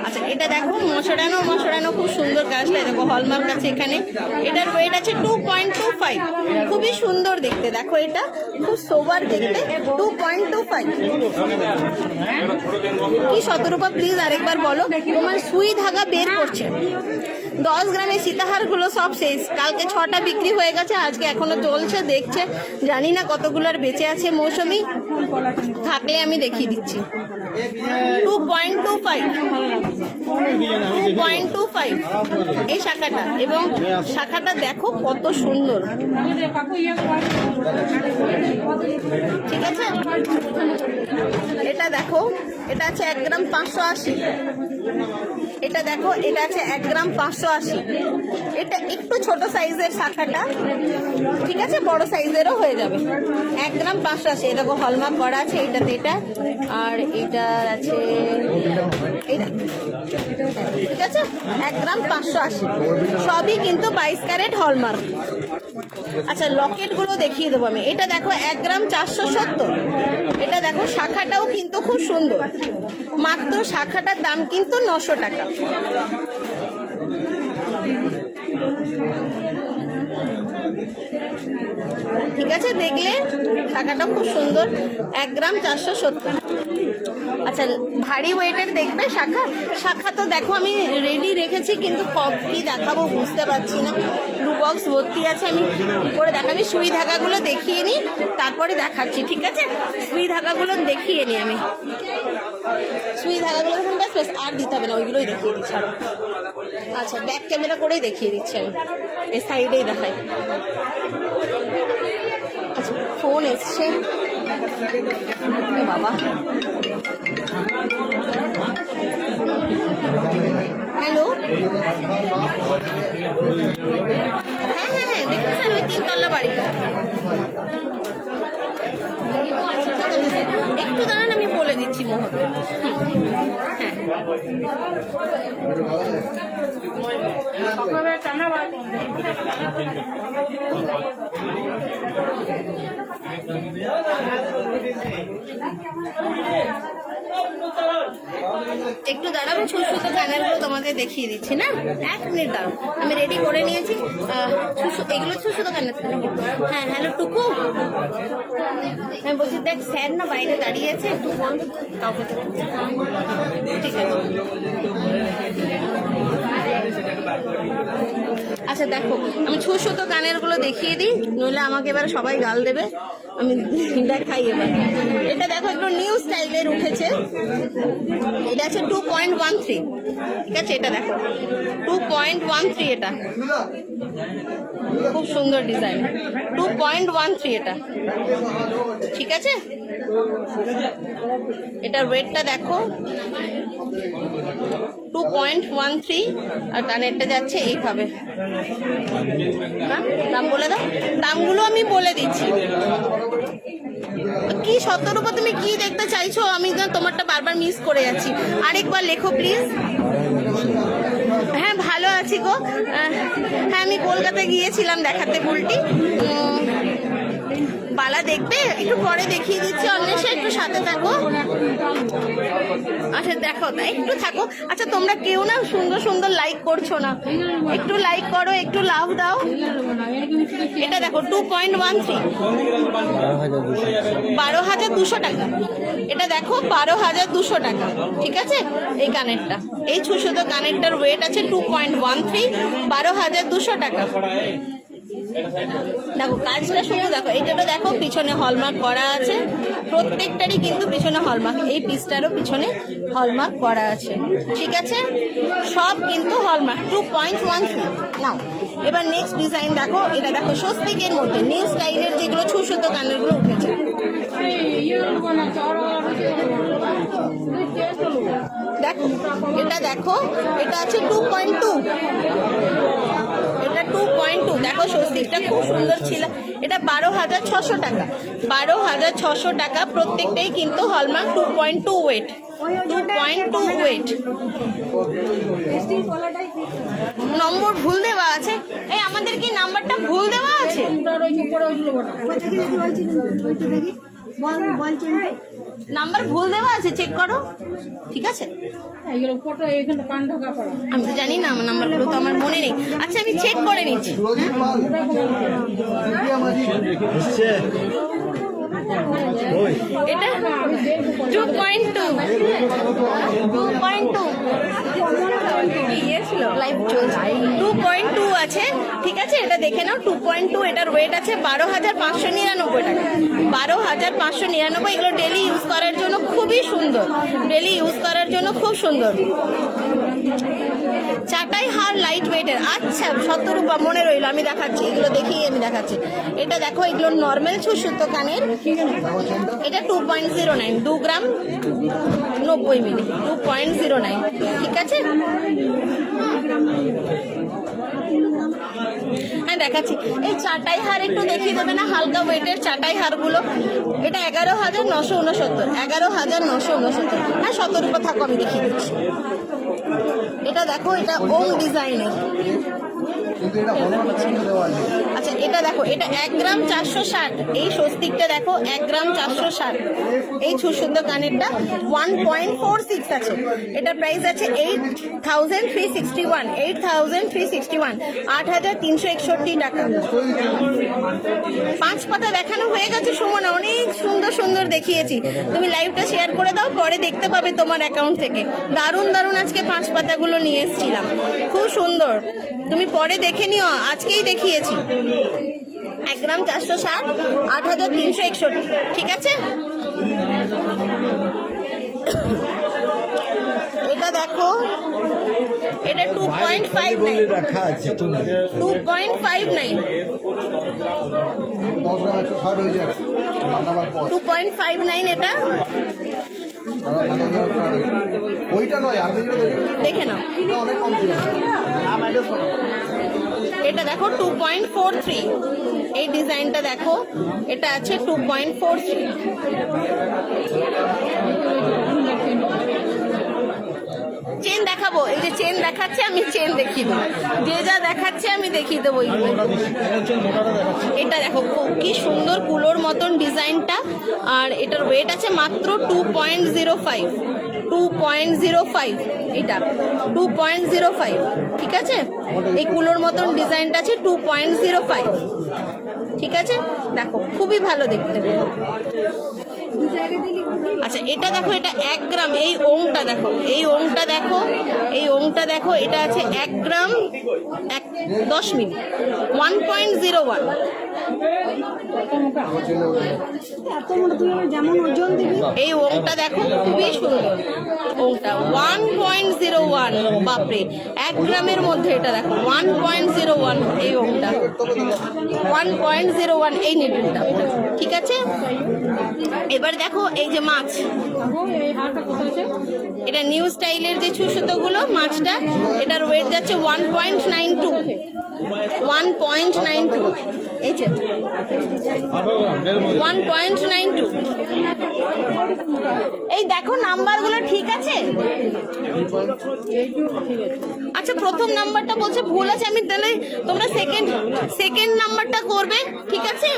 আচ্ছা এটা দেখো মশারানো খুব সুন্দর কাজটা, দেখো হলমার্ক আছে এখানে। এটার ওয়েট আছে 2.25, খুবই সুন্দর দেখতে, দেখো এটা খুব সোবার দেখতে, 2.25। কি শতরূপা প্লিজ আরেকবার বলো, তোমার সুই ধাগা বের করছে। 10 গ্রামের সীতাহারগুলো সব শেষ, কালকে 6টা বিক্রি হয়ে গেছে, আজকে এখনো চলছে, দেখছে, জানি না কতগুলোর বেঁচে আছে। মৌসুমি থাকলে আমি দেখিয়ে দিচ্ছি। 2.25 এই শাখাটা, এবং শাখাটা দেখো কত সুন্দর, ঠিক আছে। এটা দেখো, এটা আছে 1 গ্রাম 580, এটা দেখো এটা আছে 1 গ্রাম 580। এটা একটু ছোট সাইজের শাখাটা, ঠিক আছে, বড় সাইজেরও হয়ে যাবে। 1 গ্রাম 580, দেখো হলমার্ক করা আছে এইটাতে, এটা আর এটা আছে এটা, ঠিক আছে। 1 গ্রাম 580, সবই কিন্তু 22 ক্যারেট হলমার্ক। আচ্ছা লকেটগুলো দেখিয়ে দেবো আমি। এটা দেখো 1 গ্রাম 470, এটা দেখো শাখাটাও কিন্তু খুব সুন্দর, মাত্র শাখাটার দাম কিন্তু 900 টাকা। ঠিক আছে, দেখলে শাখাটা খুব সুন্দর, 1 গ্রাম 470। আচ্ছা, ভারী ওয়েটের দেখবে শাখা? শাখা তো দেখো আমি রেডি রেখেছি, কিন্তু কব কি দেখাবো বুঝতে পারছি না। ব্লু বক্স ভর্তি আছে, আমি কি করে দেখাবি? সুই ধাগাগুলো দেখিয়ে নিই, তারপরে দেখাচ্ছি, ঠিক আছে? সুই ধাগাগুলো দেখিয়ে নিই আমি। সুই ধাগাগুলো দেখুন, ব্যাস ব্যাস, আর দিতে হবে না, ওইগুলোই দেখিয়ে দিচ্ছি। আচ্ছা, ব্যাক ক্যামেরা করেই দেখিয়ে দিচ্ছি আমি, এই সাইডেই দেখাই। আচ্ছা, ফোন এসছে বাবা। হ্যালো, হ্যাঁ হ্যাঁ হ্যাঁ, দেখুন স্যার, ওই 3 তলা বাড়িটা। একটু দাঁড়ান, আমি বলে দিচ্ছি মুহূর্তে। হ্যাঁ, একটু দাঁড়াবো, ছোট ছোট কানেরগুলো তোমাদের দেখিয়ে দিচ্ছি না, 1 মিনিট দাঁড়াও, আমি রেডি করে নিয়েছি। এগুলো ছোট ছোট কানের। হ্যাঁ, হ্যালো টুকু, আমি বলছি দেখ স্যার না বাইরে দাঁড়িয়ে আছে, একটু বল কাউকে। ঠিক আছে, আচ্ছা দেখো, আমি ছোট ছোট কানের গুলো দেখিয়ে দিই, নইলে আমাকে এবার সবাই গাল দেবে। আমি দেখাই এবার। এটা দেখো, একটু নিউ স্টাইলের উঠেছে, এটা আছে 2.13, ঠিক আছে? এটা দেখো 2.13, এটা খুব সুন্দর ডিজাইন, 2.13 এটা, ঠিক আছে? এটার ওয়েটটা দেখো 2.13, আর কানেরটা যাচ্ছে এইভাবে। দাম বলে দাও, দামগুলো আমি বলে দিচ্ছি। কি সত্যরূপা, তুমি কি দেখতে চাইছো? আমি না তোমারটা বারবার মিস করে যাচ্ছি, আরেকবার লেখো প্লিজ। হ্যাঁ, ভালো আছি গো। হ্যাঁ, আমি কলকাতায় গিয়েছিলাম দেখাতে বুলটি। বালা দেখবে? একটু পরে দেখিয়ে দিচ্ছি, অন্বেষা একটু সাথে থাকো। আচ্ছা দেখো, একটু থাকো। আচ্ছা, তোমরা কেউ না সুন্দর সুন্দর লাইক করছো না, একটু লাইক করো, একটু লাভ দাও। এটা দেখো 2.13, 12,200 টাকা। এটা দেখো 12,200 টাকা, ঠিক আছে? এই কানেরটা, এই ছোট কানেরটার ওয়েট আছে 2.13, 12,200 টাকা। দেখো কাজটা শুধু দেখো, এটাটা দেখো পিছনে হলমার্ক করা আছে, প্রত্যেকটারই কিন্তু পিছনে হলমার্ক, এই পিসটারও পিছনে হলমার্ক করা আছে, ঠিক আছে? সব কিন্তু হলমার্ক, 2.13। নাও এবার নেক্সট ডিজাইন দেখো, এটা দেখো স্বস্তিকের মধ্যে নিউ স্টাইলের যেগুলো ছোট কানের গুলো উঠেছে। দেখো এটা দেখো, এটা আছে 2.2, এটা 2.2। দেখো স্বস্তিকটা খুব সুন্দর ছিল, এটা 12,600 টাকা, 12,600 টাকা। প্রত্যেকটাই কিন্তু হলমার্ক, 2.2 ওয়েট, 2.2 ওয়েট। নম্বর ভুল দেওয়া আছে, এই আমাদের কি নাম্বারটা ভুল দেওয়া আছে? নাম্বার ভুল দেওয়া আছে, চেক করো, ঠিক আছে? আমি তো জানি না, আমার নাম্বারগুলো তো আমার মনে নেই। আচ্ছা, আমি চেক করে নিচ্ছি। এটা 2.2, 2.2 লাইভ চলছে, 2.2 আছে, ঠিক আছে? এটা দেখে নাও, 2.2। এটার ওয়েট আছে 12,599 টাকা, 12,599। এগুলো ডেলি ইউজ করার জন্য খুবই সুন্দর, ডেলি ইউজ করার জন্য খুব সুন্দর। চাটাই হার লাইট ওয়েটের। আচ্ছা শতরূপা, মনে রইলো, আমি দেখাচ্ছি, এগুলো দেখেই আমি দেখাচ্ছি। এটা দেখো, এগুলো নর্মাল সুতো কানের, এটা 2.09, 2 গ্রাম 90 মিলি, 2.09, ঠিক আছে? হ্যাঁ দেখাচ্ছি। এই চাটাই হার একটু দেখিয়ে দেবে না, হালকা ওয়েটের চাটাই হারগুলো? এটা 11,969, 11,969। হ্যাঁ শতরূপা থাকো, আমি দেখিয়ে দিচ্ছি। এটা দেখো, এটা ওম ডিজাইনের, আচ্ছা এটা দেখো, এটা 1 গ্রাম 460। এই স্বস্তিকটা দেখো 1 গ্রাম 460। এই সুন্দর কানেরটা 1.46 আছে। এটার প্রাইস আছে 8,361। 8,361, 8,361 টাকা। 5 পাতা দেখানো হয়ে গেছে সুমনা, অনেক সুন্দর সুন্দর দেখিয়েছি। তুমি লাইভটা শেয়ার করে দাও, পরে দেখতে পাবে তোমার অ্যাকাউন্ট থেকে। দারুণ দারুণ আজকে 5 পাতাগুলো নিয়ে এসেছিলাম, খুব সুন্দর। তুমি পরে দেখে নিও, আজকেই দেখিয়েছি। 1 গ্রাম 460, 8,361, ঠিক আছে। এটা দেখো, এটা 2.59, রাখা আছে 2.59, 2.59 এটা। ওইটা নয়, আমি দেখে নাও, অনেক কম ছিল। এটা দেখো 2.43। এই ডিজাইনটা দেখো, এটা আছে 2.43। চেন দেখাবো, এই যে চেন দেখাচ্ছে, আমি চেন দেখিয়ে দেবো। যে যা দেখাচ্ছে আমি দেখিয়ে দেবো। এটা দেখো কি সুন্দর কুলোর মতন ডিজাইনটা, আর এটার ওয়েট আছে মাত্র 2.05। 2.05, এটা 2.05, ঠিক আছে। এই কুলোর মতন ডিজাইনটা আছে 2.05, ঠিক আছে। দেখো খুবই ভালো দেখতে। আচ্ছা এটা দেখো, এটা 1 গ্রাম। এই ওংটা দেখো, এই ওংটা দেখো, এই ওংটা দেখো, এটা আছে 1 গ্রাম 10 মিলি, 1.01। এই ওংটা দেখো, খুবই সুন্দর ওংটা, 1.01। বাপরে, 1 গ্রামের মধ্যে এটা দেখো 1.01। এই ওংটা 1.01, এই নিডলটা, ঠিক আছে। এবার দেখো এই যে মাছ, এটা নিউ স্টাইলের যে সুতোগুলো মাছটা, এটার ওয়েট যাচ্ছে 1.92। 1.92, এই যে 1.92। এই দেখো নাম্বারগুলো ঠিক আছে। আচ্ছা প্রথম নাম্বারটা বলছে ভুল আছে, আমি তাহলে তোমরা সেকেন্ড নাম্বারটা করবে, ঠিক আছে।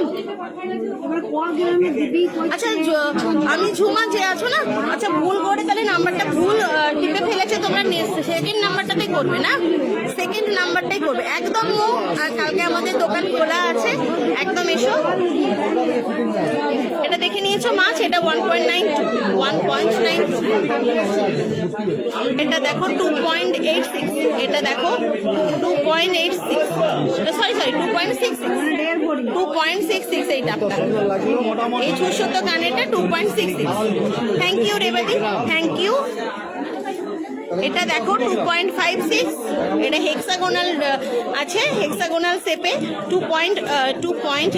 আচ্ছা আমি ঝুমা যে আছো না, আচ্ছা ভুল করে তাহলে নাম্বারটা ভুল টিপে ফেলেছে, তোমরা সেকেন্ড নাম্বারটাতেই করবে না, সেকেন্ড নাম্বারটাই করবে একদম। আর কালকে আমাদের দোকান খোলা আছে, একদম এসো। এটা দেখে নিয়েছো মাছ, এটা 1.92, 1.92। এটা দেখো 2.86, এটা দেখো 2.86, সরি 2.66, 2.66 এইটা। এই ছোট কানেরটা 2.66। থ্যাংক ইউ রেবাদি, থ্যাংক ইউ। এটা দেখো 2.56, এটা হেক্সাগোনাল আছে, হেক্সাগোনাল শেপে 2.56।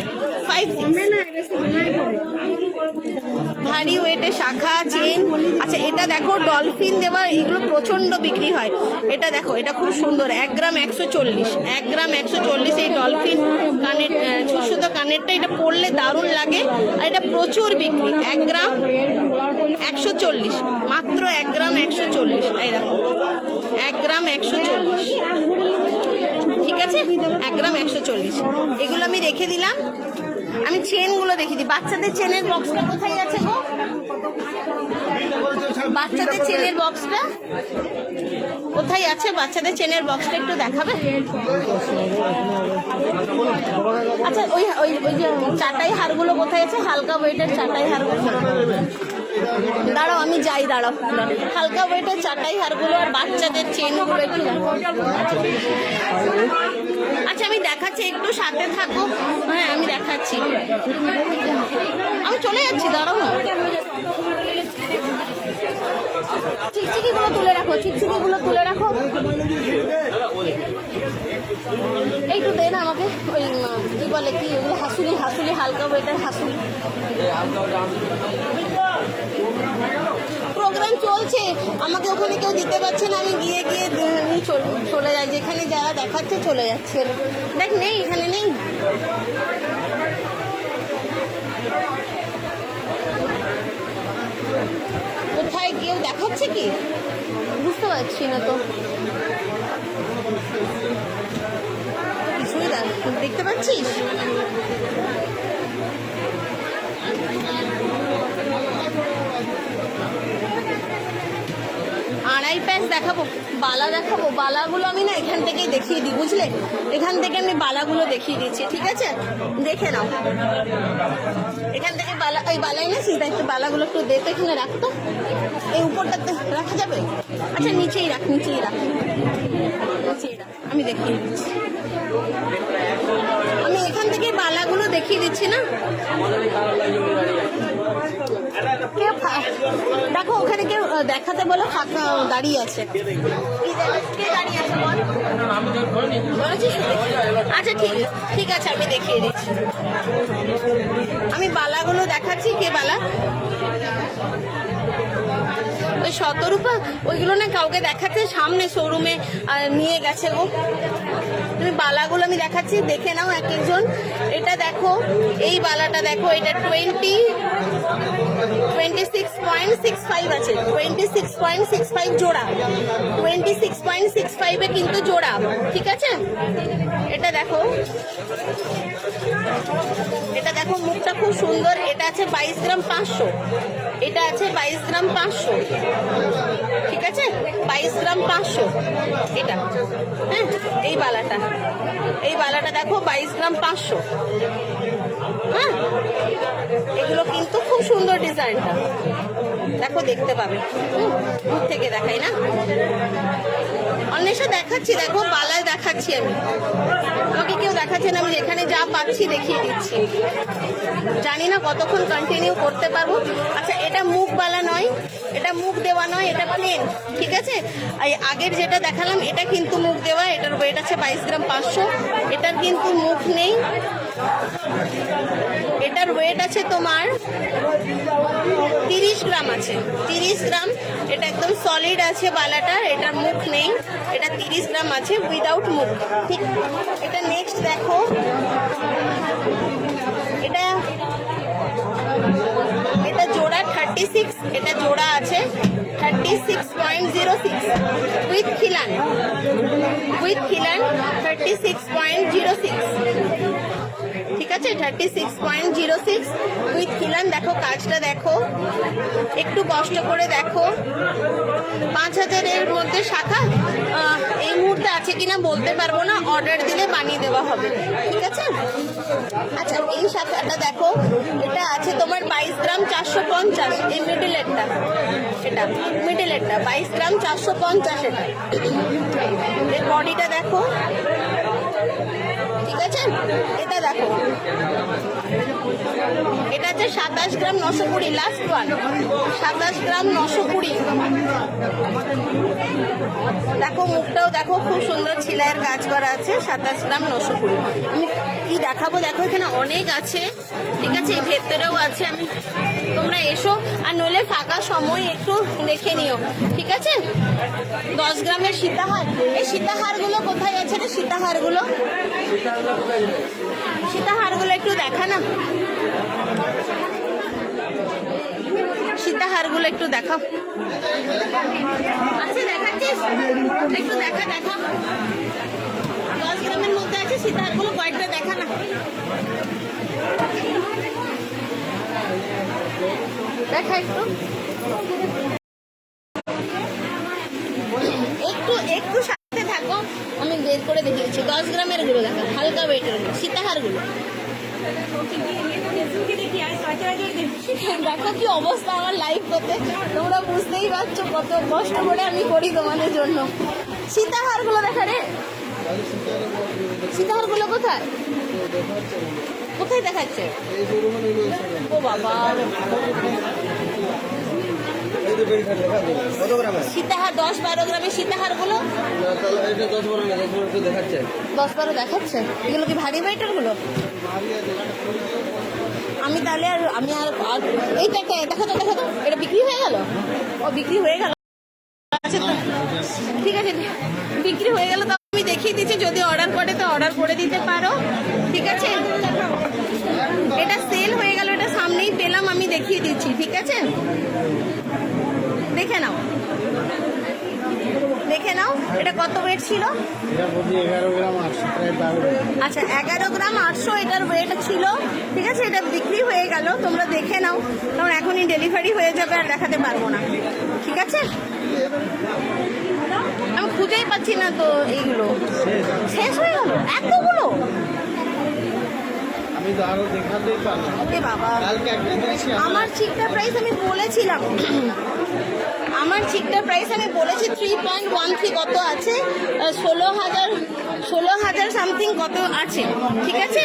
ভারী ওয়েটে শাখা চেন। আচ্ছা এটা দেখো ডলফিন দেওয়া, এগুলো প্রচন্ড বিক্রি হয়। এটা দেখো, এটা খুব সুন্দর, 1 গ্রাম 140, 1 গ্রাম 140। এই ডলফিন কানের ছোট কানেরটা, এটা পরলে দারুণ লাগে, আর এটা প্রচুর বিক্রি। 1 গ্রাম 140, মাত্র 1 গ্রাম 140। এই দেখো 1 গ্রাম 140, ঠিক আছে। 1 গ্রাম 140, এগুলো আমি রেখে দিলাম। আমি চেনগুলো দেখে দিই। বাচ্চাদের চেনের বক্সটা কোথায় আছে গো? বাচ্চাদের চেনের বক্সটা কোথায় আছে? বাচ্চাদের চেনের বক্সটা একটু দেখাবে? আচ্ছা ওই ওই ওই যে চাটাই হারগুলো কোথায় আছে? হালকা ওয়েটের চাটাই হারগুলো দাঁড়াও, আমি যাই, দাঁড়াও। হালকা ওয়েটের চাটাই হারগুলো আর বাচ্চাদের চেনগুলো একটু আচ্ছা আমি দেখাচ্ছি, একটু সাথে থাকো। হ্যাঁ আমি দেখাচ্ছি, আমি চলে যাচ্ছি, দাঁড়াও না। চিকচিকিগুলো তুলে রাখো, চিকচিকিগুলো তুলে রাখো। একটু দে না আমাকে, ওই কি বলে কি ওগুলো, হাসুলি, হাসুলি, হালকা ওয়েটের হাসুলি। প্রোগ্রাম চলছে, আমাকে ওখানে কেউ দিতে পারছে না, আমি গিয়ে গিয়ে চলে যাই, যেখানে যারা দেখাচ্ছে চলে যাচ্ছে। দেখ নেই, এখানে নেই। কোথায় কেউ দেখাচ্ছে কি বুঝতে পারছি না তো। দেখতে পাচ্ছিস? আড়াই প্যাচ দেখাবো, বালা দেখাবো। বালাগুলো আমি না এখান থেকেই দেখিয়ে দিই, বুঝলে? এখান থেকে আমি বালাগুলো দেখিয়ে দিচ্ছি, ঠিক আছে? দেখে নাও এখান থেকে বালা। ওই বালাই না সিধা একটু বালাগুলো একটু দে তো, এখানে রাখতো। এই উপরটাতে রাখা যাবে? আচ্ছা নিচেই রাখ, নিচেই রাখ, নিচেই রাখ, আমি দেখিয়ে দিচ্ছি। আমি এখান থেকে বালাগুলো দেখিয়ে দিচ্ছি না। দেখো ওখানে কেউ দেখাতে বলো, ফাঁকা দাঁড়িয়ে আছে। কে দাঁড়িয়ে আছে বল? বলেছিস? আচ্ছা ঠিক আছে, আমি দেখিয়ে দিচ্ছি। আমি বালাগুলো দেখাচ্ছি। কে বালা? ওই শতরূপা, ওইগুলো না কাউকে দেখাচ্ছে, সামনে শোরুমে নিয়ে গেছে গো। তুমি বালাগুলো আমি দেখাচ্ছি, দেখে নাও এক একজন। এটা দেখো, এই বালাটা দেখো, এটা 26.65 আছে, 26.65 জোড়া, 26.65 কিন্তু জোড়া, ঠিক আছে? এটা দেখো, এটা দেখো, মুখটা খুব সুন্দর। এটা আছে 22 গ্রাম 500, এটা আছে 22 গ্রাম 500, ঠিক আছে? 22 গ্রাম 500 এটা। হ্যাঁ, এই বালাটা, এই বালাটা দেখো 22 গ্রাম 500। হ্যাঁ, এগুলো কিন্তু খুব সুন্দর ডিজাইনটা, দেখো দেখতে পাবে। দূর থেকে দেখাই না, অন্বেষা দেখাচ্ছি, দেখো বালায় দেখাচ্ছি আমি। আমাকে কেউ দেখাচ্ছে না, আমি যেখানে যা পাচ্ছি দেখিয়ে দিচ্ছি। জানি না কতক্ষণ কন্টিনিউ করতে পারবো। আচ্ছা, এটা মুখ বালা নয়, এটা মুখ দেওয়া নয়, এটা প্লেন, ঠিক আছে? আগের যেটা দেখালাম এটা কিন্তু মুখ দেওয়া, এটার ওয়েট আছে 22 গ্রাম 500, এটার কিন্তু মুখ নেই। এটার ওয়েট আছে তোমার 30 গ্রাম আছে, 30 গ্রাম। এটা একদম সলিড আছে বালাটা, এটার মুখ নেই, এটা 30 গ্রাম আছে উইদাউট মুখ, ঠিক? এটা নেক্সট দেখো, এটা এটা জোড়া 36, এটা জোড়া আছে 36.06 উইথ খিলান, উইথ খিলান 36.06, ঠিক আছে? 36.06 উইথ খিলান। দেখো কাজটা দেখো, একটু কষ্ট করে দেখো। 5000 এর মধ্যে শাখা এই মুহূর্তে আছে কিনা বলতে পারবো না, অর্ডার দিলে বানিয়ে দেওয়া হবে, ঠিক আছে? আচ্ছা, এই শাখাটা দেখো, এটা আছে তোমার 22 গ্রাম 450, এই মিডিলেরটা, এটা মিডিলেরটা 22 গ্রাম 450 এটা। এর বডিটা দেখো, ঠিক আছে? এটা দেখো, এটা হচ্ছে 27 গ্রাম 920, লাস্ট ওয়ান 27 গ্রাম 920। দেখো মুখটাও দেখো, খুব সুন্দর ছিলাইয়ের কাজ করা আছে, 27 গ্রাম 920। আমি কি দেখাবো দেখো, এখানে অনেক আছে, ঠিক আছে? এই ভেতরেও আছে। আমি, তোমরা এসো, আর নইলে ফাঁকা সময় একটু দেখে নিও, ঠিক আছে? 10 গ্রামের সীতাহার, এই সীতাহারগুলো কোথায় আছে রে? সীতাহারগুলো, সীতাহারগুলো একটু দেখা না, সীতাহারগুলো একটু দেখাও। আচ্ছা দেখাচ্ছিস, একটু দেখা, দেখা 10 গ্রামের মধ্যে আছে সীতাহারগুলো, কয়েকটা দেখা না, দেখা একটু, একটু একটু সাথে থাকো, আমি বের করে দেখিয়েছি। 10 গ্রামের গুলো দেখা, হালকা ওয়েটের সীতাহার গুলো দেখো কি অবস্থা আমার লাইভ করতে, তোমরা বুঝতেই পারছো কত কষ্ট করে আমি করি তোমাদের জন্য। সীতাহার গুলো দেখা রে, সীতাহার গুলো কোথায় কোথায় দেখাচ্ছে? ও বাবা, সীতাহার 10-12 গ্রামের সীতাহার গুলো 10-12 দেখাচ্ছে। এগুলো কি ভারী ওয়েটের গুলো? আমি তাহলে আমি আর এইটা দেখো তো, দেখো তো, এটা বিক্রি হয়ে গেল? ও বিক্রি হয়ে গেল, আচ্ছা ঠিক আছে, বিক্রি হয়ে গেল। তো আমি দেখিয়ে দিচ্ছি, যদি অর্ডার করে তো অর্ডার করে দিতে পারো, ঠিক আছে? এটা সেল হয়ে গেল, এটা সামনেই পেলাম, আমি দেখিয়ে দিচ্ছি, ঠিক আছে? দেখে নাও, দেখে নাও এটা কত ওয়েট ছিল। আচ্ছা 11 গ্রাম 800 এটার ওয়েট ছিল, ঠিক আছে। এটা বিক্রি হয়ে গেল, তোমরা দেখে নাও, কারণ এখনই ডেলিভারি হয়ে যাবে আর দেখাতে পারবো না, ঠিক আছে। আমি খুঁজেই পাচ্ছি না তো, এইগুলো শেষ হয়ে গেল এতগুলো। আমি তো আরো দেখাতেই পারলাম। এ বাবা, কালকে একটা দিয়েছি আমার চিকটার প্রাইস আমি বলেছিলাম, আমার চিকটার প্রাইস আমি বলেছি 3.13 কত আছে, 16,000 সামথিং কত আছে, ঠিক আছে।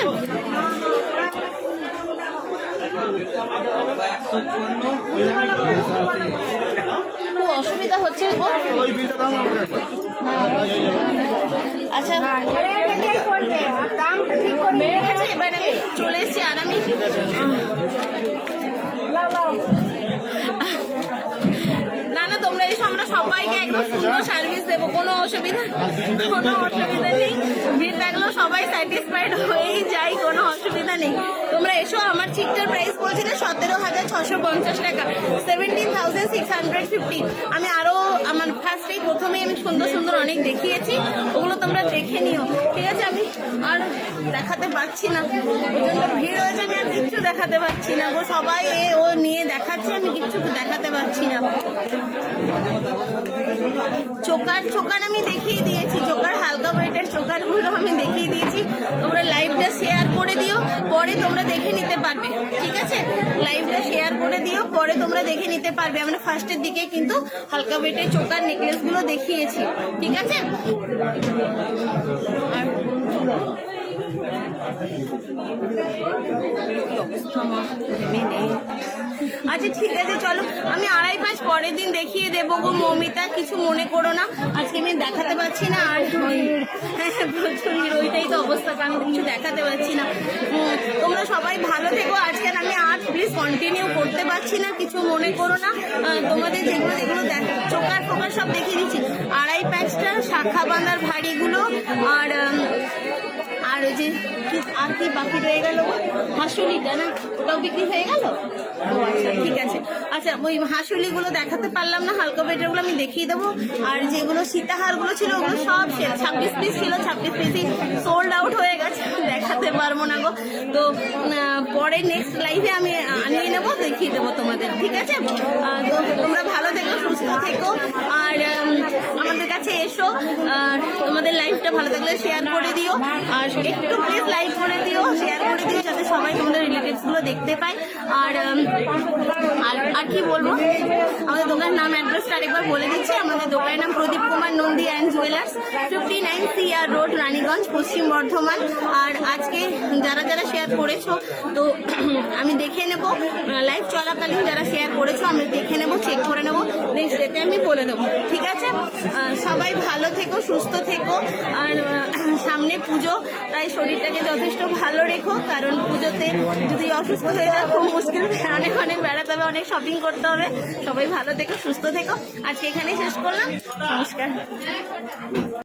খুব অসুবিধা হচ্ছে গো। ওই বিলটা দাও আমাকে একটা। আচ্ছা এবার আমি চলে এসেছি আর আমি না না তোমরা এসো, আমরা সবাইকে একদম সুন্দর সার্ভিস দেবো, কোনো অসুবিধা নেই। ভিড় থাকলেও সবাই স্যাটিসফাইড হয়েই যায়, কোনো অসুবিধা নেই। তোমরা এসো। আমার চিকটার প্রাইস বলছিল 17,650 টাকা, 17,650। আমি আরো আমার ফার্স্টেই প্রথমেই আমি সুন্দর সুন্দর অনেক দেখিয়েছি, ওগুলো তোমরা দেখে নিও, ঠিক আছে। আমি আর দেখাতে পারছি না, প্রচন্ড ভিড় হয়েছে, আমি আর কিচ্ছু দেখাতে পারছি না গো। সবাই ও নিয়ে দেখাচ্ছে, আমি কিচ্ছু দেখাতে পারছি না। চোকার আমি দেখিয়ে দিয়েছি, চোকার হালকা ওয়েটের চোকারগুলো আমি দেখিয়ে দিয়েছি। তোমরা লাইভটা শেয়ার করে দিও, পরে তোমরা দেখে নিতে পারবে, ঠিক আছে। লাইভটা শেয়ার করে দিও, পরে তোমরা দেখে নিতে পারবে। আমরা ফার্স্টের দিকে কিন্তু হালকা ওয়েটের চোকার নেকলেসগুলো দেখিয়েছি, ঠিক আছে। আর আচ্ছা ঠিক আছে, চলো আমি 2.5 পরের দিন দেখিয়ে দেবো গো মৌমিতা, কিছু মনে করো না। আজকে আমি দেখাতে পারছি না, আর প্রচুর ওইটাই তো অবস্থা, আমি কিছু দেখাতে পারছি না। তোমরা সবাই ভালো থেকো। আজকে আমি আর প্লিজ কন্টিনিউ করতে পারছি না, কিছু মনে করো না। তোমাদের যেগুলো চোকার ফোকার সব দেখিয়ে দিচ্ছি। 2.5 প্যাচটা শাখা বাঁধার ভারীগুলো, আর ওই যে আর কি বাকি রয়ে গেল, হাঁসুলিটা না, ওটাও বিক্রি হয়ে গেল। ও আচ্ছা ঠিক আছে। আচ্ছা ওই হাঁসুলিগুলো দেখাতে পারলাম না, হালকা ওয়েটেরগুলো আমি দেখিয়ে দেবো। আর যেগুলো সীতাহারগুলো ছিল ওগুলো সব 26 পিস ছিল, 26 পিসই সোল্ড আউট হয়ে গেছে, দেখাতে পারবো না গো। তো পরে নেক্সট লাইভে আমি আনিয়ে নেবো, দেখিয়ে দেবো তোমাদের, ঠিক আছে। তো তোমরা ভালো থেকো, সুস্থ থেকো, আর আমাদের কাছে এসো। আর তোমাদের লাইভটা ভালো থাকলে শেয়ার করে দিও, আর একটু প্লিজ লাইক করে দিও, শেয়ার করে দিও, যাতে সবাই তোমাদের রিলেটিভসগুলো দেখতে পায়। আর আর কি বলবো, আমাদের দোকানের নাম অ্যাড্রেসটা আরেকবার বলে দিচ্ছি। আমাদের দোকানের নাম Pradip Kumar Nandi and jewellers, 59 CR road, Raniganj, Paschim Bardhaman. আর আজকে যারা যারা শেয়ার করেছো, তো আমি দেখে নেবো লাইভ চলাকালীন যারা শেয়ার করেছো, আমি দেখে নেবো, চেক করে নেবো, নেক্সট ডেতে আমি বলে দেবো, ঠিক আছে। সবাই ভালো থেকো, সুস্থ থেকো। আর সামনে পুজো, তাই শরীরটাকে যথেষ্ট ভালো রেখো, কারণ পুজোতে যদি অসুস্থ হয়ে যায় খুব মুশকিল, অনেক বেড়াতে হবে, অনেক শপিং করতে হবে। সবাই ভালো থেকো, সুস্থ থেকো। আজকে এখানেই শেষ করলাম, নমস্কার।